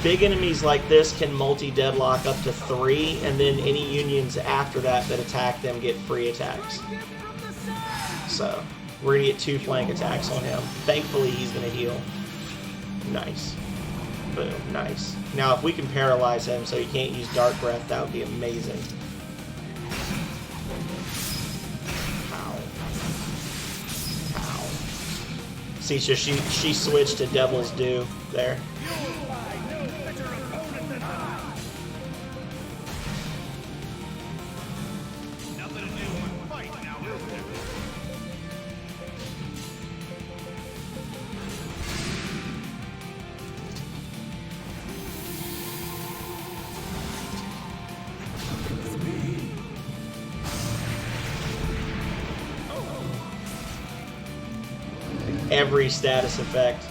Speaker 1: Big enemies like this can multi-deadlock up to 3, and then any unions after that attack them get free attacks. So we're gonna get 2 flank attacks on him. Thankfully he's gonna heal. Nice. Boom, nice. Now if we can paralyze him so he can't use Dark Breath, that would be amazing. Ow. Ow. See, so she switched to Devil's Due there. Every status effect.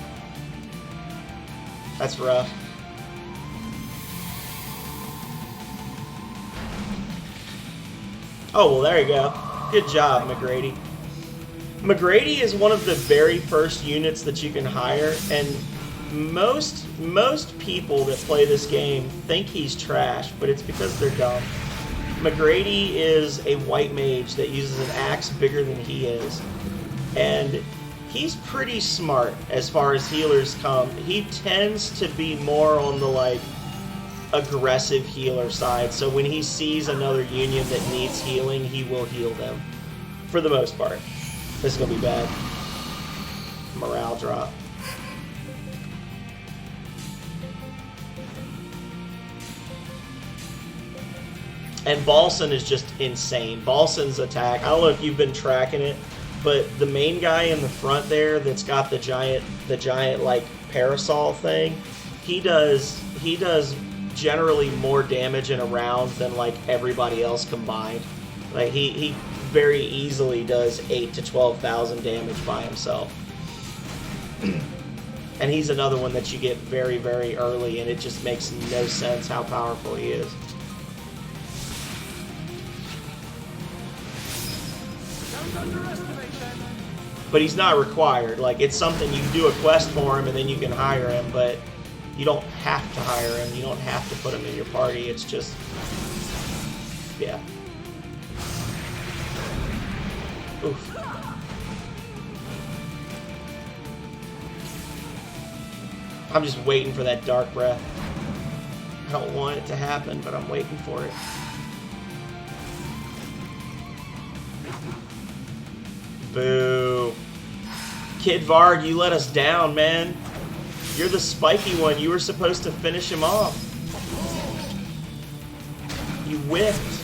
Speaker 1: That's rough. Oh, well, there you go. Good job, McGrady. McGrady is one of the very first units that you can hire, and most people that play this game think he's trash, but it's because they're dumb. McGrady is a white mage that uses an axe bigger than he is, and he's pretty smart as far as healers come. He tends to be more on the, like, aggressive healer side. So when he sees another union that needs healing, he will heal them. For the most part. This is going to be bad. Morale drop. And Balsan is just insane. Balsan's attack, I don't know if you've been tracking it, but the main guy in the front there that's got the giant like parasol thing, he does generally more damage in a round than like everybody else combined. Like he very easily does 8,000 to 12,000 damage by himself. And he's another one that you get very, very early, and it just makes no sense how powerful he is. But he's not required. Like, it's something you can do a quest for him and then you can hire him, but you don't have to hire him. You don't have to put him in your party. It's just, yeah. Oof. I'm just waiting for that dark breath. I don't want it to happen, but I'm waiting for it. Boo. Kid Vard, you let us down, man. You're the spiky one. You were supposed to finish him off. You whiffed.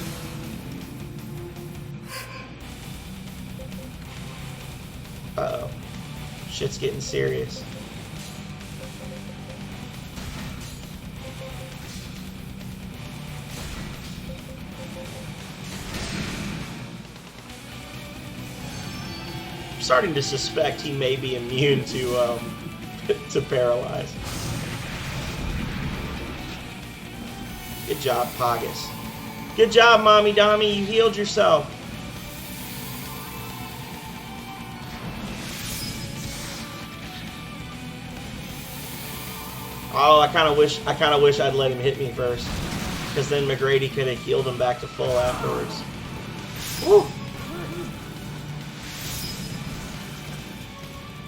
Speaker 1: Uh-oh. Shit's getting serious. I'm starting to suspect he may be immune to to paralyze. Good job, Pogus. Good job, Mommy Dommy. You healed yourself. Oh, I kind of wish I'd let him hit me first, because then McGrady could have healed him back to full afterwards. Woo!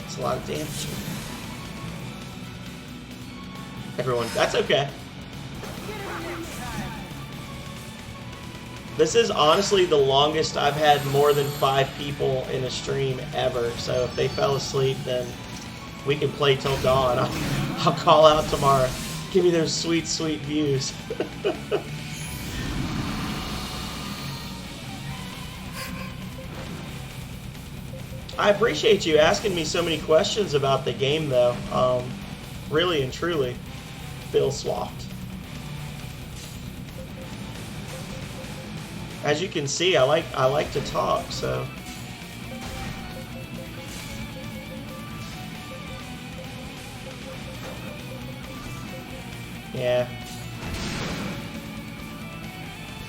Speaker 1: That's a lot of damage. Everyone, that's okay. This is honestly the longest I've had more than 5 people in a stream ever. So if they fell asleep, then we can play till dawn. I'll call out tomorrow. Give me those sweet, sweet views. I appreciate you asking me so many questions about the game, though. Really and truly, feel swapped. As you can see, I like to talk, so. Yeah.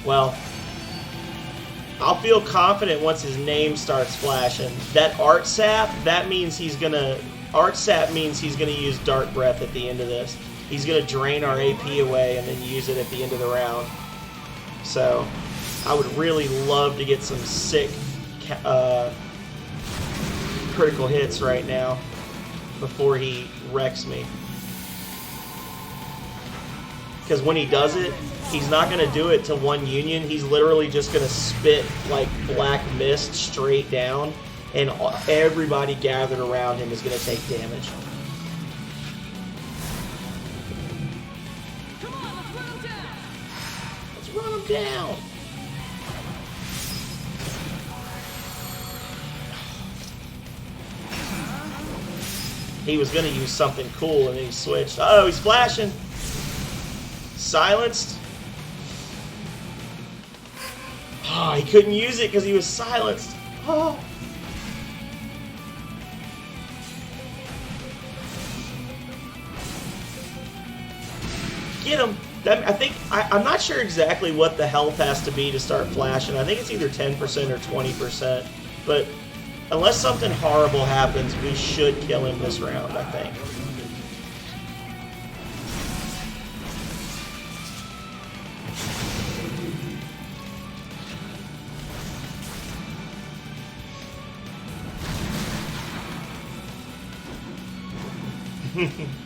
Speaker 1: Well, I'll feel confident once his name starts flashing. That art sap, that means he's gonna. Art sap means he's gonna use dark breath at the end of this. He's gonna drain our AP away and then use it at the end of the round. So, I would really love to get some sick critical hits right now before he wrecks me. Because when he does it, he's not going to do it to one union. He's literally just going to spit like black mist straight down, and everybody gathered around him is going to take damage.
Speaker 3: Come on, let's run him down.
Speaker 1: Let's run him down. He was going to use something cool, and then he switched. Oh, he's flashing. Silenced. Oh, he couldn't use it because he was silenced. Oh. Get him. I'm not sure exactly what the health has to be to start flashing. I think it's either 10% or 20%. But unless something horrible happens, we should kill him this round, I think.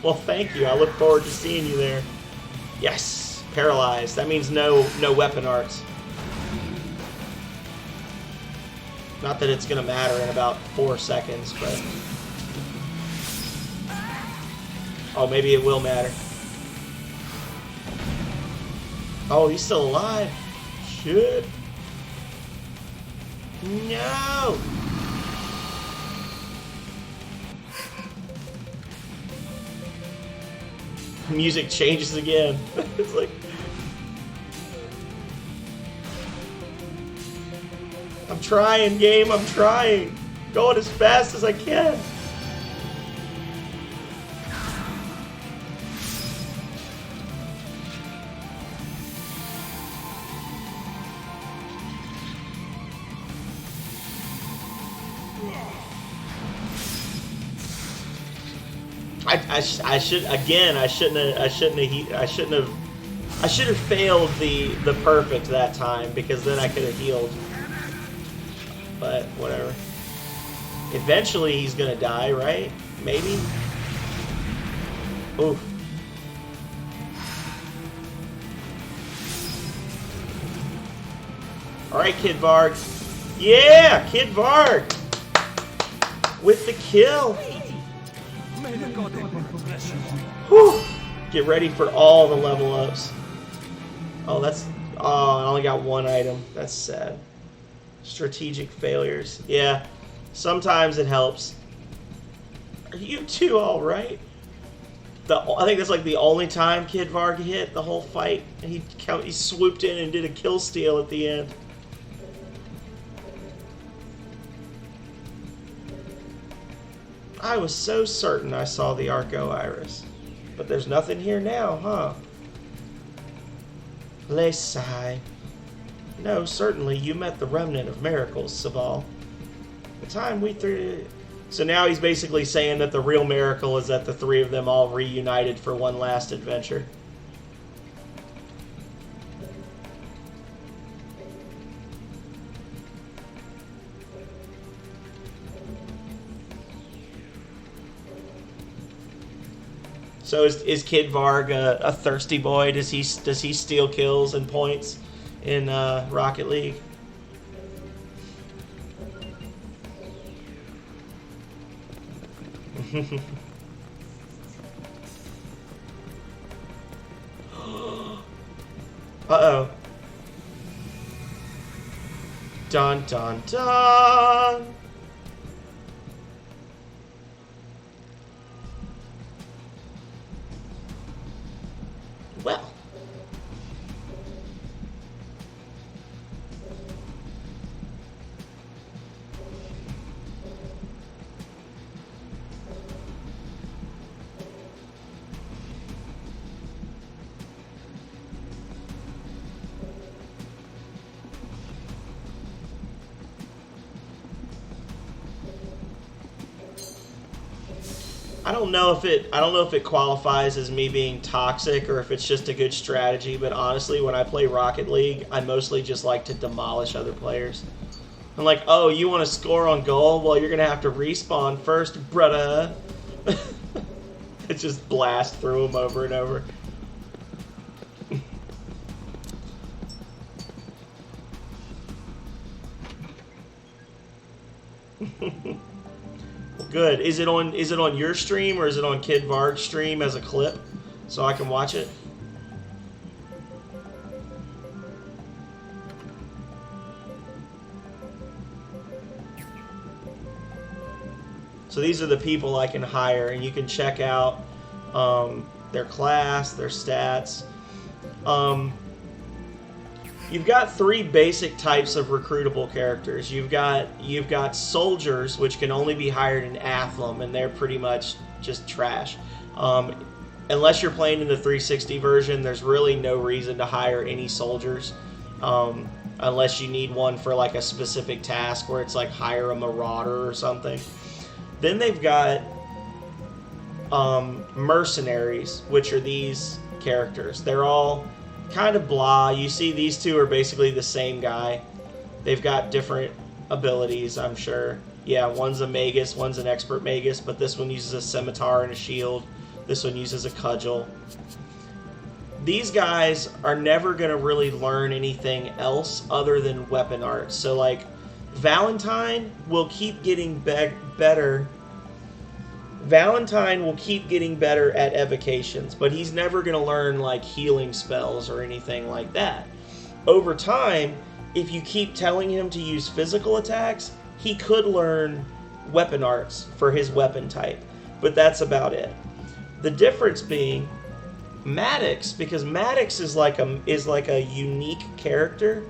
Speaker 1: Well, thank you. I look forward to seeing you there. Yes, paralyzed. That means no weapon arts. Not that it's gonna matter in about 4 seconds, but oh, maybe it will matter. Oh, he's still alive. Shit. No. Music changes again. It's like I'm trying, game. I'm trying. Going as fast as I can. I should have failed the perfect that time, because then I could have healed. But whatever. Eventually he's gonna die, right? Maybe. Oof. Alright, Kid Varg. Yeah, Kid Varg! With the kill.
Speaker 2: May the God Emperor bless you.
Speaker 1: Whew. Get ready for all the level ups. Oh, that's... Oh, I only got one item. That's sad. Strategic failures. Yeah, sometimes it helps. Are you two alright? I think that's like the only time Kid Varg hit the whole fight. He swooped in and did a kill steal at the end. I was so certain I saw the Arco Iris. But there's nothing here now, huh? Lesai. No, certainly you met the Remnant of Miracles, Sabal. The time we threw... So now he's basically saying that the real miracle is that the three of them all reunited for one last adventure. So is Kid Varg a thirsty boy? Does he steal kills and points in Rocket League? Uh-oh. Dun dun dun! Well. I don't know if it qualifies as me being toxic or if it's just a good strategy, but honestly, when I play Rocket League, I mostly just like to demolish other players. I'm like, oh, you want to score on goal? Well, you're going to have to respawn first, brudda. It just blast through them over and over. Good. Is it on your stream or is it on Kid Varg's stream as a clip so I can watch it? So these are the people I can hire, and you can check out their class, their stats. You've got three basic types of recruitable characters. You've got soldiers, which can only be hired in Athlum, and they're pretty much just trash. Unless you're playing in the 360 version, there's really no reason to hire any soldiers, unless you need one for like a specific task where it's like hire a marauder or something. Then they've got mercenaries, which are these characters. They're all kind of blah. You see these two are basically the same guy. They've got different abilities, I'm sure. Yeah, one's a magus, one's an expert magus, but this one uses a scimitar and a shield. This one uses a cudgel. These guys are never going to really learn anything else other than weapon art. So like Valentine will keep getting better. Valentine will keep getting better at evocations, but he's never going to learn like healing spells or anything like that. Over time, if you keep telling him to use physical attacks, he could learn weapon arts for his weapon type, but that's about it. The difference being Maddox, because Maddox is like a unique character.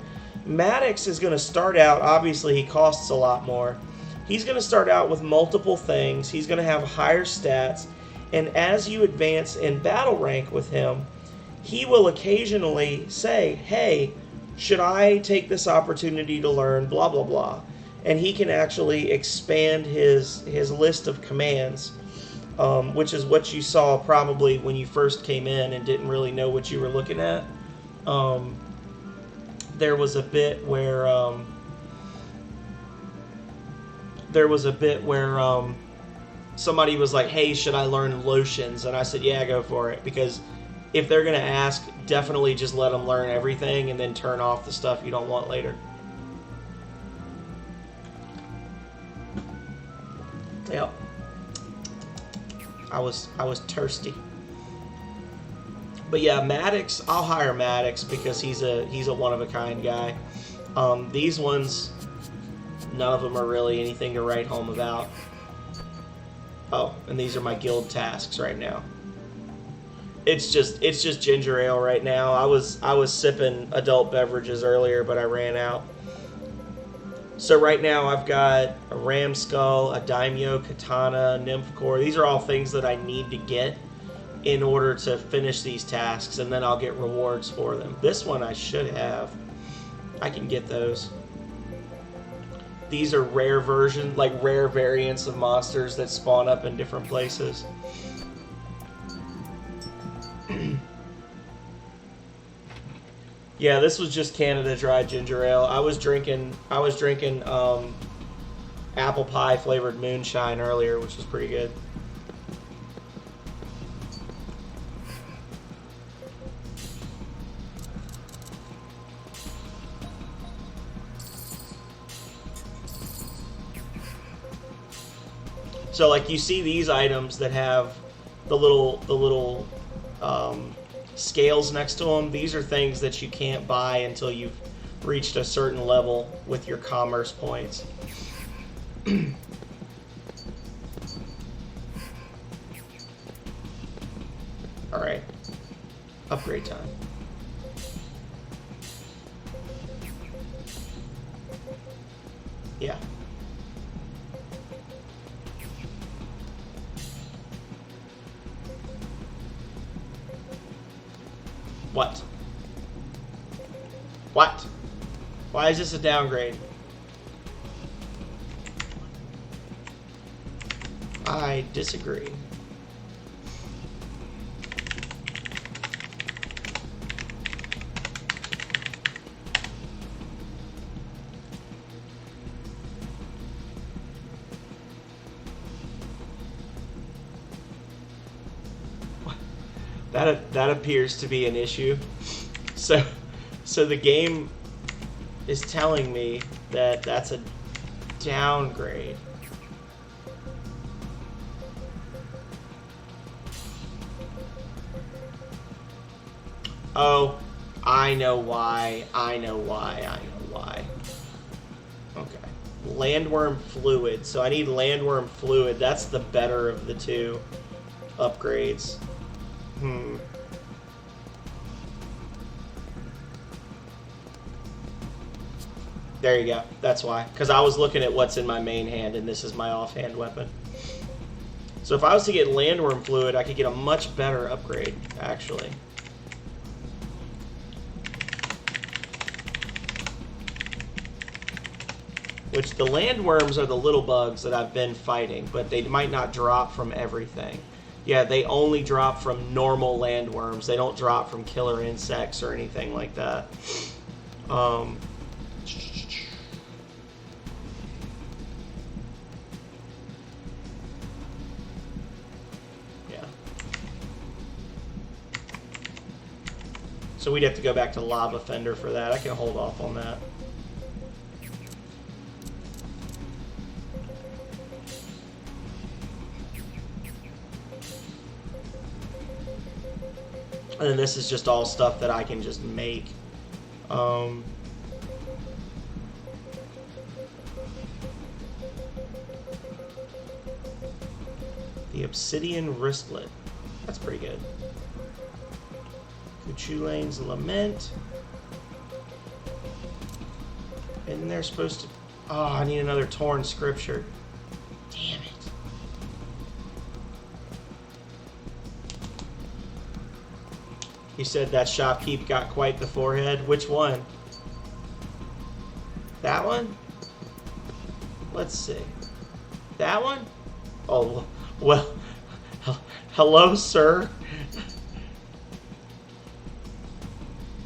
Speaker 1: Maddox is going to start out, obviously he costs a lot more. He's going to start out with multiple things. He's going to have higher stats. And as you advance in battle rank with him, he will occasionally say, hey, should I take this opportunity to learn blah, blah, blah. And he can actually expand his list of commands, which is what you saw probably when you first came in and didn't really know what you were looking at. There was a bit where somebody was like, hey, should I learn lotions? And I said, yeah, go for it. Because if they're going to ask, definitely just let them learn everything and then turn off the stuff you don't want later. Yep. I was thirsty. But yeah, Maddox, I'll hire Maddox because he's a one-of-a-kind guy. These ones, none of them are really anything to write home about. Oh, and these are my guild tasks right now. It's just ginger ale right now. I was sipping adult beverages earlier, but I ran out. So right now I've got a ram skull, a daimyo katana, nymph core. These are all things that I need to get in order to finish these tasks, and then I'll get rewards for them. This one I should have. I can get those. These are rare versions, like rare variants of monsters that spawn up in different places. Yeah, this was just Canada Dry ginger ale. I was drinking apple pie flavored moonshine earlier, which was pretty good. So like you see these items that have the little scales next to them. These are things that you can't buy until you've reached a certain level with your commerce points. All right, upgrade time. Yeah. What? What? Why is this a downgrade? I disagree. That appears to be an issue. So the game is telling me that that's a downgrade. Oh, I know why. Okay. Landworm fluid. So I need landworm fluid. That's the better of the two upgrades. There you go. That's why. Because I was looking at what's in my main hand, and this is my offhand weapon. So if I was to get landworm fluid, I could get a much better upgrade, actually. Which the landworms are the little bugs that I've been fighting, but they might not drop from everything. Yeah, they only drop from normal landworms. They don't drop from killer insects or anything like that. Yeah. So we'd have to go back to Lava Fender for that. I can hold off on that. And then this is just all stuff that I can just make. The Obsidian Wristlet. That's pretty good. Kuchulane's Lament. Isn't there supposed to... Oh, I need another Torn Scripture. Damn it. You said that shopkeep got quite the forehead. Which one? That one? Let's see. That one? Oh, well, hello, sir.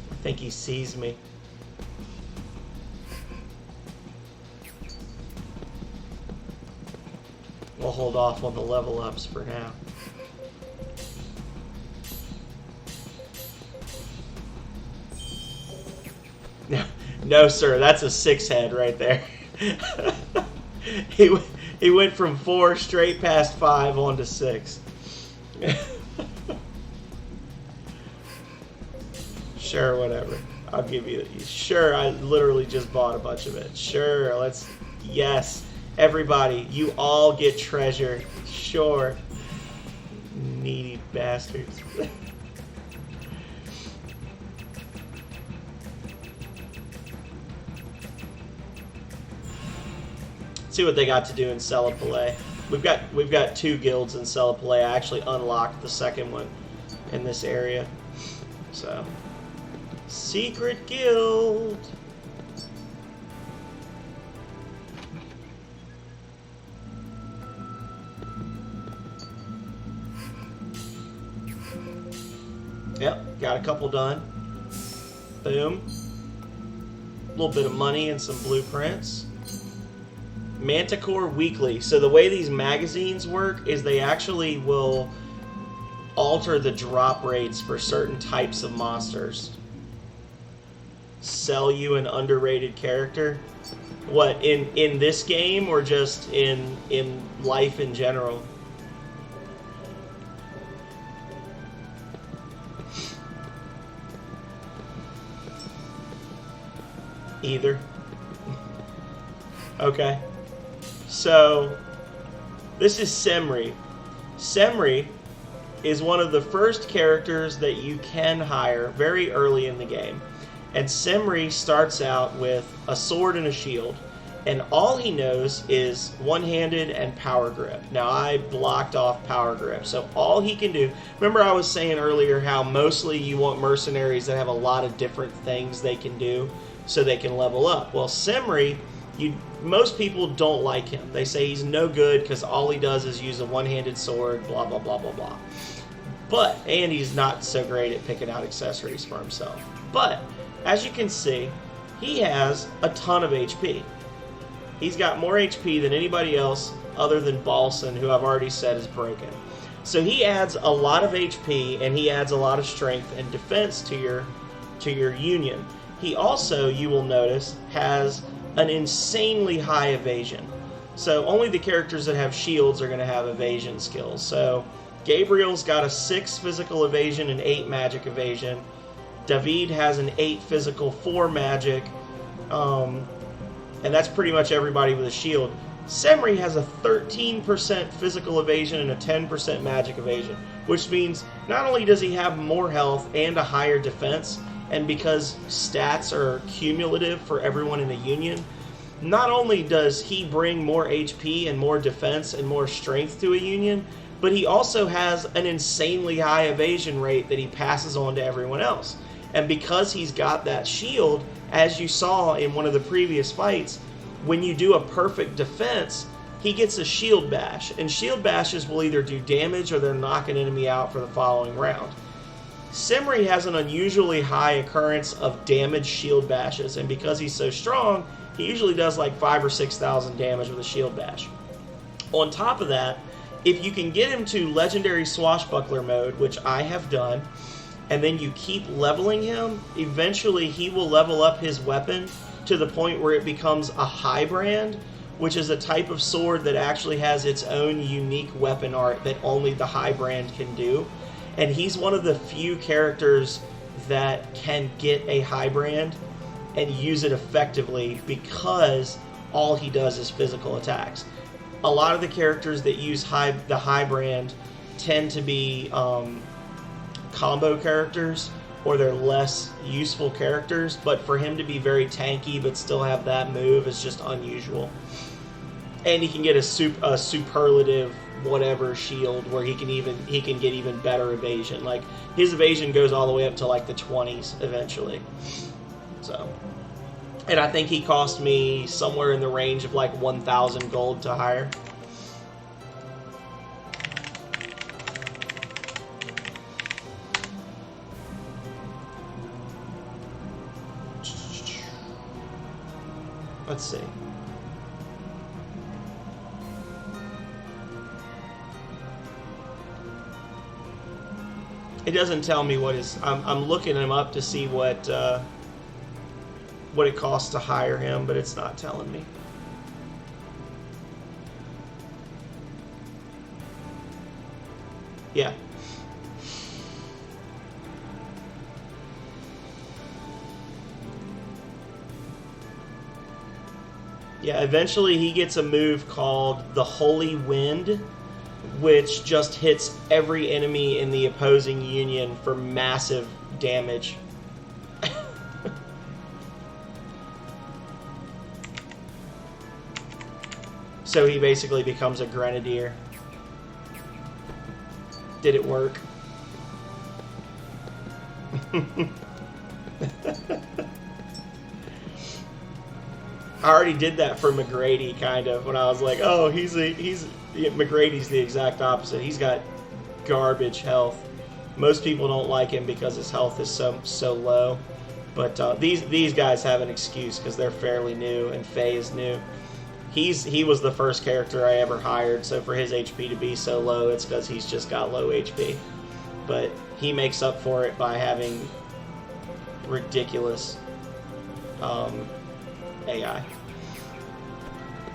Speaker 1: I think he sees me. Well, hold off on the level ups for now. No, sir, that's a 6 head right there. He went from 4 straight past 5 on to 6. Sure, whatever. I'll give you that. Sure, I literally just bought a bunch of it. Sure, let's... Yes, everybody, you all get treasure. Sure. Needy bastards. See what they got to do in Celipalais. We've got 2 guilds in Celipalais. I actually unlocked the second one in this area. So, secret guild. Yep, got a couple done. Boom. A little bit of money and some blueprints. Manticore Weekly. So the way these magazines work is they actually will alter the drop rates for certain types of monsters. Sell you an underrated character. What, in this game or just in life in general? Either. Okay. So, this is Semri. Semri is one of the first characters that you can hire very early in the game. And Semri starts out with a sword and a shield. And all he knows is one-handed and power grip. Now, I blocked off power grip. So all he can do... Remember I was saying earlier how mostly you want mercenaries that have a lot of different things they can do so they can level up. Well, Semri... most people don't like him. They say he's no good because all he does is use a one-handed sword, blah, blah, blah, blah, blah. And he's not so great at picking out accessories for himself. But, as you can see, he has a ton of HP. He's got more HP than anybody else other than Balsan, who I've already said is broken. So he adds a lot of HP, and he adds a lot of strength and defense to your union. He also, you will notice, has an insanely high evasion. So only the characters that have shields are going to have evasion skills. So Gabriel's got a 6 physical evasion and 8 magic evasion. David has an 8 physical, 4 magic. And that's pretty much everybody with a shield. Semri has a 13% physical evasion and a 10% magic evasion, which means not only does he have more health and a higher defense, and because stats are cumulative for everyone in the union, not only does he bring more HP and more defense and more strength to a union, but he also has an insanely high evasion rate that he passes on to everyone else. And because he's got that shield, as you saw in one of the previous fights, when you do a perfect defense, he gets a shield bash. And shield bashes will either do damage or they'll knock an enemy out for the following round. Semri has an unusually high occurrence of damage shield bashes, and because he's so strong, he usually does like 5,000 or 6,000 damage with a shield bash. On top of that, if you can get him to legendary swashbuckler mode, which I have done, and then you keep leveling him, eventually he will level up his weapon to the point where it becomes a high brand, which is a type of sword that actually has its own unique weapon art that only the high brand can do. And he's one of the few characters that can get a high brand and use it effectively because all he does is physical attacks. A lot of the characters that use the high brand tend to be combo characters, or they're less useful characters, but for him to be very tanky but still have that move is just unusual. And he can get a superlative whatever shield where he can get even better evasion. Like his evasion goes all the way up to like the 20s eventually. So, and I think he cost me somewhere in the range of like 1,000 gold to hire. Let's see. It doesn't tell me what his... I'm looking him up to see what it costs to hire him, but it's not telling me. Yeah. Yeah, eventually he gets a move called the Holy Wind, which just hits every enemy in the opposing union for massive damage. So he basically becomes a grenadier. Did it work? I already did that for McGrady, kind of, when I was like, oh, McGrady's the exact opposite. He's got garbage health. Most people don't like him because his health is so low. But these guys have an excuse because they're fairly new, and Faye is new. He was the first character I ever hired, so for his HP to be so low, it's because he's just got low HP. But he makes up for it by having ridiculous AI,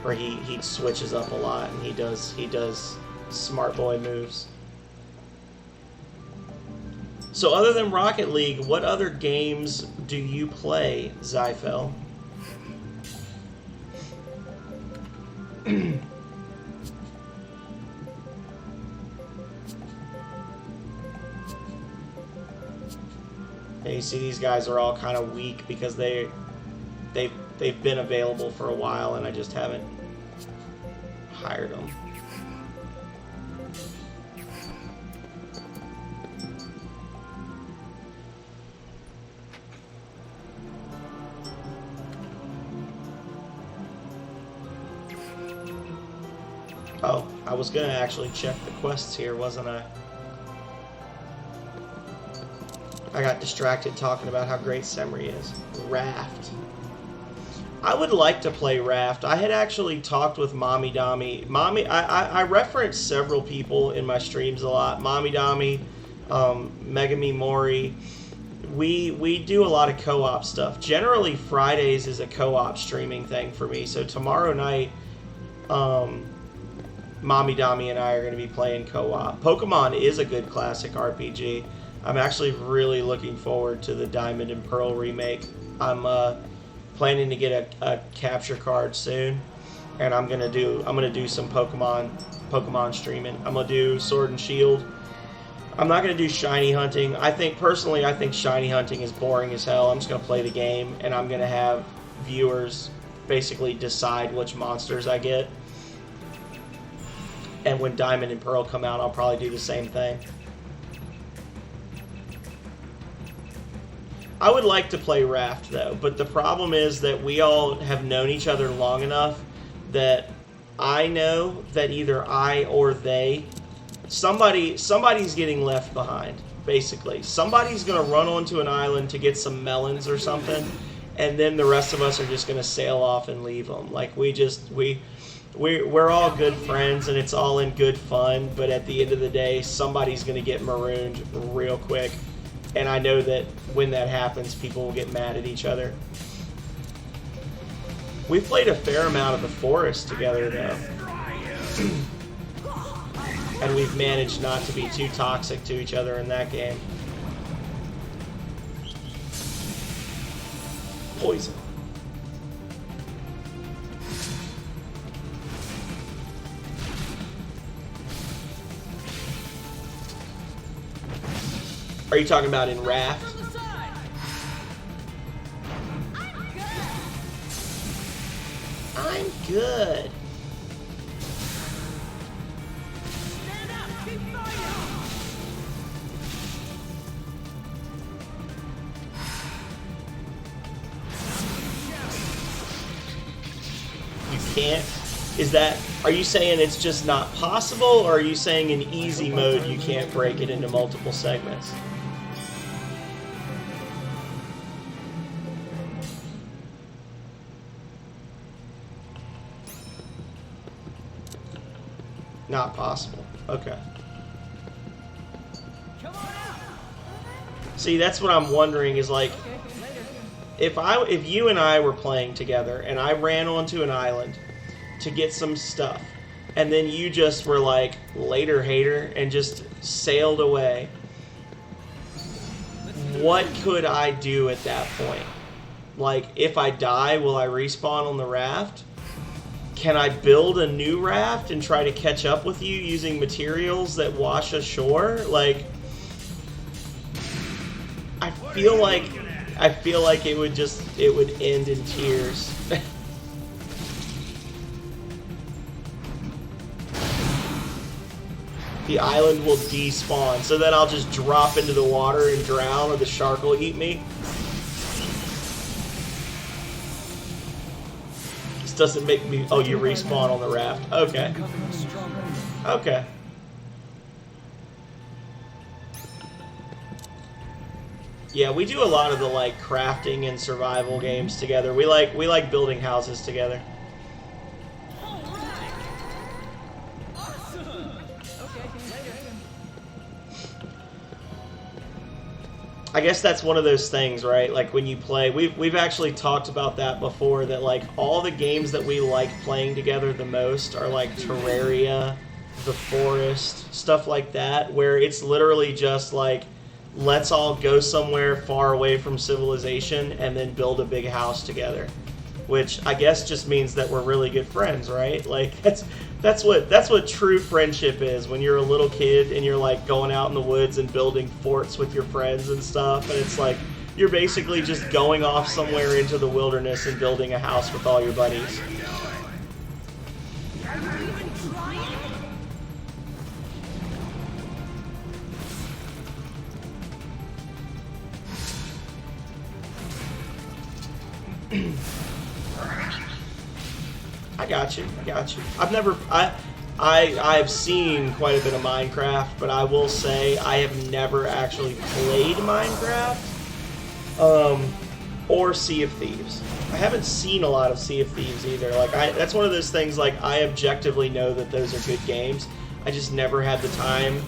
Speaker 1: where he switches up a lot and he does smart boy moves. So other than Rocket League, what other games do you play, Zyfel? And you see these guys are all kind of weak because they've been available for a while and I just haven't hired them. Oh, I was gonna actually check the quests here, wasn't I? I got distracted talking about how great Semri is. Raft. I would like to play Raft. I had actually talked with Mommy Dami. I reference several people in my streams a lot. Mommy Dami, Megami Mori. We do a lot of co-op stuff. Generally, Fridays is a co-op streaming thing for me. So tomorrow night, Mommy Dami and I are going to be playing co-op. Pokemon is a good classic RPG. I'm actually really looking forward to the Diamond and Pearl remake. I'm planning to get a capture card soon, and I'm gonna do some Pokemon streaming. I'm gonna do Sword and Shield. I'm not gonna do shiny hunting. I think shiny hunting is boring as hell. I'm just gonna play the game, and I'm gonna have viewers basically decide which monsters I get. And when Diamond and Pearl come out, I'll probably do the same thing. I would like to play Raft, though, but the problem is that we all have known each other long enough that I know that either I or they, somebody's getting left behind, basically. Somebody's going to run onto an island to get some melons or something, and then the rest of us are just going to sail off and leave them. Like, we're all good friends, and it's all in good fun, but at the end of the day, somebody's going to get marooned real quick. And I know that when that happens, people will get mad at each other. We've played a fair amount of the forest together, though. And we've managed not to be too toxic to each other in that game. Poison. Are you talking about in Raft? I'm good.
Speaker 3: Stand up, keep fighting.
Speaker 1: You can't? Are you saying it's just not possible, or are you saying in easy mode you can't break it into multiple segments? Not possible. Okay.
Speaker 3: Come on out.
Speaker 1: See, that's what I'm wondering is like, if you and I were playing together and I ran onto an island to get some stuff, and then you just were like, later, hater, and just sailed away, what could I do at that point? Like, if I die, will I respawn on the raft? Can I build a new raft and try to catch up with you using materials that wash ashore? Like, I feel like it would end in tears. The island will despawn, so then I'll just drop into the water and drown, or the shark will eat me. This doesn't make me... Oh, you respawn on the raft. Okay. Okay. Yeah, we do a lot of the, like, crafting and survival games together. We like building houses together. I guess that's one of those things, right? Like when you play, we've actually talked about that before, that like all the games that we like playing together the most are like Terraria, The Forest, stuff like that, where it's literally just like, let's all go somewhere far away from civilization and then build a big house together. Which I guess just means that we're really good friends, right? Like that's what true friendship is, when you're a little kid and you're like going out in the woods and building forts with your friends and stuff, and it's like you're basically just going off somewhere into the wilderness and building a house with all your buddies. I got you. I've seen quite a bit of Minecraft, but I will say I have never actually played Minecraft, or Sea of Thieves. I haven't seen a lot of Sea of Thieves either. Like, that's one of those things, like, I objectively know that those are good games. I just never had the time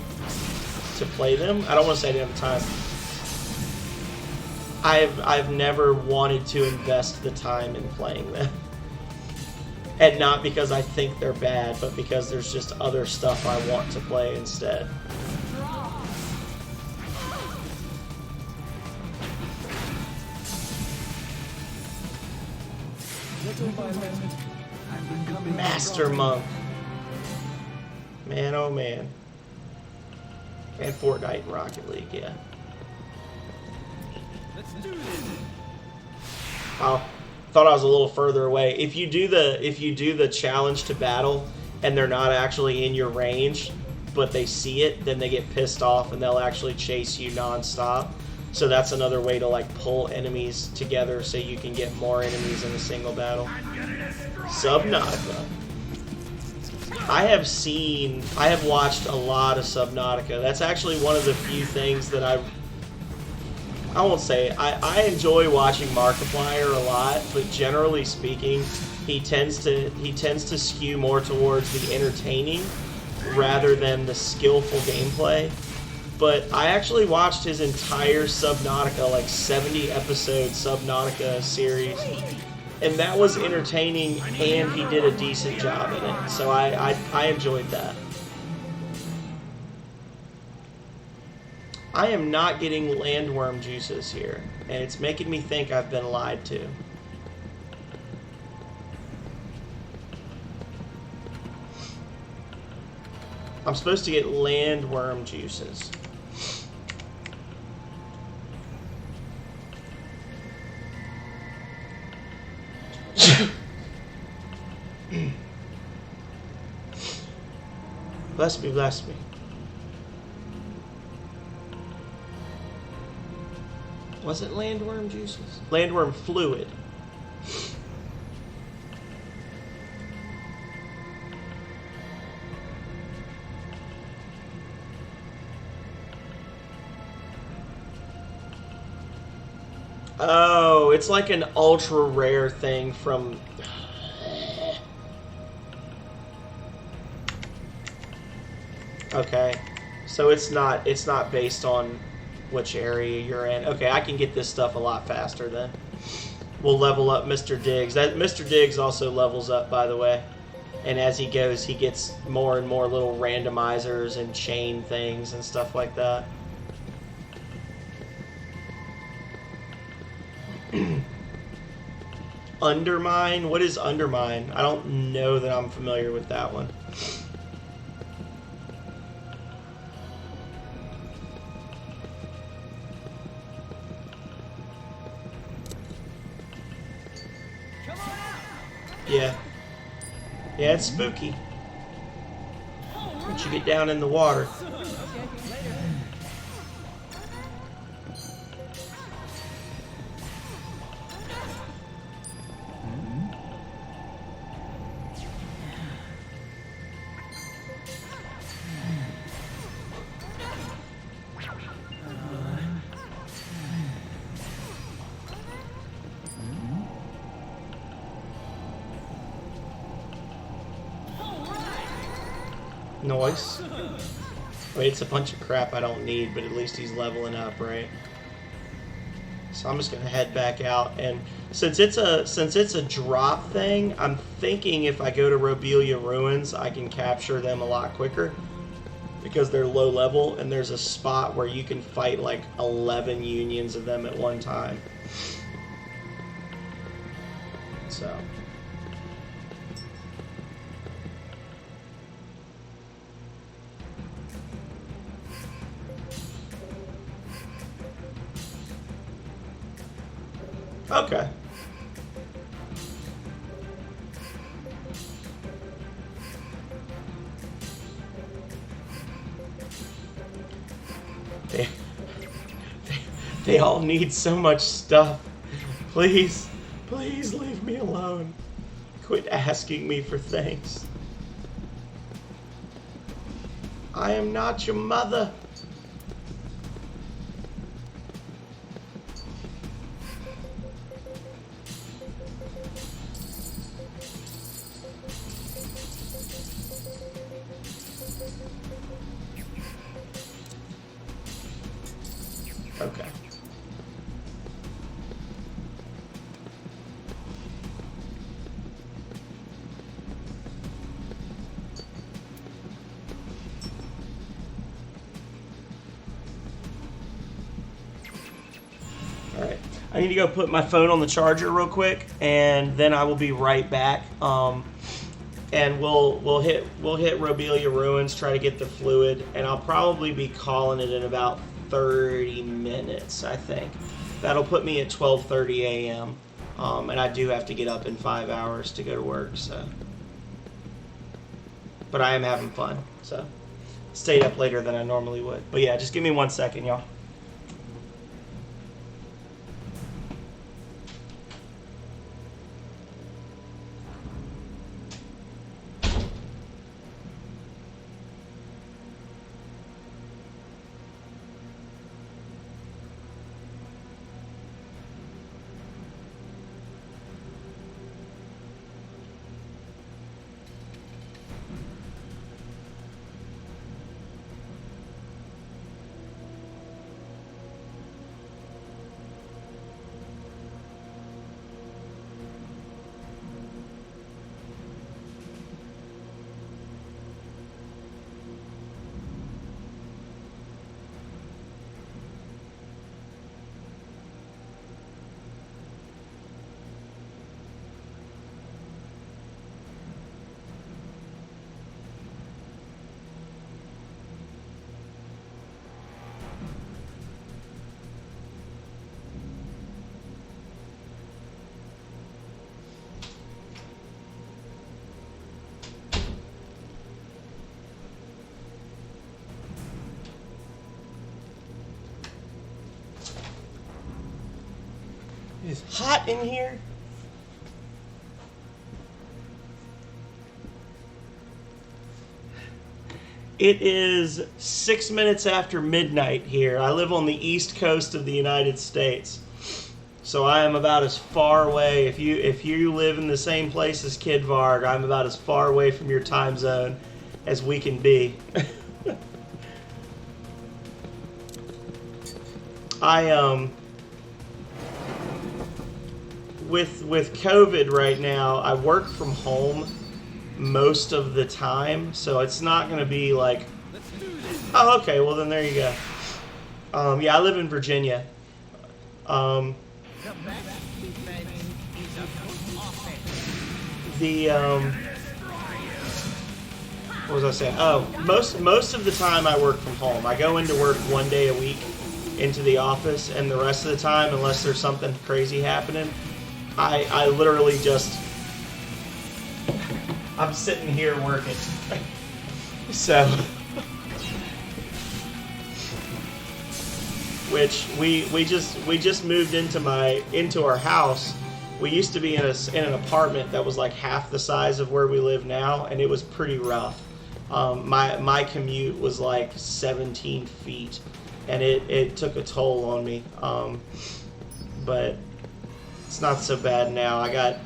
Speaker 1: to play them. I don't want to say I didn't have the time. I've never wanted to invest the time in playing them. And not because I think they're bad, but because there's just other stuff I want to play instead. Master Monk. Man, oh man. And Fortnite and Rocket League, yeah.
Speaker 3: Let's do this.
Speaker 1: Wow. Thought I was a little further away. If you do the challenge to battle and they're not actually in your range, but they see it, then they get pissed off and they'll actually chase you non-stop. So that's another way to like pull enemies together so you can get more enemies in a single battle. Subnautica. I have watched a lot of Subnautica. That's actually one of the few things that I won't say I enjoy watching Markiplier a lot, but generally speaking, he tends to skew more towards the entertaining rather than the skillful gameplay. But I actually watched his entire Subnautica, like 70 episode Subnautica series, and that was entertaining, and he did a decent job in it. So I enjoyed that. I am not getting landworm juices here, and it's making me think I've been lied to. I'm supposed to get landworm juices. Bless me, bless me. Was it landworm juices? Landworm fluid. Oh, it's like an ultra rare thing from... Okay. So it's not based on which area you're in. Okay, I can get this stuff a lot faster then. We'll level up Mr. Diggs. That Mr. Diggs also levels up, by the way. And as he goes, he gets more and more little randomizers and chain things and stuff like that. Undermine? What is Undermine? I don't know that I'm familiar with that one. Yeah. Yeah, it's spooky. Once you get down in the water. Nice. Wait, it's a bunch of crap I don't need, but at least he's leveling up, right? So I'm just gonna head back out, and since it's a drop thing, I'm thinking if I go to Robelia Ruins, I can capture them a lot quicker because they're low level, and there's a spot where you can fight like 11 unions of them at one time. So. Okay. They all need so much stuff. Please, please leave me alone. Quit asking me for things. I am not your mother. Okay. All right. I need to go put my phone on the charger real quick, and then I will be right back. And we'll hit Robelia Ruins, try to get the fluid, and I'll probably be calling it in about 30 minutes, I think. That'll put me at 12:30 a.m. And I do have to get up in 5 hours to go to work, so. But I am having fun, so. Stayed up later than I normally would. But yeah, just give me 1 second, y'all. It's hot in here. It is 6 minutes after midnight here. I live on the east coast of the United States. So I am about as far away, if you live in the same place as Kid Varg, I'm about as far away from your time zone as we can be. I with COVID right now, I work from home most of the time, so it's not gonna be like, oh, okay, well then there you go. Yeah, I live in Virginia. What was I saying? Oh, most of the time I work from home. I go into work 1 day a week into the office, and the rest of the time, unless there's something crazy happening, I literally just, I'm sitting here working. So, which we just moved into our house. We used to be in an apartment that was like half the size of where we live now, and it was pretty rough. My commute was like 17 feet, and it took a toll on me. But it's not so bad now. I got,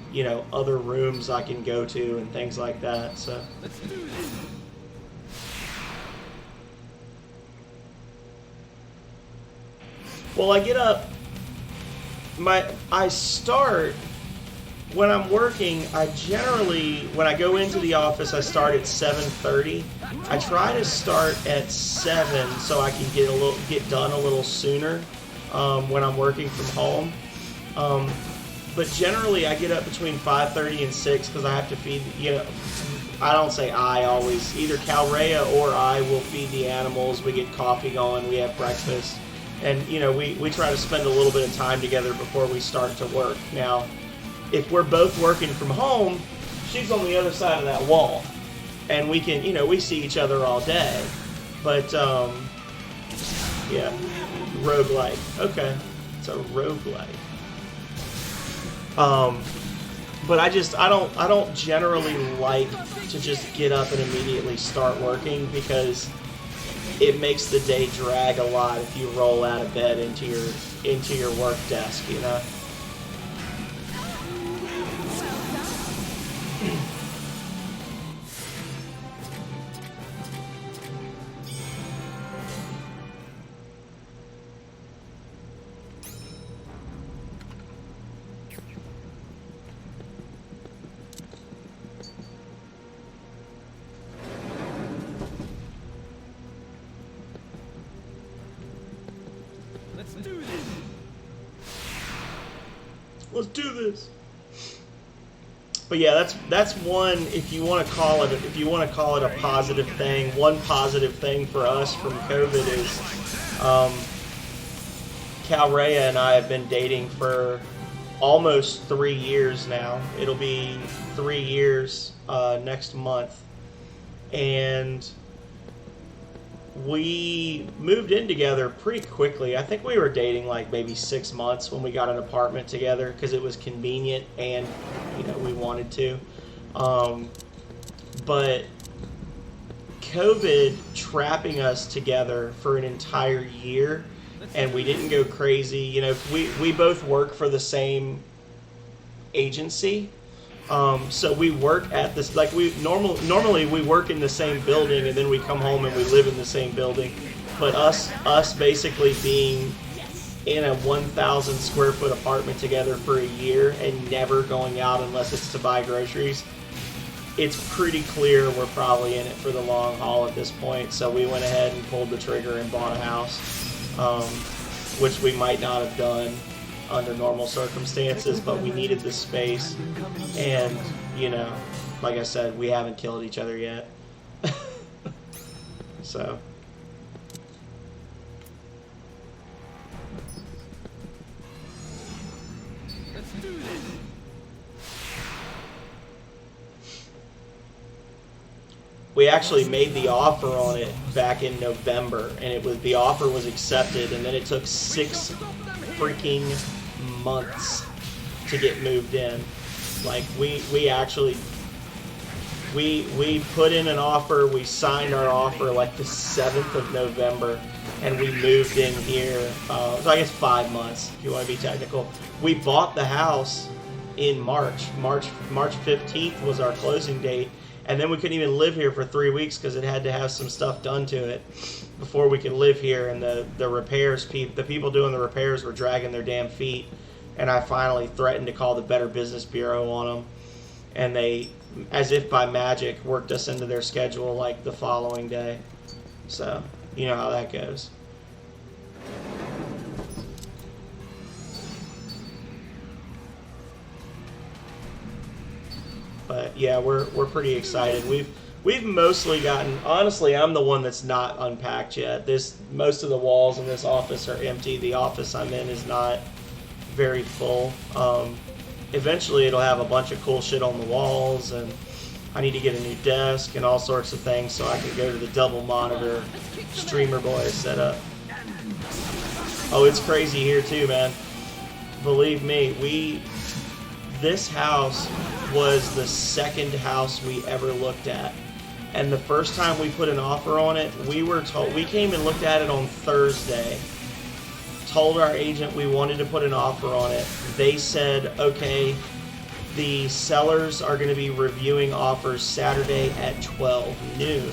Speaker 1: other rooms I can go to and things like that. So.
Speaker 3: Let's do this.
Speaker 1: Well, I get up. I start when I'm working. I generally, when I go into the office, I start at 7:30. I try to start at 7 so I can get done a little sooner when I'm working from home. But generally, I get up between 5:30 and 6 because I have to feed. I don't say I always. Either Calrea or I will feed the animals. We get coffee going. We have breakfast. And, we try to spend a little bit of time together before we start to work. Now, if we're both working from home, she's on the other side of that wall. And we can, we see each other all day. But, yeah, roguelike. Okay, it's a roguelike. But I don't generally like to just get up and immediately start working because it makes the day drag a lot if you roll out of bed into your work desk,
Speaker 3: Let's do this.
Speaker 1: Let's do this. But yeah, that's one. If you want to call it a positive thing, one positive thing for us from COVID is Calrea and I have been dating for almost 3 years now. It'll be 3 years next month, and we moved in together pretty quickly. I think we were dating like maybe 6 months when we got an apartment together because it was convenient and we wanted to. But COVID trapping us together for an entire year, and we didn't go crazy. We both work for the same agency. So we work at this, like normally we work in the same building and then we come home and we live in the same building. But us basically being in a 1,000 square foot apartment together for a year and never going out unless it's to buy groceries, it's pretty clear we're probably in it for the long haul at this point. So we went ahead and pulled the trigger and bought a house, which we might not have done under normal circumstances, but we needed the space, and like I said, we haven't killed each other yet. So
Speaker 3: Let's do this.
Speaker 1: we actually made the offer on it back in November, and the offer was accepted, and then it took 6 freaking months to get moved in. Like we put in an offer, we signed our offer like the 7th of November, and we moved in here, so I guess 5 months if you want to be technical. We bought the house in March 15th was our closing date, And then we couldn't even live here for 3 weeks because it had to have some stuff done to it before we could live here. And the repairs, the people doing the repairs were dragging their damn feet. And I finally threatened to call the Better Business Bureau on them. And they, as if by magic, worked us into their schedule like the following day. So, you know how that goes. But yeah, we're pretty excited. We've mostly gotten, honestly, I'm the one that's not unpacked yet. Most of the walls in this office are empty. The office I'm in is not very full. Eventually it'll have a bunch of cool shit on the walls, and I need to get a new desk and all sorts of things so I can go to the double monitor streamer boy setup. Oh, it's crazy here too, man. Believe me, this house was the second house we ever looked at. And the first time we put an offer on it, we came and looked at it on Thursday. Told our agent we wanted to put an offer on it. They said, okay, the sellers are going to be reviewing offers Saturday at 12 noon.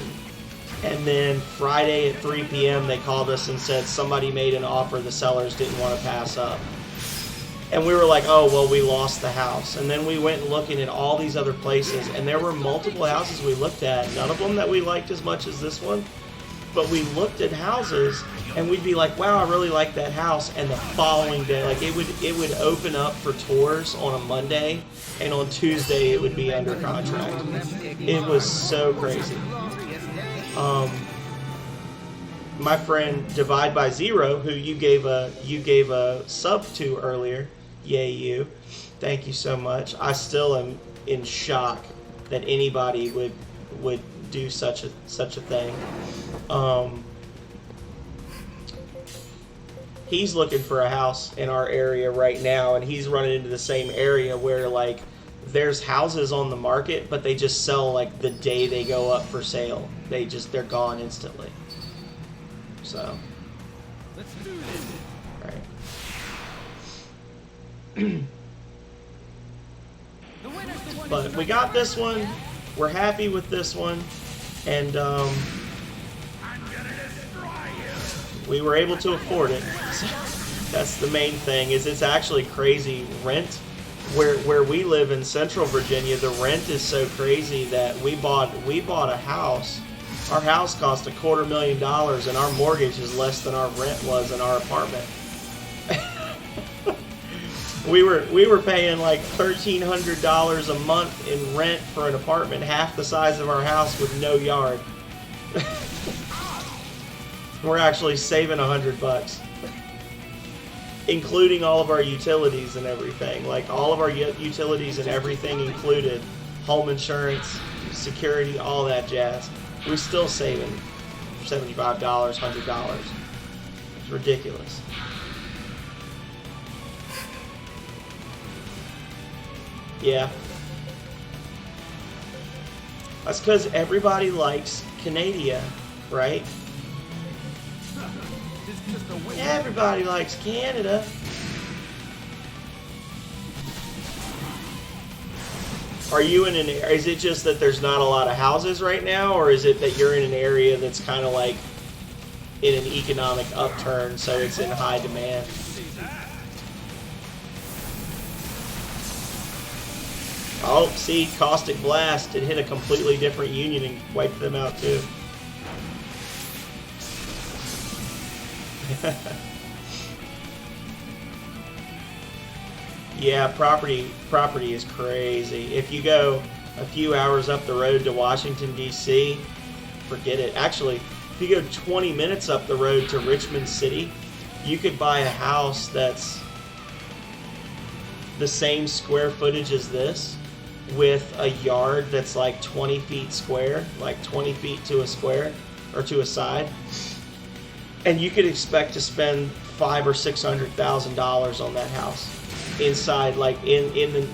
Speaker 1: And then Friday at 3 p.m. they called us and said somebody made an offer the sellers didn't want to pass up. And we were like, oh, well, we lost the house. And then we went looking at all these other places, and there were multiple houses we looked at, none of them that we liked as much as this one. But we looked at houses, and we'd be like, wow, I really like that house. And the following day, like it would open up for tours on a Monday, and on Tuesday it would be under contract. It was so crazy. My friend Divide by Zero, who you gave a sub to earlier, yay you, thank you so much. I still am in shock that anybody would do such a thing. He's looking for a house in our area right now, and he's running into the same area where like there's houses on the market, but they just sell like the day they go up for sale. They're gone instantly. So,
Speaker 3: Let's do this.
Speaker 1: right.
Speaker 3: The winner's the one.
Speaker 1: But we got this one. We're happy with this one, and
Speaker 4: I'm gonna destroy you.
Speaker 1: we were able to afford it. So that's the main thing. Is it's actually crazy rent. Where we live in Central Virginia, the rent is so crazy that we bought a house. Our house cost $250,000, and our mortgage is less than our rent was in our apartment. we were paying like $1,300 a month in rent for an apartment half the size of our house with no yard. We're actually saving $100, including all of our utilities and everything. Like all of our utilities and everything included, home insurance, security, all that jazz. We're still saving $75, $100. It's ridiculous. Yeah. That's because everybody likes Canada, right? Everybody likes Canada. Are you in is it just that there's not a lot of houses right now, or is it that you're in an area that's kind of like in an economic upturn, so it's in high demand? Oh, see, Caustic Blast, it hit a completely different union and wiped them out too. Yeah, property is crazy. If you go a few hours up the road to Washington, D.C., forget it. Actually, if you go 20 minutes up the road to Richmond City, you could buy a house that's the same square footage as this, with a yard that's like 20 feet square, like 20 feet to a square, or to a side. And you could expect to spend $500,000 or $600,000 on that house. Inside, like in the,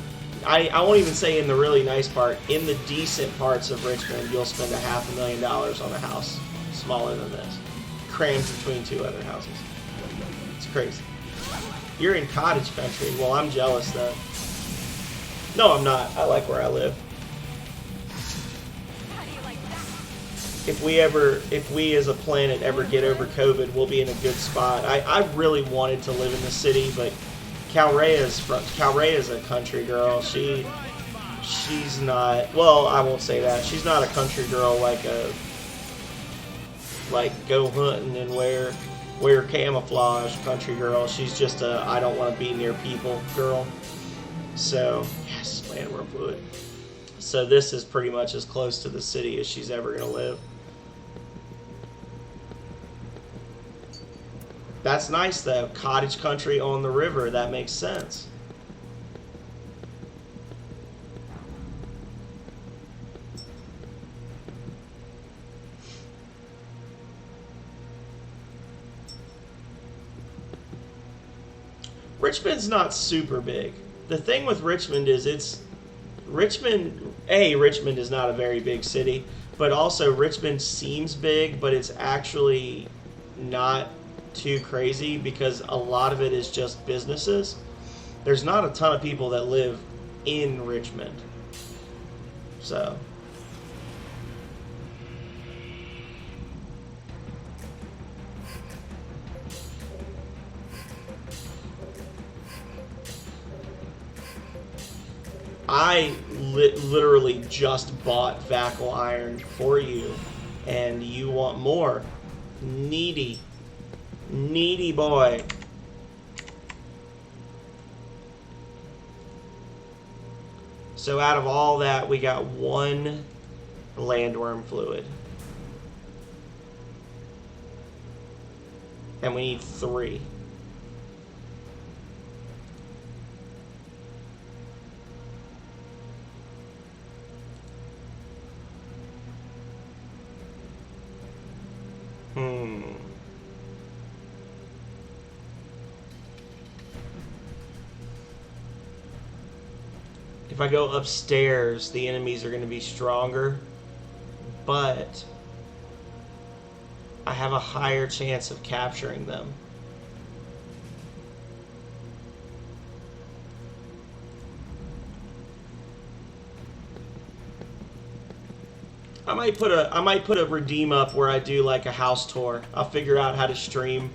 Speaker 1: I won't even say in the really nice part, in the decent parts of Richmond, you'll spend $500,000 on a house smaller than this, crammed between two other houses. It's crazy. You're in cottage country. Well, I'm jealous though. No, I'm not. I like where I live. if we as a planet ever get over COVID, we'll be in a good spot. I really wanted to live in the city, but Calrea's a country girl. She's not, well, I won't say that. She's not a country girl like go hunting and wear camouflage country girl. She's just a I don't want to be near people girl. So, yes, landworm fluid. So this is pretty much as close to the city as she's ever going to live. That's nice though. Cottage country on the river. That makes sense. Richmond's not super big. The thing with Richmond is Richmond is not a very big city, but also Richmond seems big, but it's actually not too crazy because a lot of it is just businesses. There's not a ton of people that live in Richmond. So I literally just bought Vacal Iron for you, and you want more. Needy boy. So out of all that, we got 1 landworm fluid. And we need 3. If I go upstairs, the enemies are going to be stronger, but I have a higher chance of capturing them. I might put a redeem up where I do like a house tour. I'll figure out how to stream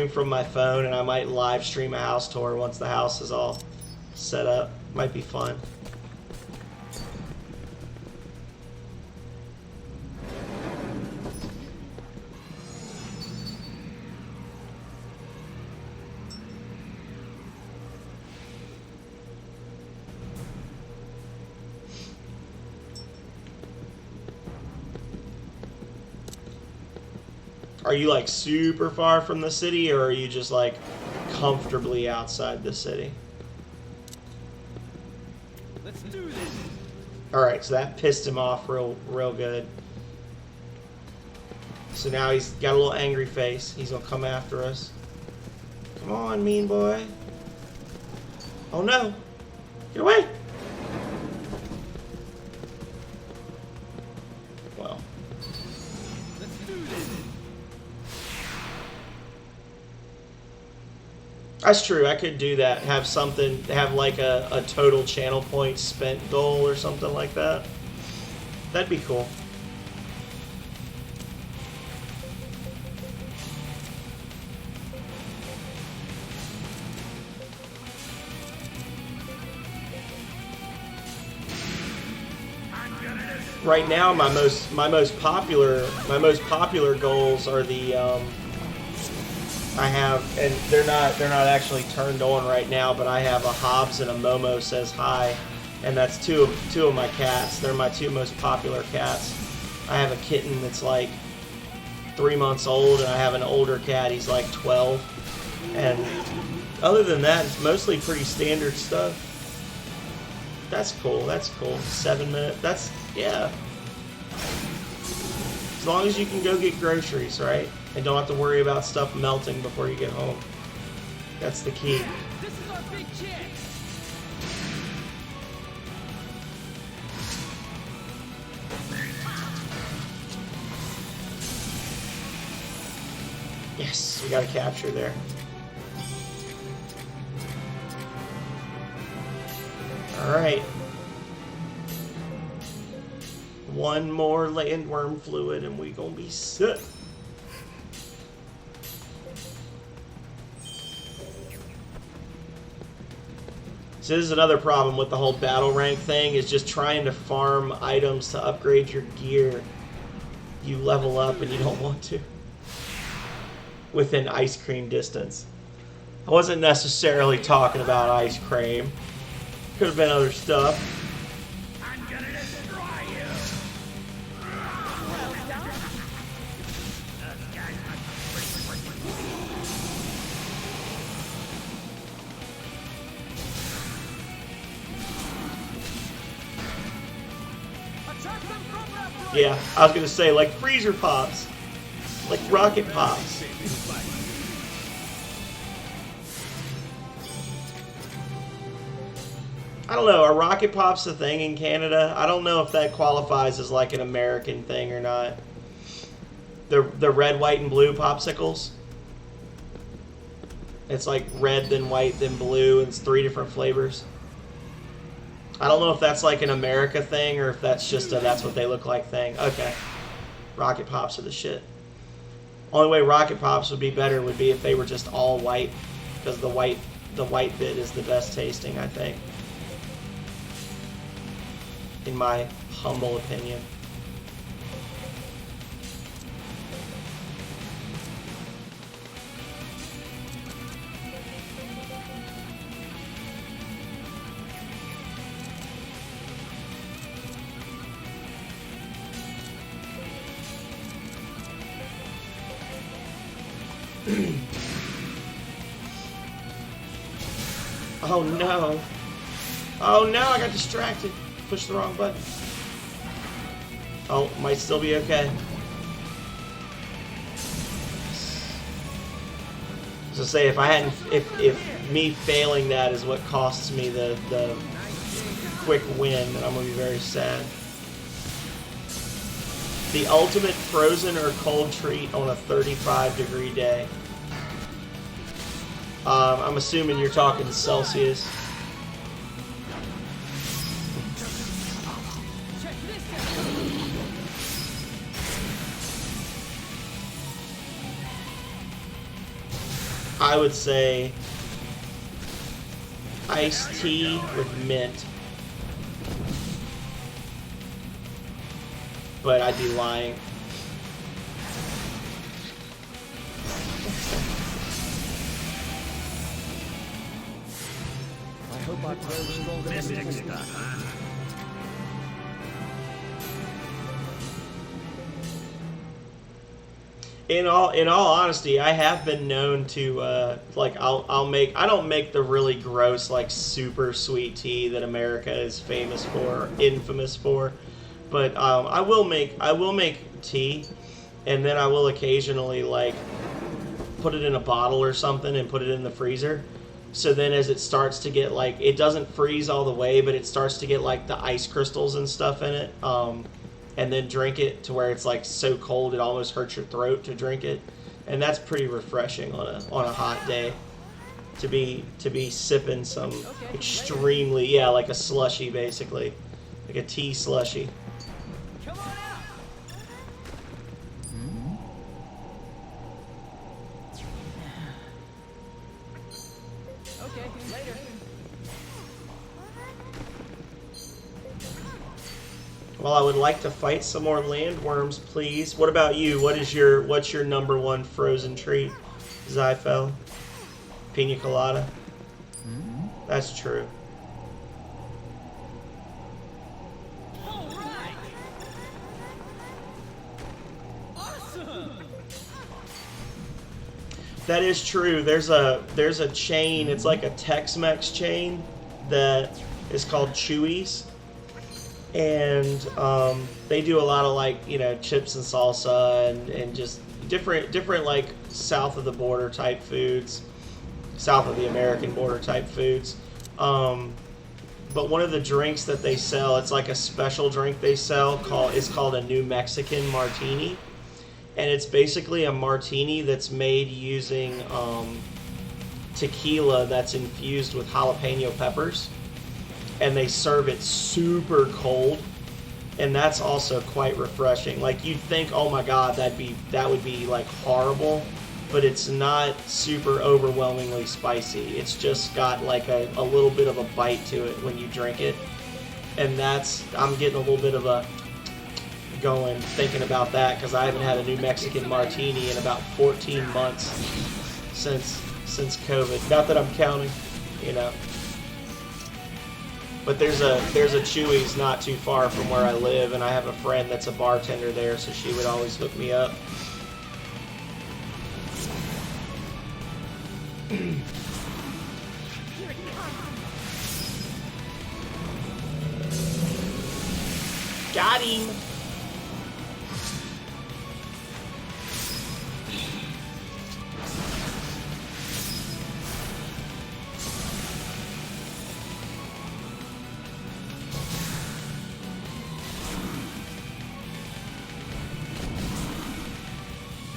Speaker 1: from my phone, and I might live stream a house tour once the house is all set up. Might be fun. Are you like super far from the city, or are you just like comfortably outside the city?
Speaker 3: Let's do this.
Speaker 1: All right, so that pissed him off real good. So now he's got a little angry face. He's gonna come after us. Come on, mean boy. Oh no! Get away! Well.
Speaker 3: Let's do this.
Speaker 1: That's true. I could do that. Have something, have like a total channel points spent goal or something like that. That'd be cool. Right now, my most popular goals are the I have, and they're not actually turned on right now, but I have a Hobbs and a Momo says hi, and that's two of my cats. They're my 2 most popular cats. I have a kitten that's like 3 months old, and I have an older cat. He's like 12, and other than that, it's mostly pretty standard stuff. That's cool. That's cool. 7 minutes. That's, yeah. As long as you can go get groceries, right? And don't have to worry about stuff melting before you get home. That's the key.
Speaker 3: This is our big chance.
Speaker 1: Yes, we got a capture there. Alright. One more landworm fluid and we gonna be set. So this is another problem with the whole battle rank thing, is just trying to farm items to upgrade your gear. You level up and you don't want to. Within ice cream distance. I wasn't necessarily talking about ice cream. Could have been other stuff.
Speaker 4: I'm gonna destroy you.
Speaker 3: Attack them from that right.
Speaker 1: Yeah, I was gonna say, like freezer pops. Like rocket pops. I don't know, are rocket pops a thing in Canada? I don't know if that qualifies as like an American thing or not. The red, white, and blue popsicles. It's like red, then white, then blue, and it's 3 different flavors. I don't know if that's like an America thing or if that's just a that's what they look like thing. Okay. Rocket pops are the shit. Only way rocket pops would be better would be if they were just all white, because the white bit is the best tasting, I think. In my humble opinion. Oh no. Oh no, I got distracted. Pushed the wrong button. Oh, might still be okay. So say if I hadn't, if me failing that is what costs me the quick win, then I'm gonna be very sad. The ultimate frozen or cold treat on a 35-degree day. I'm assuming you're talking Celsius.
Speaker 3: Check this out.
Speaker 1: I would say iced tea with mint. But I'd be lying.
Speaker 2: I hope I grow stronger than
Speaker 4: Mystic
Speaker 2: this.
Speaker 4: stuff, huh?
Speaker 1: In all honesty, I have been known to like I don't make the really gross like super sweet tea that America is famous for, infamous for, but I will make tea, and then I will occasionally like put it in a bottle or something and put it in the freezer. So then as it starts to get like, it doesn't freeze all the way, but it starts to get like the ice crystals and stuff in it. And then drink it to where it's like so cold it almost hurts your throat to drink it, and that's pretty refreshing on a hot day to be sipping some extremely like a slushy, basically like a tea slushy.
Speaker 3: Come on out. Okay, later.
Speaker 1: Well, I would like to fight some more landworms, please. What about you? What's your #1 frozen treat, Zyfel? Pina colada. That's true.
Speaker 3: All right. Awesome.
Speaker 1: That is true. There's a chain. It's like a Tex-Mex chain that is called Chewy's, and they do a lot of like chips and salsa and just different like south of the border type foods, south of the American border type foods. But one of the drinks that they sell, it's like a special drink they sell it's called a New Mexican Martini. And it's basically a martini that's made using tequila that's infused with jalapeno peppers. And they serve it super cold. and that's also quite refreshing. Like, you'd think, oh my god, that would be like horrible, but it's not super overwhelmingly spicy. It's just got like a little bit of a bite to it when you drink it, and I'm getting a little bit of a going thinking about that, because I haven't had a New Mexican martini in about 14 months since COVID. Not that I'm counting, you know. But there's a Chewy's not too far from where I live, and I have a friend that's a bartender there, so she would always hook me up. Got him!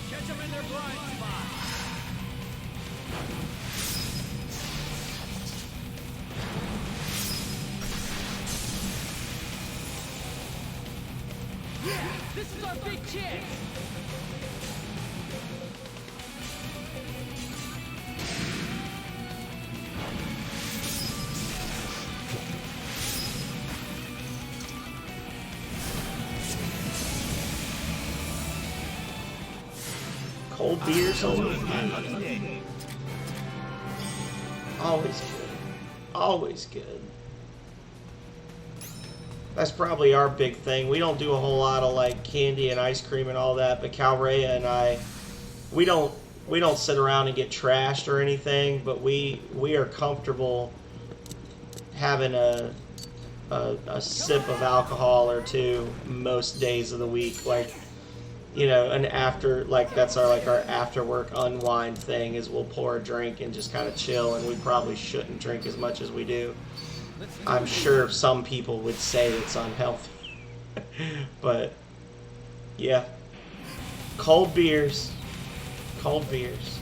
Speaker 3: Catch them in their blind spot. This is our big chance.
Speaker 1: Cold beers only. Always good. Always good. That's probably our big thing. We don't do a whole lot of like candy and ice cream and all that, but Calrea and I, we don't sit around and get trashed or anything, but we are comfortable having a sip of alcohol or two most days of the week. Like, you know, and after, like, that's our after work unwind thing, is we'll pour a drink and just kind of chill, and we probably shouldn't drink as much as we do. I'm sure some people would say it's unhealthy. But yeah. Cold beers. Cold beers.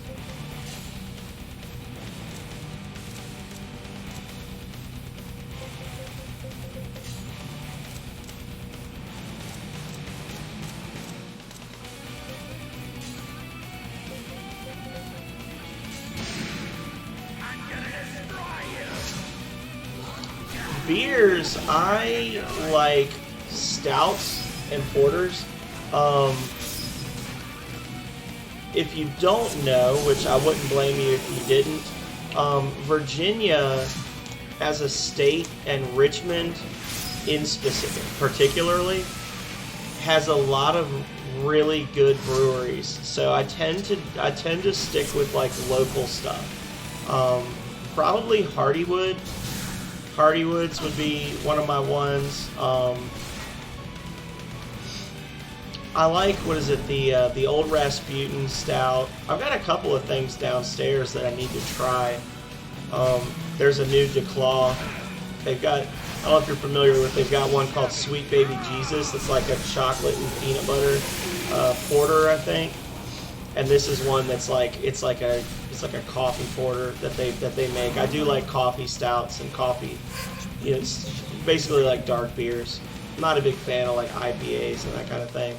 Speaker 1: Beers, I like stouts and porters. If you don't know, which I wouldn't blame you if you didn't, Virginia as a state, and Richmond in specific, particularly, has a lot of really good breweries. So I tend to stick with like local stuff. Probably Hardywood. Hardywood's would be one of my ones. I like, what is it, the Old Rasputin Stout. I've got a couple of things downstairs that I need to try. There's a new DeClaw. They've got, I don't know if you're familiar with, they've got one called Sweet Baby Jesus. It's like a chocolate and peanut butter porter, I think. And this is one that's like, it's like a coffee porter that they make. I do like coffee stouts and coffee, you know, it's basically like dark beers. I'm not a big fan of like IPAs and that kind of thing.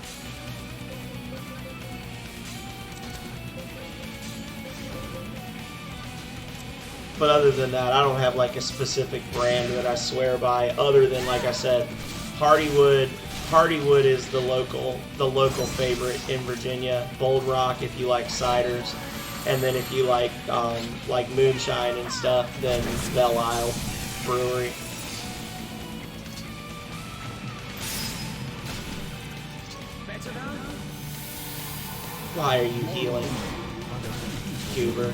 Speaker 1: But other than that, I don't have like a specific brand that I swear by, other than, like I said, Hardywood. Hardywood is the local favorite in Virginia. Bold Rock if you like ciders, and then if you like moonshine and stuff, then Belle Isle Brewery. Why are you healing, Goober?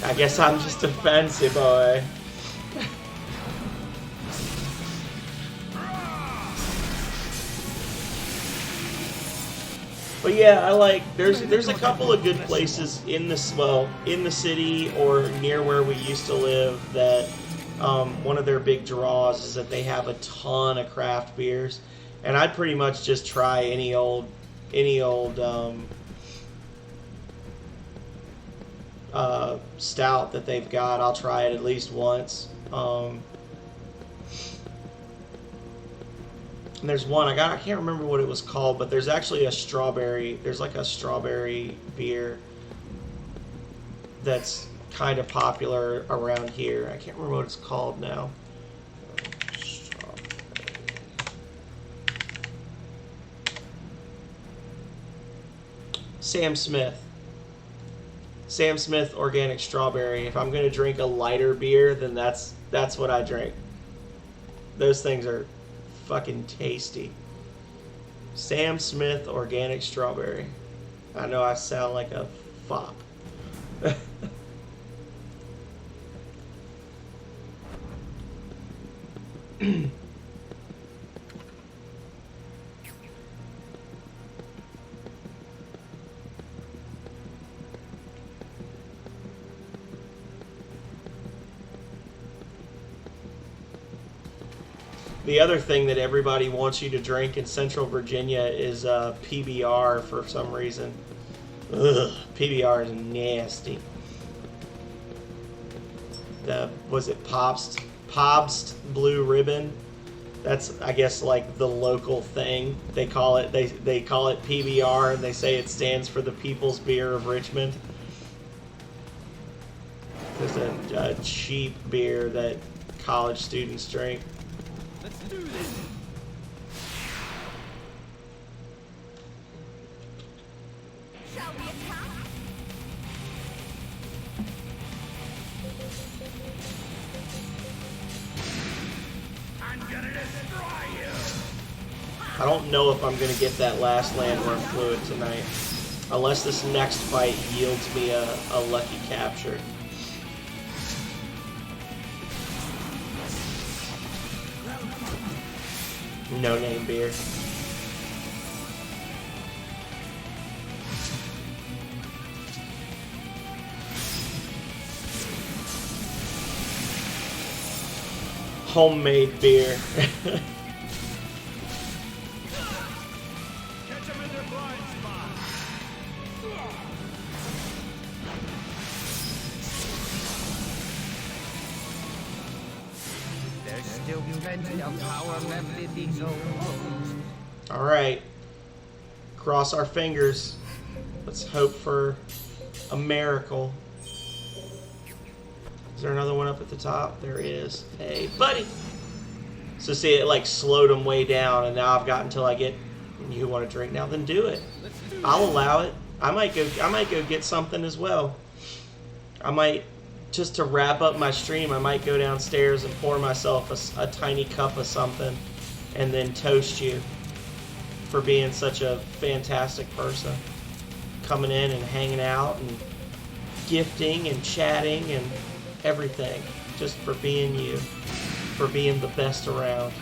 Speaker 1: I guess I'm just a fancy boy. But yeah, I like, there's a couple of good places in the city or near where we used to live that one of their big draws is that they have a ton of craft beers, and I'd pretty much just try any old stout that they've got. I'll try it at least once. And there's one I can't remember what it was called, but there's actually a strawberry. There's like a strawberry beer that's kind of popular around here. I can't remember what it's called now. Sam Smith. Sam Smith organic strawberry. If I'm gonna drink a lighter beer, then that's what I drink. Those things are fucking tasty. Sam Smith organic strawberry. I know I sound like a fop. The other thing that everybody wants you to drink in Central Virginia is PBR for some reason. Ugh, PBR is nasty. Was it Pobst Blue Ribbon? That's, I guess, like the local thing. They call it they call it PBR, and they say it stands for the People's Beer of Richmond. It's a cheap beer that college students drink.
Speaker 3: Let's do this.
Speaker 5: Shall we attack?
Speaker 4: I'm gonna destroy you!
Speaker 1: I don't know if I'm going to get that last landworm fluid tonight. Unless this next fight yields me a lucky capture. No name beer. Homemade beer.
Speaker 4: Catch them in their blind spot!
Speaker 2: There's still plenty of power left in these old bones.
Speaker 1: Alright. Cross our fingers. Let's hope for a miracle. Is there another one up at the top? There is. Hey, buddy! So see, it like slowed them way down, and now I've got until I get... You want to drink now? Then do it. I'll allow it. I might go get something as well. I might... Just to wrap up my stream, I might go downstairs and pour myself a tiny cup of something and then toast you for being such a fantastic person. Coming in and hanging out and gifting and chatting and everything. Just for being you. For being the best around.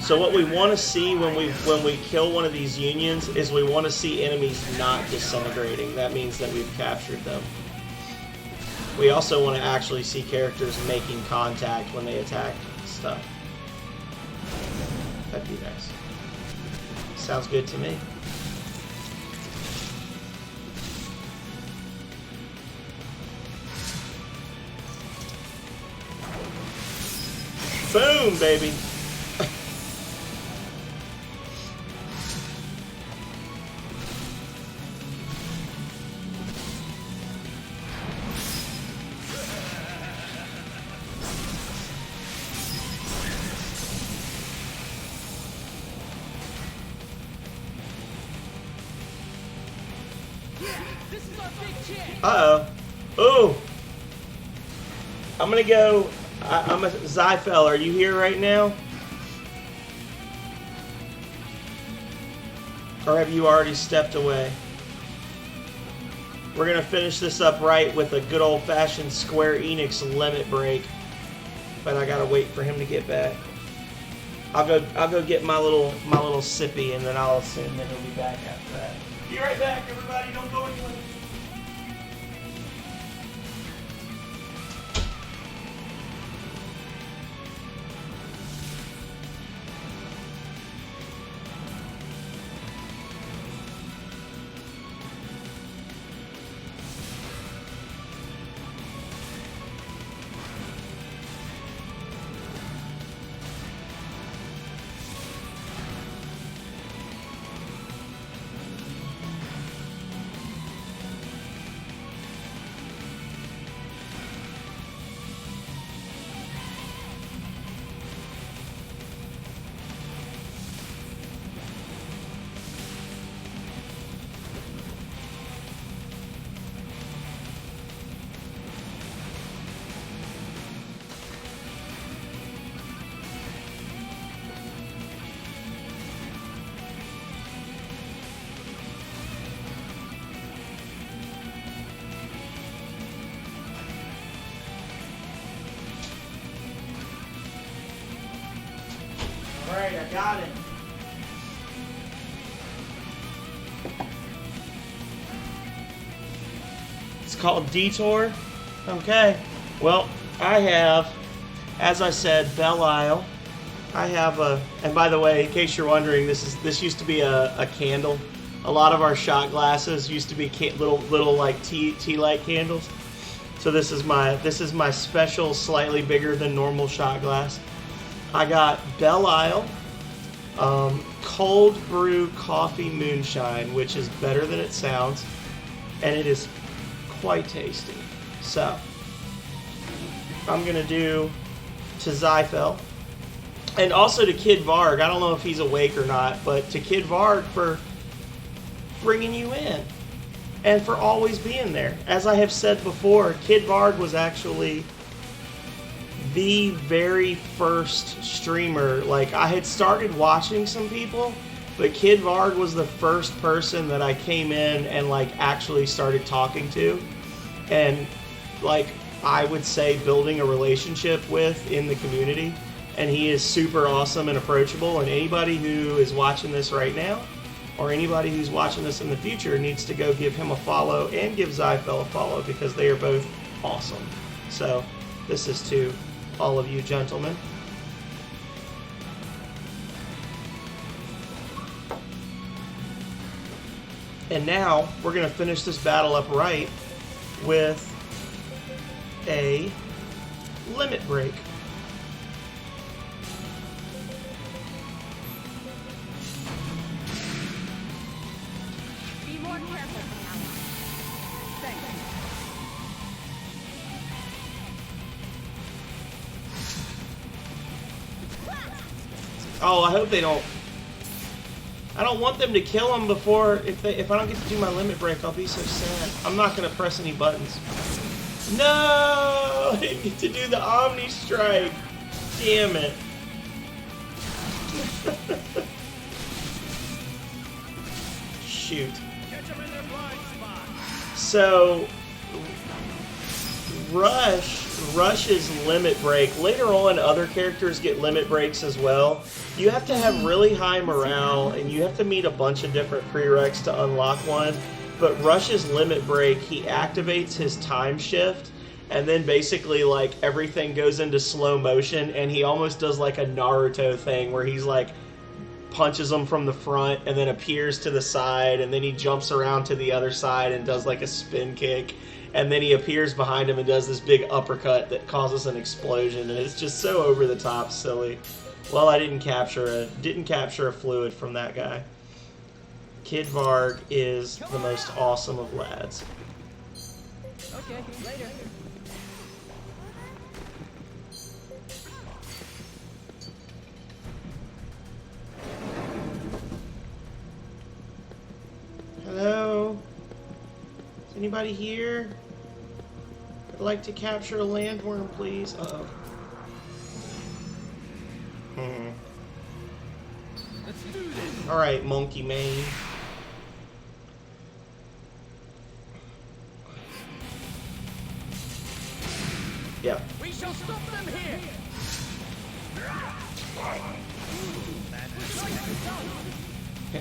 Speaker 1: So what we want to see when we kill one of these unions is we want to see enemies not disintegrating. That means that we've captured them. We also want to actually see characters making contact when they attack stuff. That'd be nice. Sounds good to me. Boom, baby.
Speaker 3: This is our big chance.
Speaker 1: Uh-oh. Ooh. I'm gonna go... I'm a... Zyphel, are you here right now? Or have you already stepped away? We're gonna finish this up right with a good old-fashioned Square Enix limit break. But I gotta wait for him to get back. I'll go get my little sippy, and then I'll assume that he'll be back after that. Be right back, everybody. Don't go anywhere. got it. It's called Detour. Okay. Well, I have, as I said, Belle Isle. I have a, and by the way, in case you're wondering, this used to be a candle. A lot of our shot glasses used to be little like tea light candles. So this is my special, slightly bigger than normal shot glass. I got Belle Isle cold brew coffee moonshine, which is better than it sounds, and it is quite tasty. So I'm gonna do to Zyphel, and also to Kid Varg. I don't know if he's awake or not, but to Kid Varg for bringing you in and for always being there. As I have said before, Kid Varg was actually the very first streamer. Like, I had started watching some people, but Kid Varg was the first person that I came in and like actually started talking to, and like I would say building a relationship with in the community. And he is super awesome and approachable, and anybody who is watching this right now or anybody who's watching this in the future needs to go give him a follow and give Zyphel a follow, because they are both awesome. So this is to all of you gentlemen. And now we're going to finish this battle up right with a limit break.
Speaker 5: Be more careful from now on. Thanks.
Speaker 1: Oh, I hope they don't. I don't want them to kill him before. If I don't get to do my limit break, I'll be so sad. I'm not gonna press any buttons. No, I didn't get to do the Omni Strike. Damn it. Shoot.
Speaker 4: Catch them in their blind spot.
Speaker 1: So Rush's limit break. Later on, other characters get limit breaks as well. You have to have really high morale, and you have to meet a bunch of different prereqs to unlock one. But Rush's limit break, he activates his time shift, and then basically like everything goes into slow motion, and he almost does like a Naruto thing where he's like punches them from the front and then appears to the side, and then he jumps around to the other side and does like a spin kick, and then he appears behind him and does this big uppercut that causes an explosion, and it's just so over the top silly. Well, I didn't capture a fluid from that guy. Kid Varg is the most awesome of lads.
Speaker 3: Okay, later.
Speaker 1: Hello? Is anybody here? I'd like to capture a landworm, please. Uh-oh.
Speaker 3: Let's do this.
Speaker 1: Alright, Monkey Mane. Yep.
Speaker 3: We shall stop them here.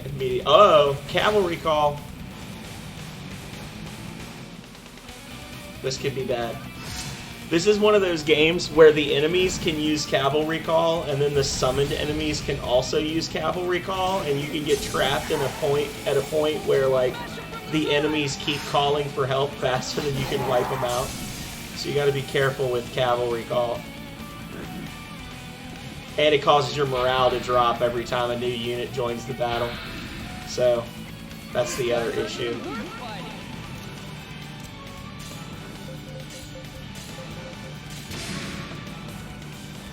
Speaker 1: Immediate. Uh-oh, cavalry call. This could be bad. This is one of those games where the enemies can use cavalry call, and then the summoned enemies can also use cavalry call, and you can get trapped in a point where like the enemies keep calling for help faster than you can wipe them out. So you got to be careful with cavalry call. And it causes your morale to drop every time a new unit joins the battle. So that's the other issue.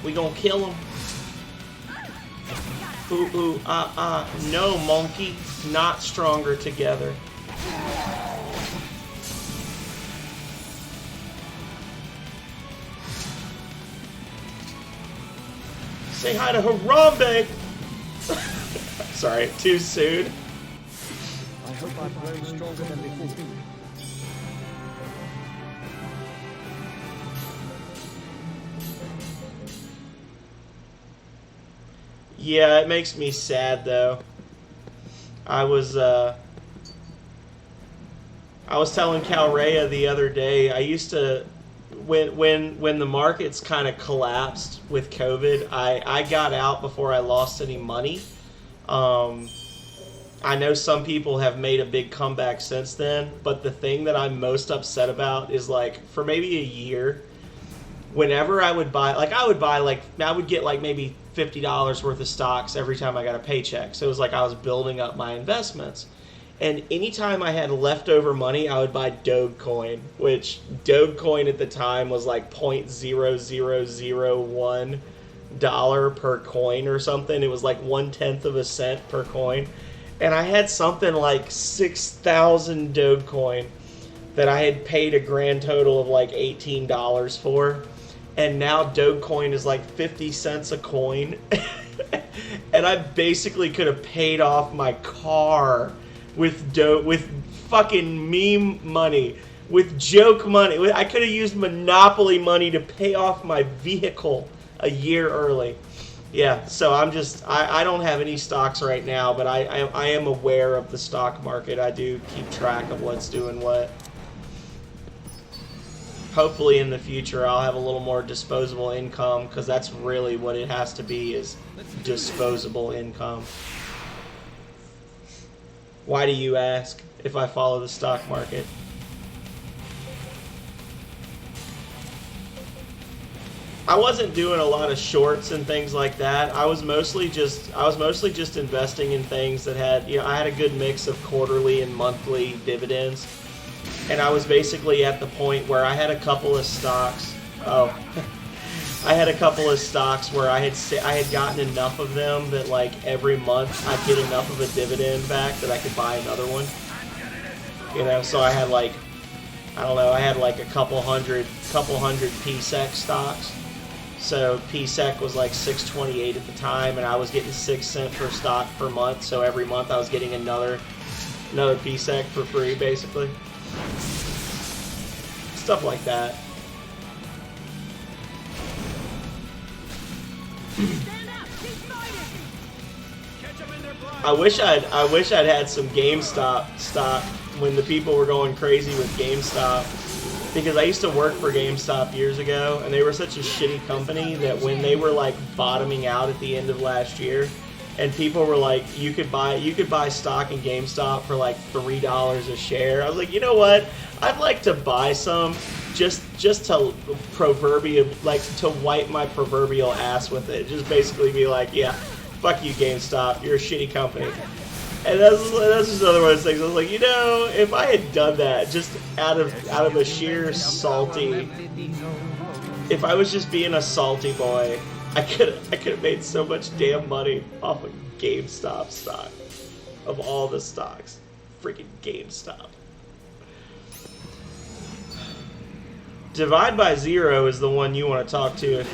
Speaker 1: We gonna kill him. Ooh, no, monkey. Not stronger together. Say hi to Harambe! Sorry, too soon.
Speaker 2: I hope I'm growing stronger than before.
Speaker 1: Yeah, it makes me sad though. I was telling Calrea the other day, I used to, when the markets kind of collapsed with COVID, I got out before I lost any money. I know some people have made a big comeback since then, but the thing that I'm most upset about is, like, for maybe a year, whenever I would buy, like, I would get like maybe $50 worth of stocks every time I got a paycheck. So it was like I was building up my investments. And anytime I had leftover money, I would buy Dogecoin, which Dogecoin at the time was like $0.0001 per coin or something. It was like 1/10 of a cent per coin. And I had something like 6,000 Dogecoin that I had paid a grand total of like $18 for. And now Dogecoin is like 50 cents a coin. And I basically could have paid off my car with fucking meme money, with joke money. I could have used Monopoly money to pay off my vehicle a year early. Yeah, so I don't have any stocks right now, but I am aware of the stock market. I do keep track of what's doing what. Hopefully in the future I'll have a little more disposable income, because that's really what it has to be, is disposable income. Why do you ask if I follow the stock market? I wasn't doing a lot of shorts and things like that. I was mostly just investing in things that had, I had a good mix of quarterly and monthly dividends. And I was basically at the point where I had a couple of stocks. I had a couple of stocks where I had gotten enough of them that, like, every month I'd get enough of a dividend back that I could buy another one. So I had like, I don't know, I had like a couple hundred PSEC stocks. So PSEC was like 6.28 at the time, and I was getting 6 cents per stock per month. So every month I was getting another PSEC for free, basically. Stuff like that. I wish I'd had some GameStop stock when the people were going crazy with GameStop, because I used to work for GameStop years ago, and they were such a shitty company that when they were like bottoming out at the end of last year, and people were like, you could buy stock in GameStop for like $3 a share. I was like, you know what? I'd like to buy some just to to wipe my proverbial ass with it. Just basically be like, yeah, fuck you, GameStop. You're a shitty company. And that's just another one of those things. I was like, if I had done that just out of a sheer salty, if I was just being a salty boy, I could have made so much damn money off of GameStop stock. Of all the stocks. Freaking GameStop. Divide by Zero is the one you want to talk to.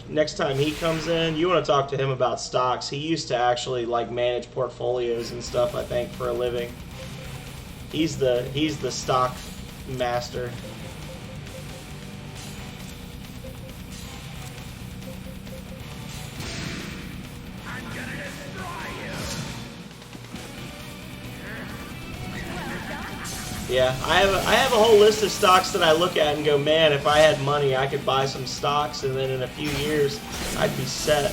Speaker 1: Next time he comes in, you want to talk to him about stocks. He used to actually like manage portfolios and stuff, I think, for a living. He's the stock master. Yeah, I have a whole list of stocks that I look at and go, man, if I had money, I could buy some stocks, and then in a few years, I'd be set.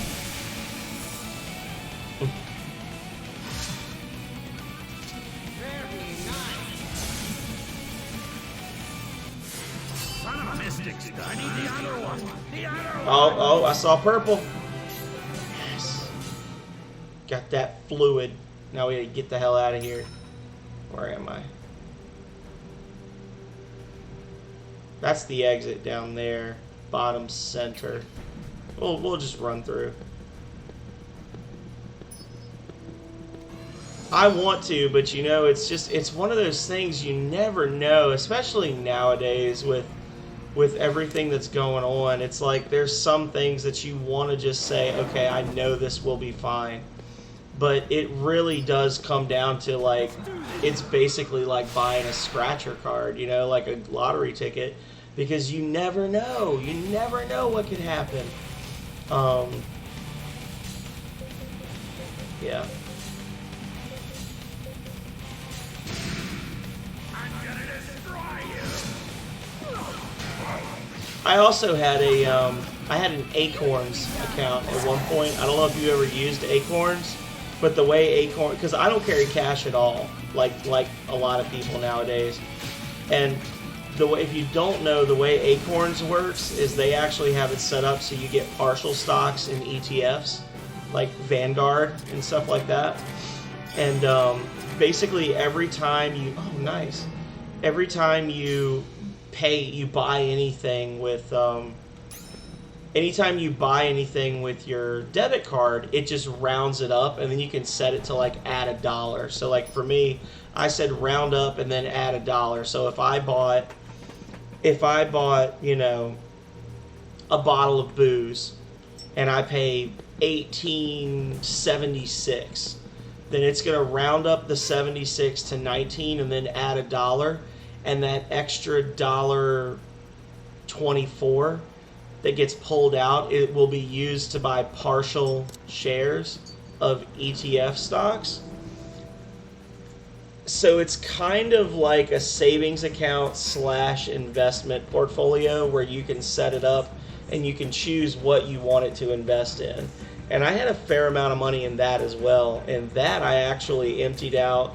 Speaker 4: Son of a mystic, I need the other one. The other one.
Speaker 1: Oh, I saw purple. Yes. Got that fluid. Now we gotta get the hell out of here. Where am I? That's the exit down there, bottom center. We'll just run through. I want to, but it's one of those things you never know, especially nowadays with everything that's going on. It's like there's some things that you want to just say, okay, I know this will be fine. But it really does come down to, like, it's basically like buying a scratcher card, like a lottery ticket, because you never know. You never know what could happen. Yeah.
Speaker 4: I'm gonna destroy you.
Speaker 1: I also had I had an Acorns account at one point. I don't know if you ever used Acorns, but the way Acorn, because I don't carry cash at all, like a lot of people nowadays, and the way, if you don't know, the way Acorns works is they actually have it set up so you get partial stocks in ETFs, like Vanguard and stuff like that, and basically every time you, oh nice, every time you buy anything with anytime you buy anything with your debit card, it just rounds it up, and then you can set it to like add $1. So like for me, I said round up and then add $1. So if I bought you know, a bottle of booze and I pay $18.76, then it's going to round up the 76 to 19 and then add $1, and that extra $1.24 that gets pulled out, it will be used to buy partial shares of ETF stocks. So it's kind of like a savings account / investment portfolio where you can set it up and you can choose what you want it to invest in. And I had a fair amount of money in that as well, and that I actually emptied out.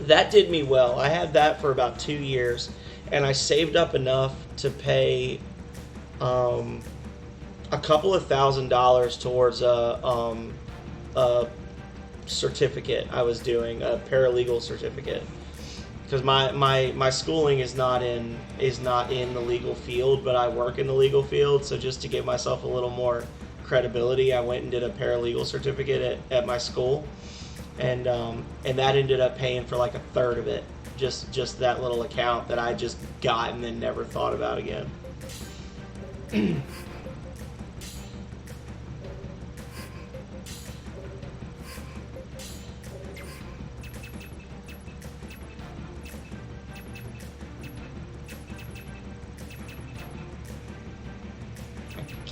Speaker 1: That did me well. I had that for about 2 years, and I saved up enough to pay a couple of $1,000s towards a certificate I was doing, a paralegal certificate, because my schooling is not in the legal field, but I work in the legal field. So just to give myself a little more credibility, I went and did a paralegal certificate at my school, and that ended up paying for like a third of it, just that little account that I just got and then never thought about again. I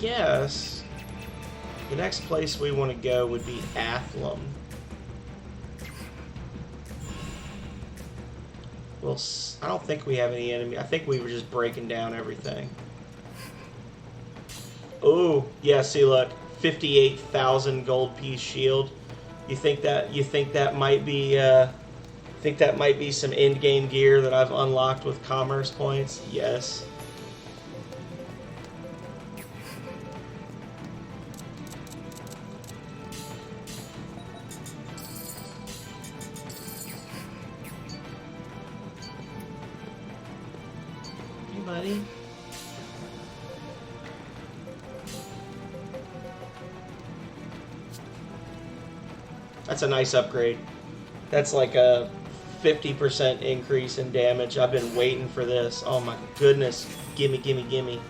Speaker 1: guess the next place we want to go would be Athlum. Well, I don't think we have any enemy. I think we were just breaking down everything. Oh, yeah, see, look, 58,000 gold piece shield. You think that might be some end game gear that I've unlocked with commerce points? Yes. Hey, buddy. That's a nice upgrade. That's like a 50% increase in damage. I've been waiting for this. Oh my goodness. Gimme, gimme, gimme.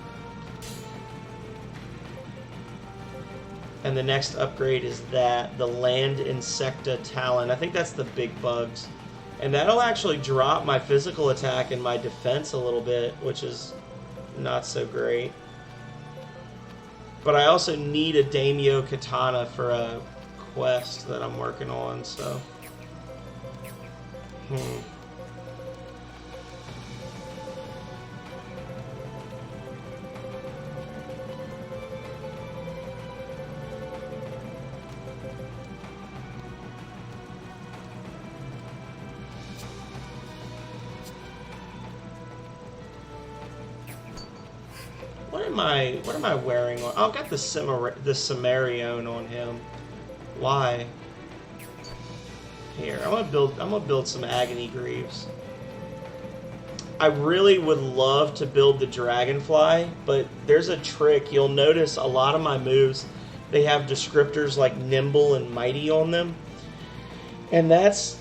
Speaker 1: And the next upgrade is that, the Land Insecta Talon. I think that's the big bugs. And that'll actually drop my physical attack and my defense a little bit, which is not so great. But I also need a Daimyo Katana for a quest that I'm working on, so what am I wearing on? Oh, I've got the Cimmerion on him. Why? Here, I'm gonna build some Agony Greaves. I really would love to build the Dragonfly, but there's a trick. You'll notice a lot of my moves, they have descriptors like Nimble and Mighty on them. And that's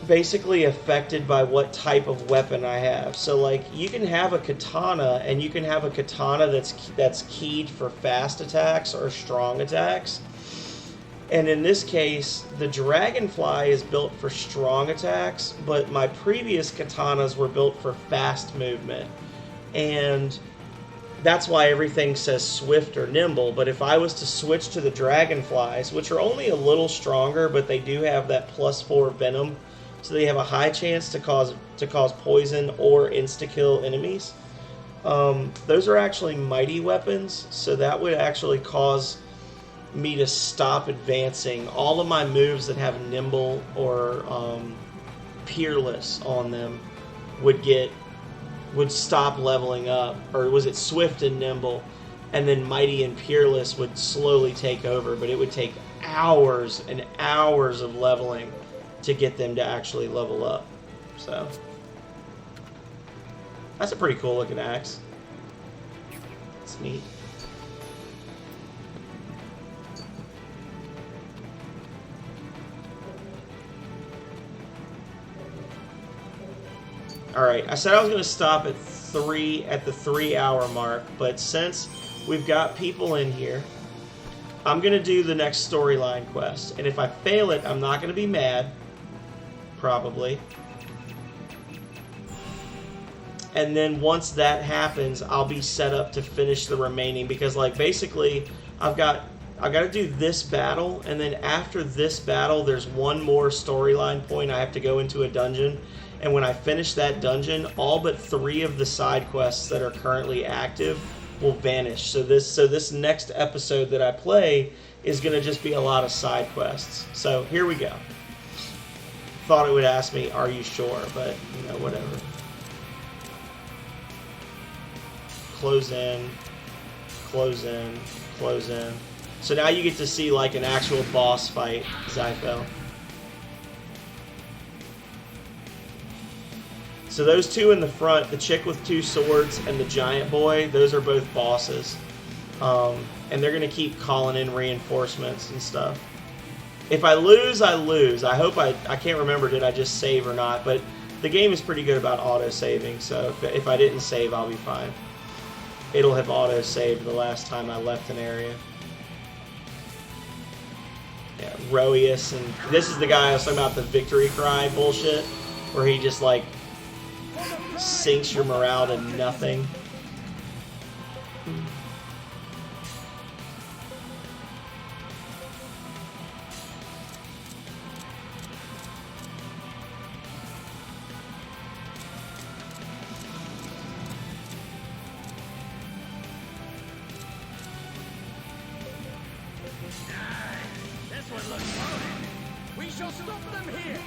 Speaker 1: basically affected by what type of weapon I have. So like, you can have a katana, and you can have a katana that's keyed for fast attacks or strong attacks. And in this case, the Dragonfly is built for strong attacks, but my previous katanas were built for fast movement. And that's why everything says swift or nimble. But if I was to switch to the dragonflies, which are only a little stronger, but they do have that +4 venom, so they have a high chance to cause poison or insta-kill enemies. Those are actually mighty weapons, so that would actually cause me to stop advancing. All of my moves that have nimble or peerless on them would stop leveling up. Or was it swift and nimble, and then mighty and peerless would slowly take over, but it would take hours and hours of leveling to get them to actually level up. So that's a pretty cool looking axe. It's neat. Alright, I said I was going to stop at the 3 hour mark, but since we've got people in here, I'm going to do the next storyline quest. And if I fail it, I'm not going to be mad. Probably. And then once that happens, I'll be set up to finish the remaining, because like basically I've got to do this battle, and then after this battle there's one more storyline point. I have to go into a dungeon, and when I finish that dungeon, all but 3 of the side quests that are currently active will vanish. So this next episode that I play is going to just be a lot of side quests. So here we go. Thought it would ask me, are you sure? But, you know, whatever. Close in, close in, close in. So now you get to see like an actual boss fight, Zyphel. So those two in the front, the chick with 2 swords and the giant boy, those are both bosses. And they're going to keep calling in reinforcements and stuff. If I lose, I lose. I hope I can't remember, did I just save or not, but the game is pretty good about auto-saving, so if I didn't save, I'll be fine. It'll have auto-saved the last time I left an area. Yeah, Roeus, and this is the guy I was talking about, the victory cry bullshit, where he just, like, sinks your morale to nothing.
Speaker 4: This one looks loaded. We shall stop them here.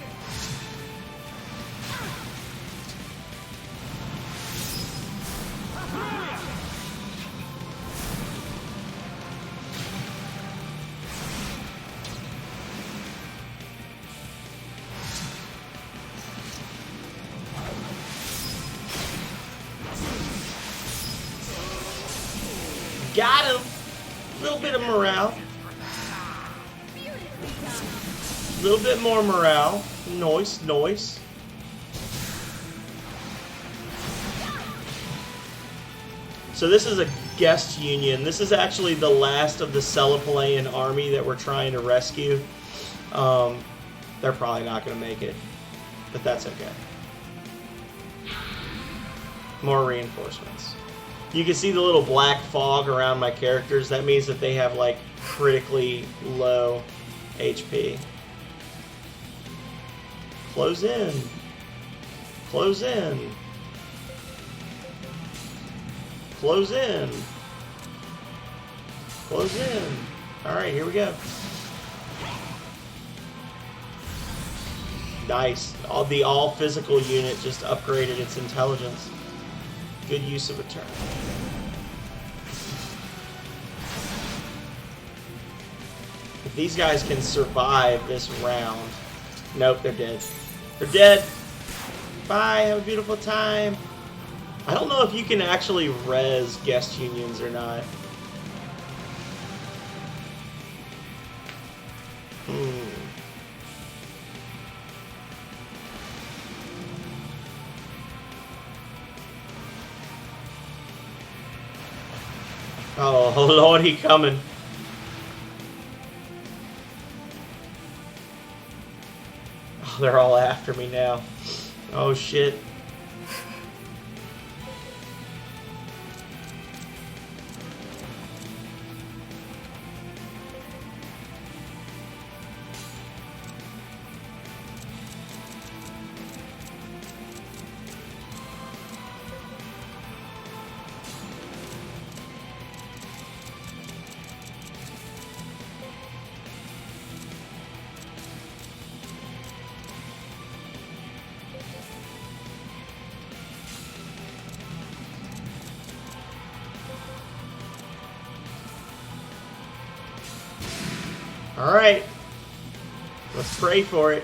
Speaker 1: Got him! A little bit of morale. A little bit more morale. Nice, nice. So this is a guest union. This is actually the last of the Celipalaean army that we're trying to rescue. They're probably not going to make it, but that's okay. More reinforcements. You can see the little black fog around my characters. That means that they have like critically low HP. Close in. Close in. Close in. Close in. Alright, here we go. Nice. The all physical unit just upgraded its intelligence. Good use of a turn. If these guys can survive this round... Nope, they're dead. They're dead! Bye, have a beautiful time! I don't know if you can actually res guest unions or not. Oh, Lord, he coming. Oh, they're all after me now. Oh, shit. Alright. Let's pray for it.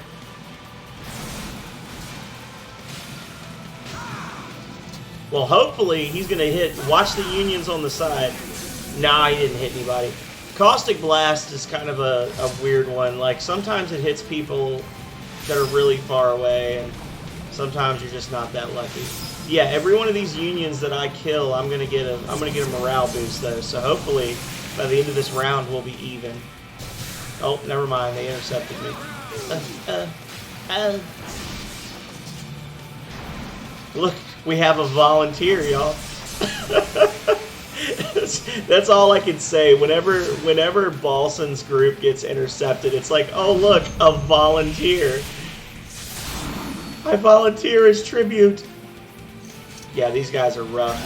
Speaker 1: Well, hopefully he's going to hit... Watch the unions on the side. Nah, he didn't hit anybody. Caustic Blast is kind of a weird one. Like, sometimes it hits people that are really far away, and sometimes you're just not that lucky. Yeah, every one of these unions that I kill, I'm gonna get a morale boost though. So hopefully, by the end of this round, we'll be even. Oh, never mind. They intercepted me. Look, we have a volunteer, y'all. That's all I can say. Whenever Balson's group gets intercepted, it's like, oh look, a volunteer. I volunteer as tribute. Yeah, these guys are rough.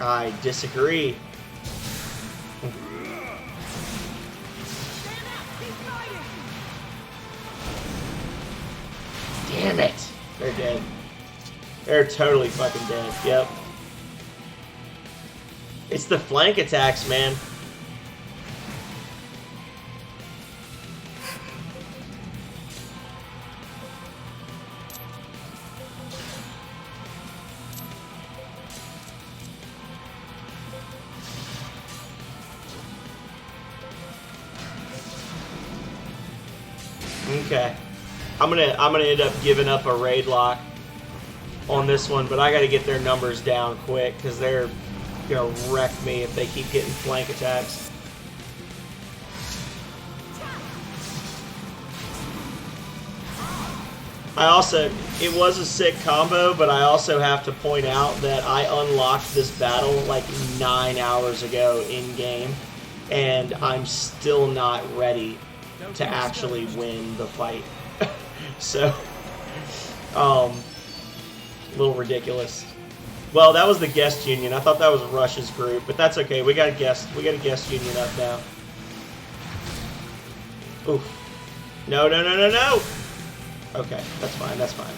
Speaker 1: I disagree. Damn it! They're dead. They're totally fucking dead. Yep. It's the flank attacks, man. Okay. I'm gonna end up giving up a raid lock on this one, but I gotta get their numbers down quick because they're gonna wreck me if they keep getting flank attacks. It was a sick combo, but I also have to point out that I unlocked this battle like 9 hours ago in game, and I'm still not ready to actually win the fight. So, a little ridiculous. Well, that was the guest union. I thought that was Rush's group, but that's okay. We got a guest union up now. Oof. No, no, no, no, no! Okay, that's fine, that's fine.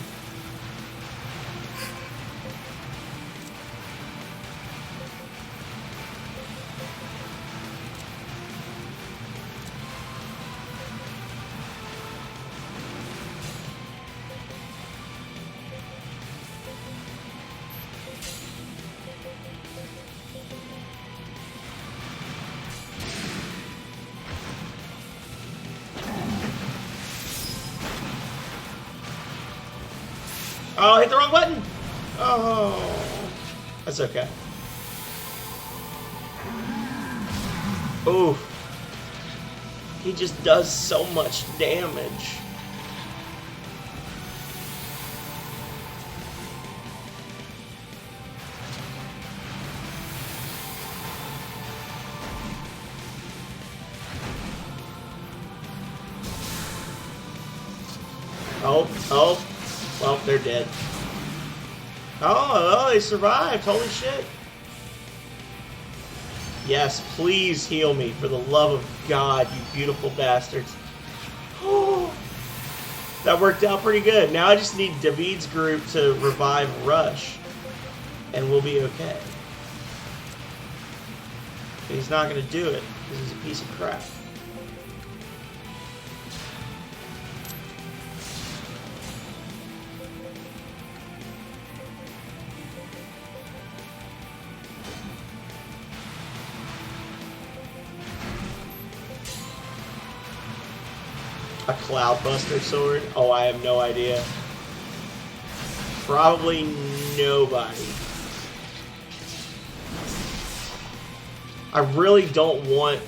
Speaker 1: Oh, I hit the wrong button! Oh, that's okay. Ooh. He just does so much damage. Oh. Well, they're dead. Oh, they survived. Holy shit. Yes, please heal me for the love of God, you beautiful bastards. Oh, that worked out pretty good. Now I just need David's group to revive Rush, and we'll be okay. But he's not going to do it because he's a piece of crap. A Cloudbuster sword? Oh, I have no idea. Probably nobody. I really don't want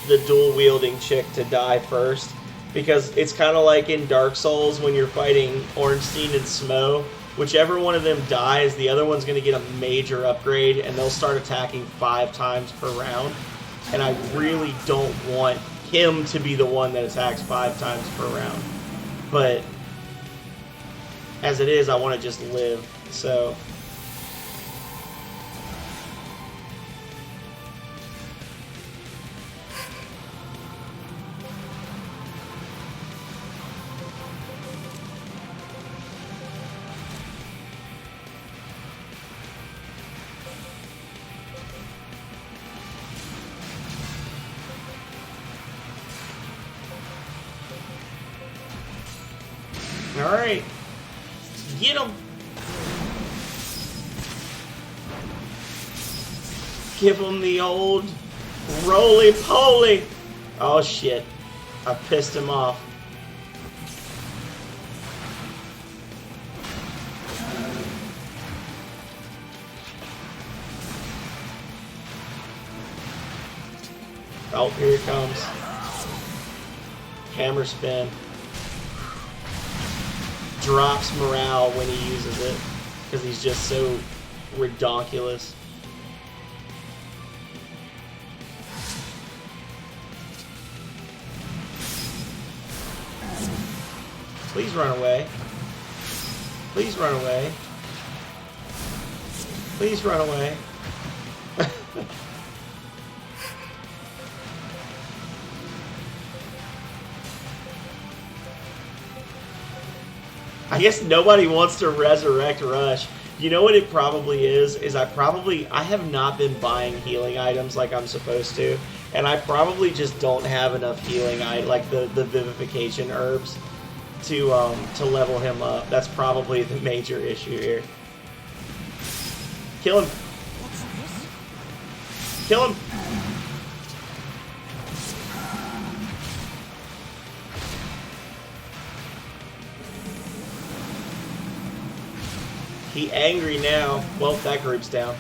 Speaker 1: the dual-wielding chick to die first, because it's kind of like in Dark Souls when you're fighting Ornstein and Smo. Whichever one of them dies, the other one's going to get a major upgrade, and they'll start attacking 5 times per round. And I really don't want him to be the one that attacks 5 times per round. But as it is, I want to just live. So Alright. Get him! Give him the old roly-poly! Oh shit. I pissed him off. Oh, here it comes. Hammer spin. Drops morale when he uses it. Because he's just so redonkulous. Please run away. Please run away. Please run away. I guess nobody wants to resurrect Rush. You know what it probably is I have not been buying healing items like I'm supposed to, and I probably just don't have enough healing like the vivification herbs to level him up. That's probably the major issue here. Kill him. Kill him. He angry now. Well, that group's down.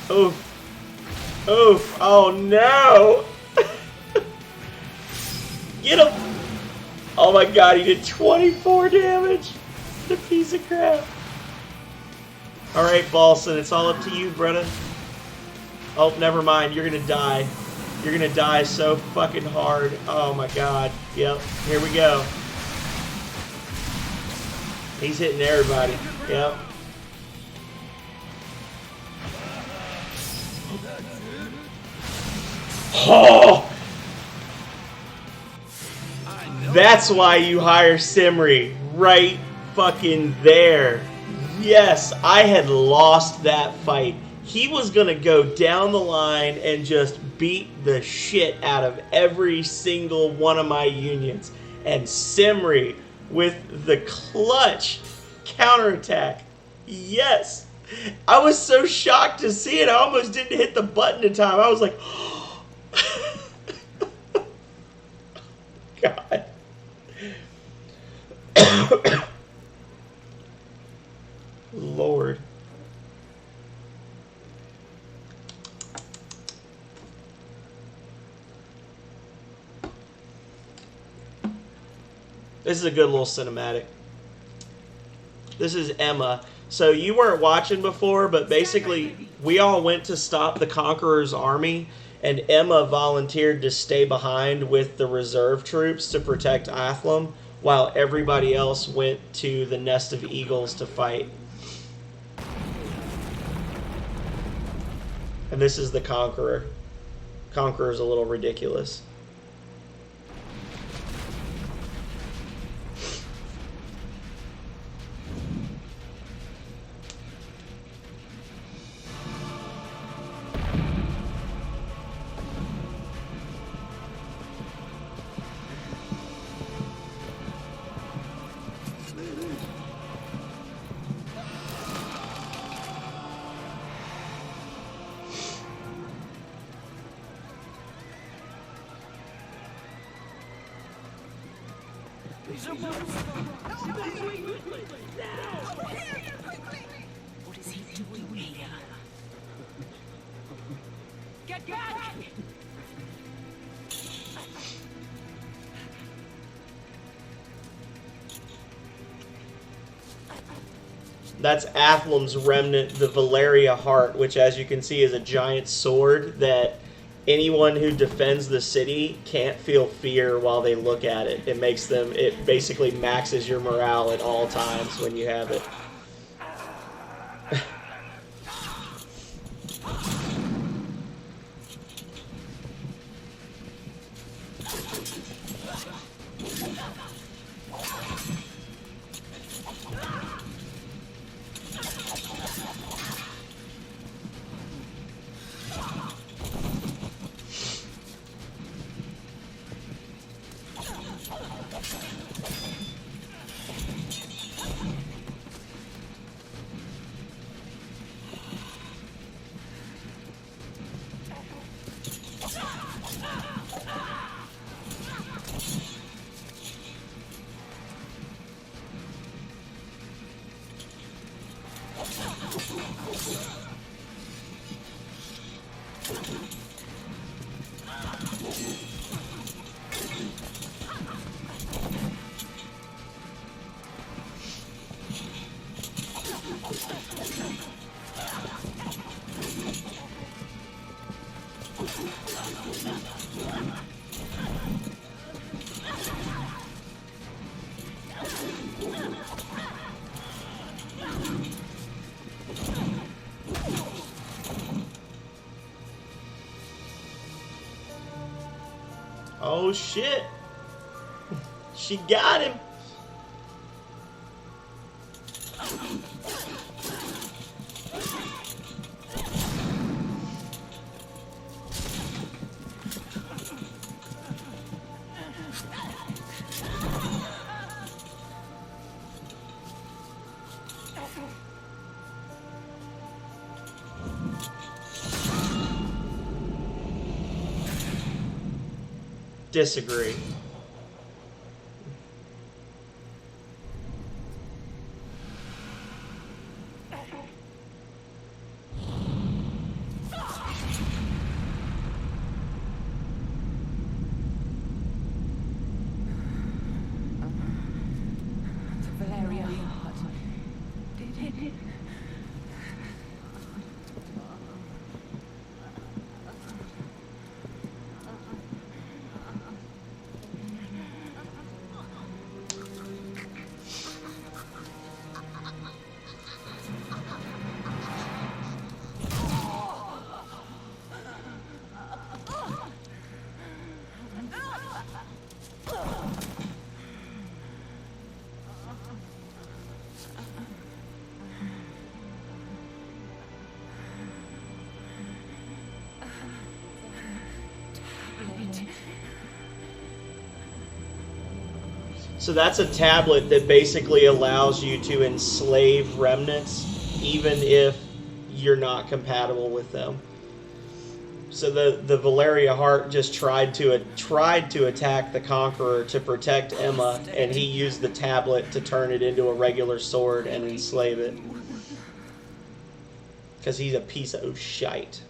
Speaker 1: Oof. Oof. Oh no! Get him! Oh my god, he did 24 damage! The piece of crap. Alright, Balson, it's all up to you, Brennan. Oh, never mind. You're gonna die. You're gonna die so fucking hard. Oh my god. Yep, here we go. He's hitting everybody. Yep. Oh! That's why you hire Simri. Right fucking there. Yes, I had lost that fight. He was gonna go down the line and just beat the shit out of every single one of my unions. And Simri, with the clutch counterattack. Yes. I was so shocked to see it. I almost didn't hit the button in time. I was like, oh. God. Lord. This is a good little cinematic. This is Emma. So you weren't watching before, but basically we all went to stop the Conqueror's army, and Emma volunteered to stay behind with the reserve troops to protect Athlum, while everybody else went to the Nest of Eagles to fight. And this is the Conqueror. Conqueror's a little ridiculous.
Speaker 5: What is he doing here? Get back!
Speaker 1: That's Athlum's Remnant, the Valeria Heart, which, as you can see, is a giant sword that anyone who defends the city can't feel fear while they look at it. It makes them, it basically maxes your morale at all times when you have it. Oh shit! She got him! Disagree.
Speaker 3: Valeria Hart. Did it?
Speaker 1: So that's a tablet that basically allows you to enslave remnants even if you're not compatible with them. So the Valeria Hart just tried to attack the Conqueror to protect Emma, and he used the tablet to turn it into a regular sword and enslave it. Because he's a piece of shite.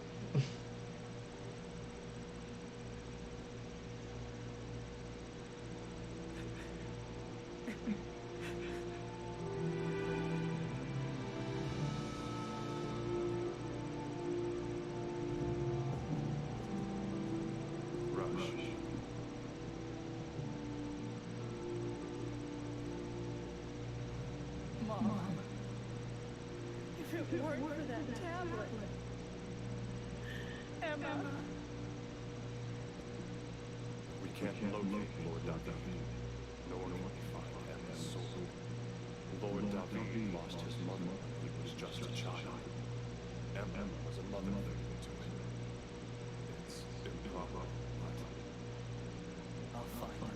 Speaker 3: Mom, if it weren't for that tablet, Emma.
Speaker 6: We can't locate Lord David, nor can we find Emma's soul. Lord David lost his mother when he was just a child. Emma was a mother figure to him. It's improper, but
Speaker 3: I'll find her.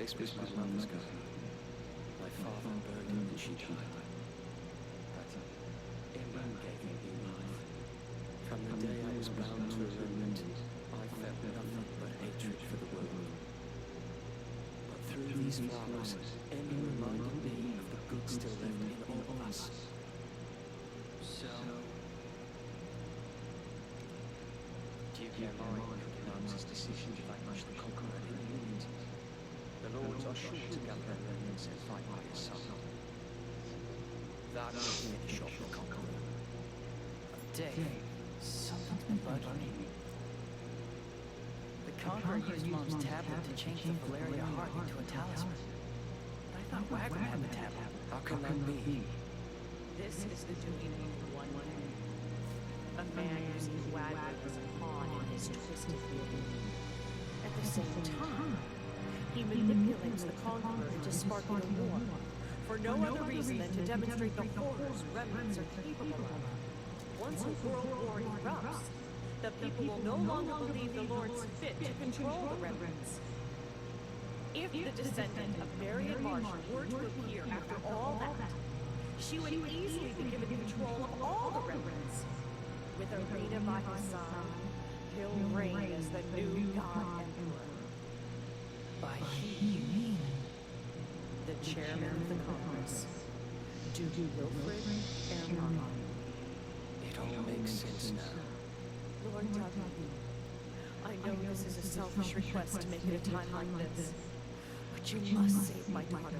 Speaker 2: This was my mother's girl. My father buried her and she died. But Emma gave me new life. From the day I was bound to a remnant, I felt nothing but hatred for the world. But through these flowers, Emma reminded me of the good still left in all of us. So, Duke Emily could announce his decision to vanquish the Conqueror in the end. The Lords are sure to gather their remnants and fight by his side. That will finish off the Conqueror.
Speaker 3: Dave, something's been bugging me. The Conqueror used Mom's tablet to change the Valeria Heart into a talisman. But I thought Wagner had the tablet.
Speaker 2: How can that be?
Speaker 5: This is the doing of one man. A man who sees Wagner as a pawn in his twisted will. At the same time, he manipulates the Conqueror to spark a war, for no other reason than to demonstrate the horrors remnants are capable of. Once a world war erupts, the people will no longer believe the Lord's fit to control the remnants. If the descendant of Marion Marsh were to appear after all that, she would easily be given control of all the remnants. With Arena by his side, he'll reign as the new God Emperor.
Speaker 3: By he, you mean?
Speaker 5: the chairman of the Congress, Duke Wilfred Airmont.
Speaker 2: It all makes sense now.
Speaker 5: Lord Dudley, I know this is a selfish request to make it a time like this, but you must save my daughter.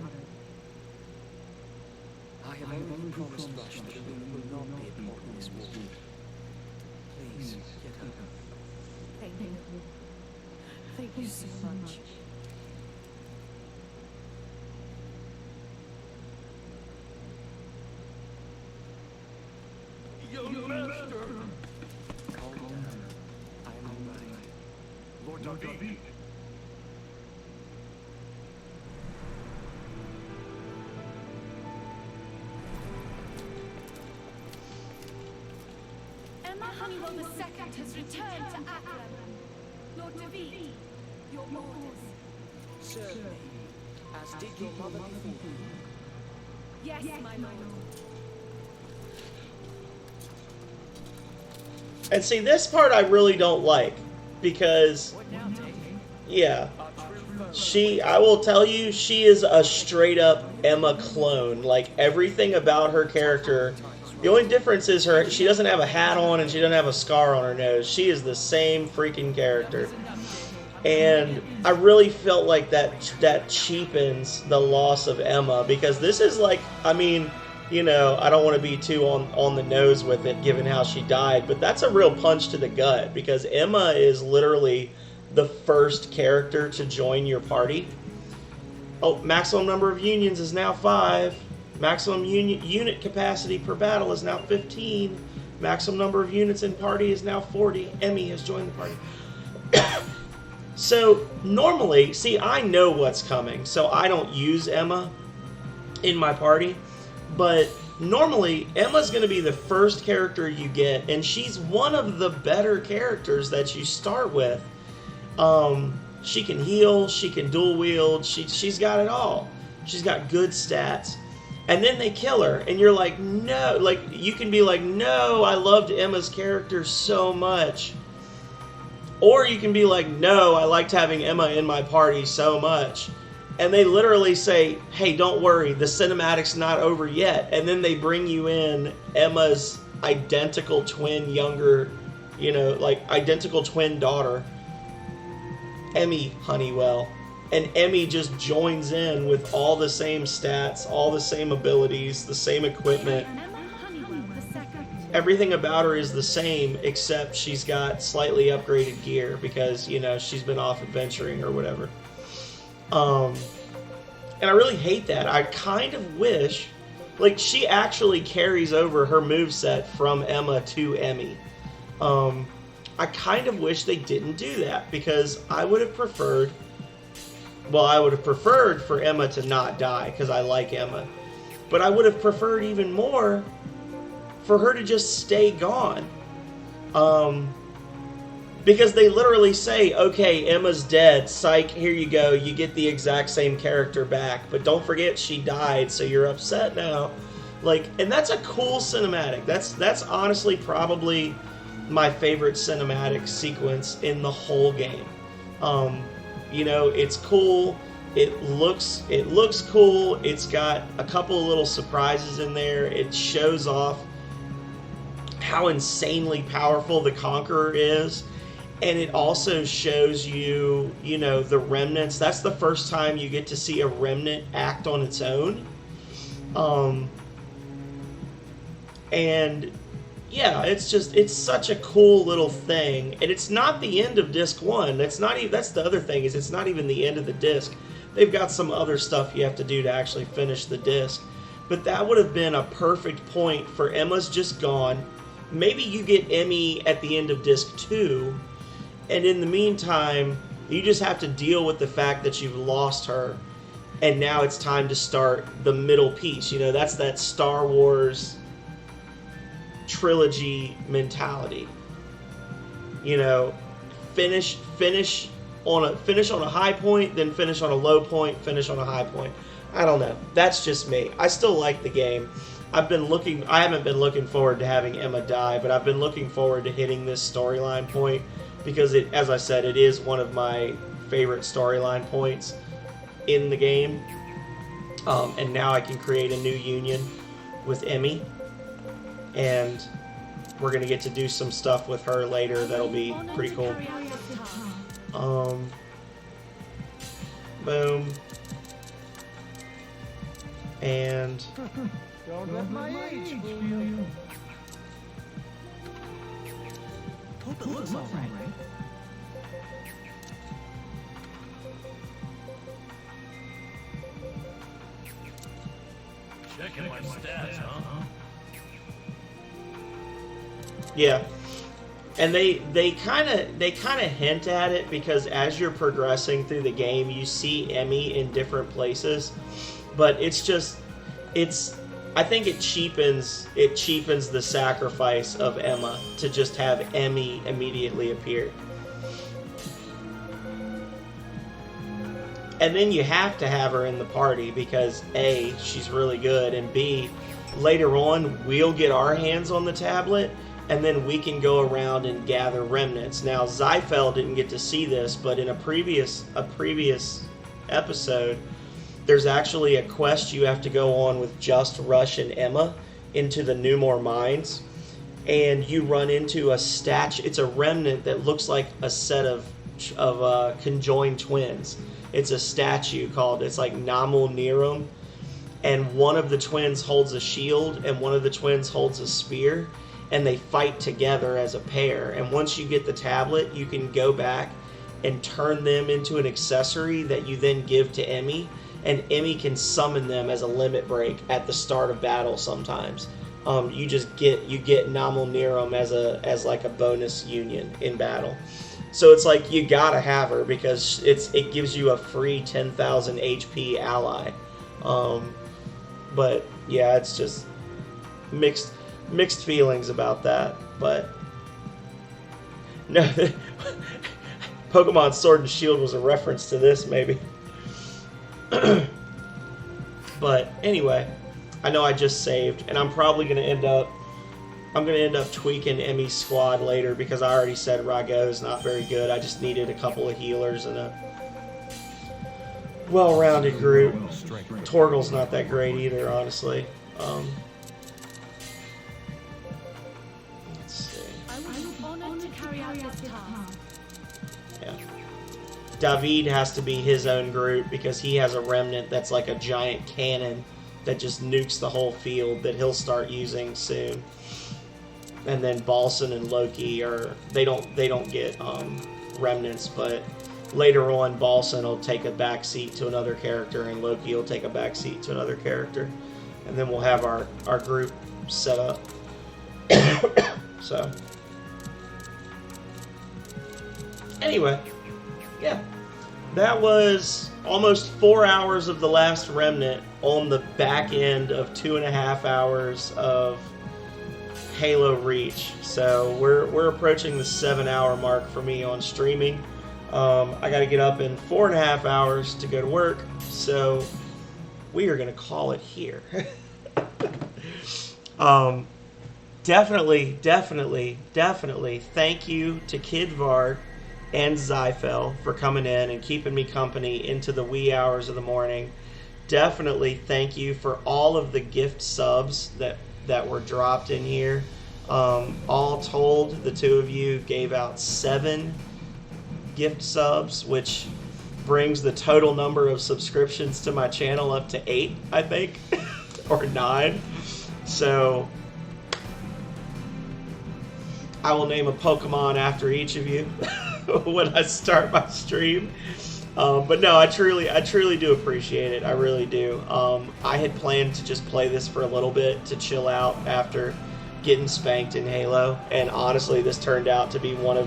Speaker 2: I have already promised Rush that Alina will not be a part in this war. Please, get her.
Speaker 5: Thank you. Thank you so much.
Speaker 4: Young master!
Speaker 2: Calm down. I am all right.
Speaker 6: Lord David.
Speaker 7: Emma Honeywell II has returned to Ackland. Lord David, your orders.
Speaker 2: Certainly. As did your mother before.
Speaker 7: Yes, my lord.
Speaker 1: And see, this part I really don't like, because,
Speaker 3: What now, Dave?
Speaker 1: yeah,
Speaker 2: A true
Speaker 1: I will tell you, she is a straight up Emma clone. Like, everything about her character, the only difference is she doesn't have a hat on and she doesn't have a scar on her nose. She is the same freaking character. And I really felt like that cheapens the loss of Emma, because this is like, I mean, you know, I don't want to be too on the nose with it given how she died, but that's a real punch to the gut, because Emma is literally the first character to join your party. Oh, maximum number of unions is now 5. Maximum unit capacity per battle is now 15. Maximum number of units in party is now 40. Emmy has joined the party. So, normally, see, I know what's coming, so I don't use Emma in my party. But normally, Emma's going to be the first character you get, and she's one of the better characters that you start with. She can heal, she can dual wield, she's got it all. She's got good stats. And then they kill her, and you're like, no, like, you can be like, no, I loved Emma's character so much. Or you can be like, no, I liked having Emma in my party so much. And they literally say, hey, don't worry, the cinematic's not over yet. And then they bring you in Emma's identical twin younger, you know, like identical twin daughter, Emmy Honeywell. And Emmy just joins in with all the same stats, all the same abilities, the same equipment.
Speaker 7: Emma Honeywell II.
Speaker 1: Everything about her is the same, except she's got slightly upgraded gear because, you know, she's been off adventuring or whatever. And I really hate that. I kind of wish, like, she actually carries over her moveset from Emma to Emmy. I kind of wish they didn't do that, because I would have preferred, for Emma to not die, because I like Emma. But I would have preferred even more for her to just stay gone. Because they literally say, okay, Emma's dead, psych, here you go, you get the exact same character back, but don't forget she died, so you're upset now. Like, and that's a cool cinematic. That's honestly probably my favorite cinematic sequence in the whole game. You know, it's cool, it looks cool, it's got a couple of little surprises in there, it shows off how insanely powerful the Conqueror is. And it also shows you, you know, the Remnants. That's the first time you get to see a Remnant act on its own. And yeah, it's such a cool little thing. And it's not the end of disc 1. That's the other thing, is it's not even the end of the disc. They've got some other stuff you have to do to actually finish the disc. But that would have been a perfect point for Emma's just gone. Maybe you get Emmy at the end of disc 2. And in the meantime, you just have to deal with the fact that you've lost her. And now it's time to start the middle piece. You know, that's that Star Wars trilogy mentality. You know, finish on a high point, then finish on a low point, finish on a high point. I don't know. That's just me. I still like the game. I haven't been looking forward to having Emma die, but I've been looking forward to hitting this storyline point, because it, as I said, it is one of my favorite storyline points in the game. And now I can create a new union with Emmy, and we're gonna get to do some stuff with her later that'll be pretty cool. Boom. And
Speaker 4: Don't let my age fool you.
Speaker 3: Hope it looks all right.
Speaker 4: Checking my stats, huh?
Speaker 1: yeah. And they kind of hint at it, because as you're progressing through the game, you see Emmy in different places, but I think it cheapens the sacrifice of Emma to just have Emmy immediately appear. And then you have to have her in the party because A, she's really good, and B, later on we'll get our hands on the tablet, and then we can go around and gather remnants. Now, Zyfel didn't get to see this, but in a previous episode, there's actually a quest you have to go on with just Rush and Emma into the Newmore Mines, and you run into a statue. It's a remnant that looks like a set of conjoined twins. It's a statue it's like Namul Nirum, and one of the twins holds a shield and one of the twins holds a spear, and they fight together as a pair. And once you get the tablet, you can go back and turn them into an accessory that you then give to Emmy, and Emmy can summon them as a limit break at the start of battle sometimes. You get Namul Nirum as like a bonus union in battle. So it's like you gotta have her because it gives you a free 10,000 HP ally. But yeah, it's just mixed feelings about that. But no, Pokemon Sword and Shield was a reference to this, maybe. But anyway, I know I just saved, and I'm probably gonna end up tweaking Emmy's squad later because I already said Rago is not very good. I just needed a couple of healers and a well-rounded group. Torgal's not that great either, honestly. Let's see.
Speaker 7: I was honored to carry out this task.
Speaker 1: Yeah. David has to be his own group because he has a remnant that's like a giant cannon that just nukes the whole field that he'll start using soon. And then Balson and Loki they don't get remnants, but later on Balson will take a backseat to another character and Loki will take a backseat to another character, and then we'll have our group set up. So anyway, yeah, that was almost 4 hours of The Last Remnant on the back end of 2.5 hours of Halo Reach. So we're approaching the 7-hour mark for me on streaming. I got to get up in 4.5 hours to go to work, so we are going to call it here. Definitely thank you to Kid Vard and Zyfel for coming in and keeping me company into the wee hours of the morning. Definitely thank you for all of the gift subs that were dropped in here. All told, the two of you gave out 7 gift subs, which brings the total number of subscriptions to my channel up to 8, I think, or 9. So I will name a Pokemon after each of you when I start my stream. But no, I truly do appreciate it. I really do. I had planned to just play this for a little bit to chill out after getting spanked in Halo, and honestly, this turned out to be one of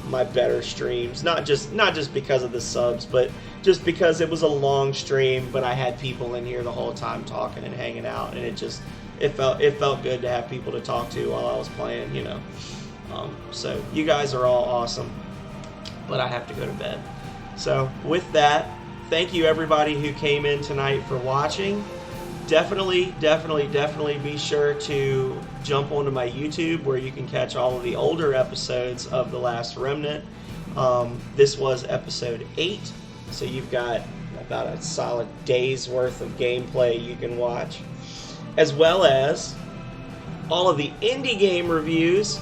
Speaker 1: my better streams. Not just because of the subs, but just because it was a long stream, but I had people in here the whole time talking and hanging out, and it felt good to have people to talk to while I was playing, you know. So you guys are all awesome, but I have to go to bed. So with that, thank you everybody who came in tonight for watching. Definitely be sure to jump onto my YouTube where you can catch all of the older episodes of The Last Remnant. This was episode 8, so you've got about a solid day's worth of gameplay you can watch, as well as all of the indie game reviews,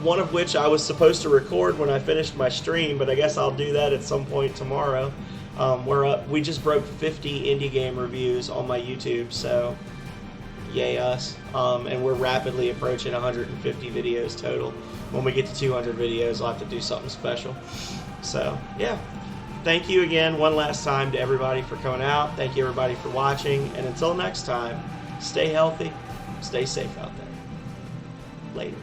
Speaker 1: one of which I was supposed to record when I finished my stream, but I guess I'll do that at some point tomorrow. We just broke 50 indie game reviews on my YouTube, so yay us. And we're rapidly approaching 150 videos total. When we get to 200 videos, I'll have to do something special. So, yeah. Thank you again one last time to everybody for coming out. Thank you everybody for watching. And until next time, stay healthy, stay safe out there. Later.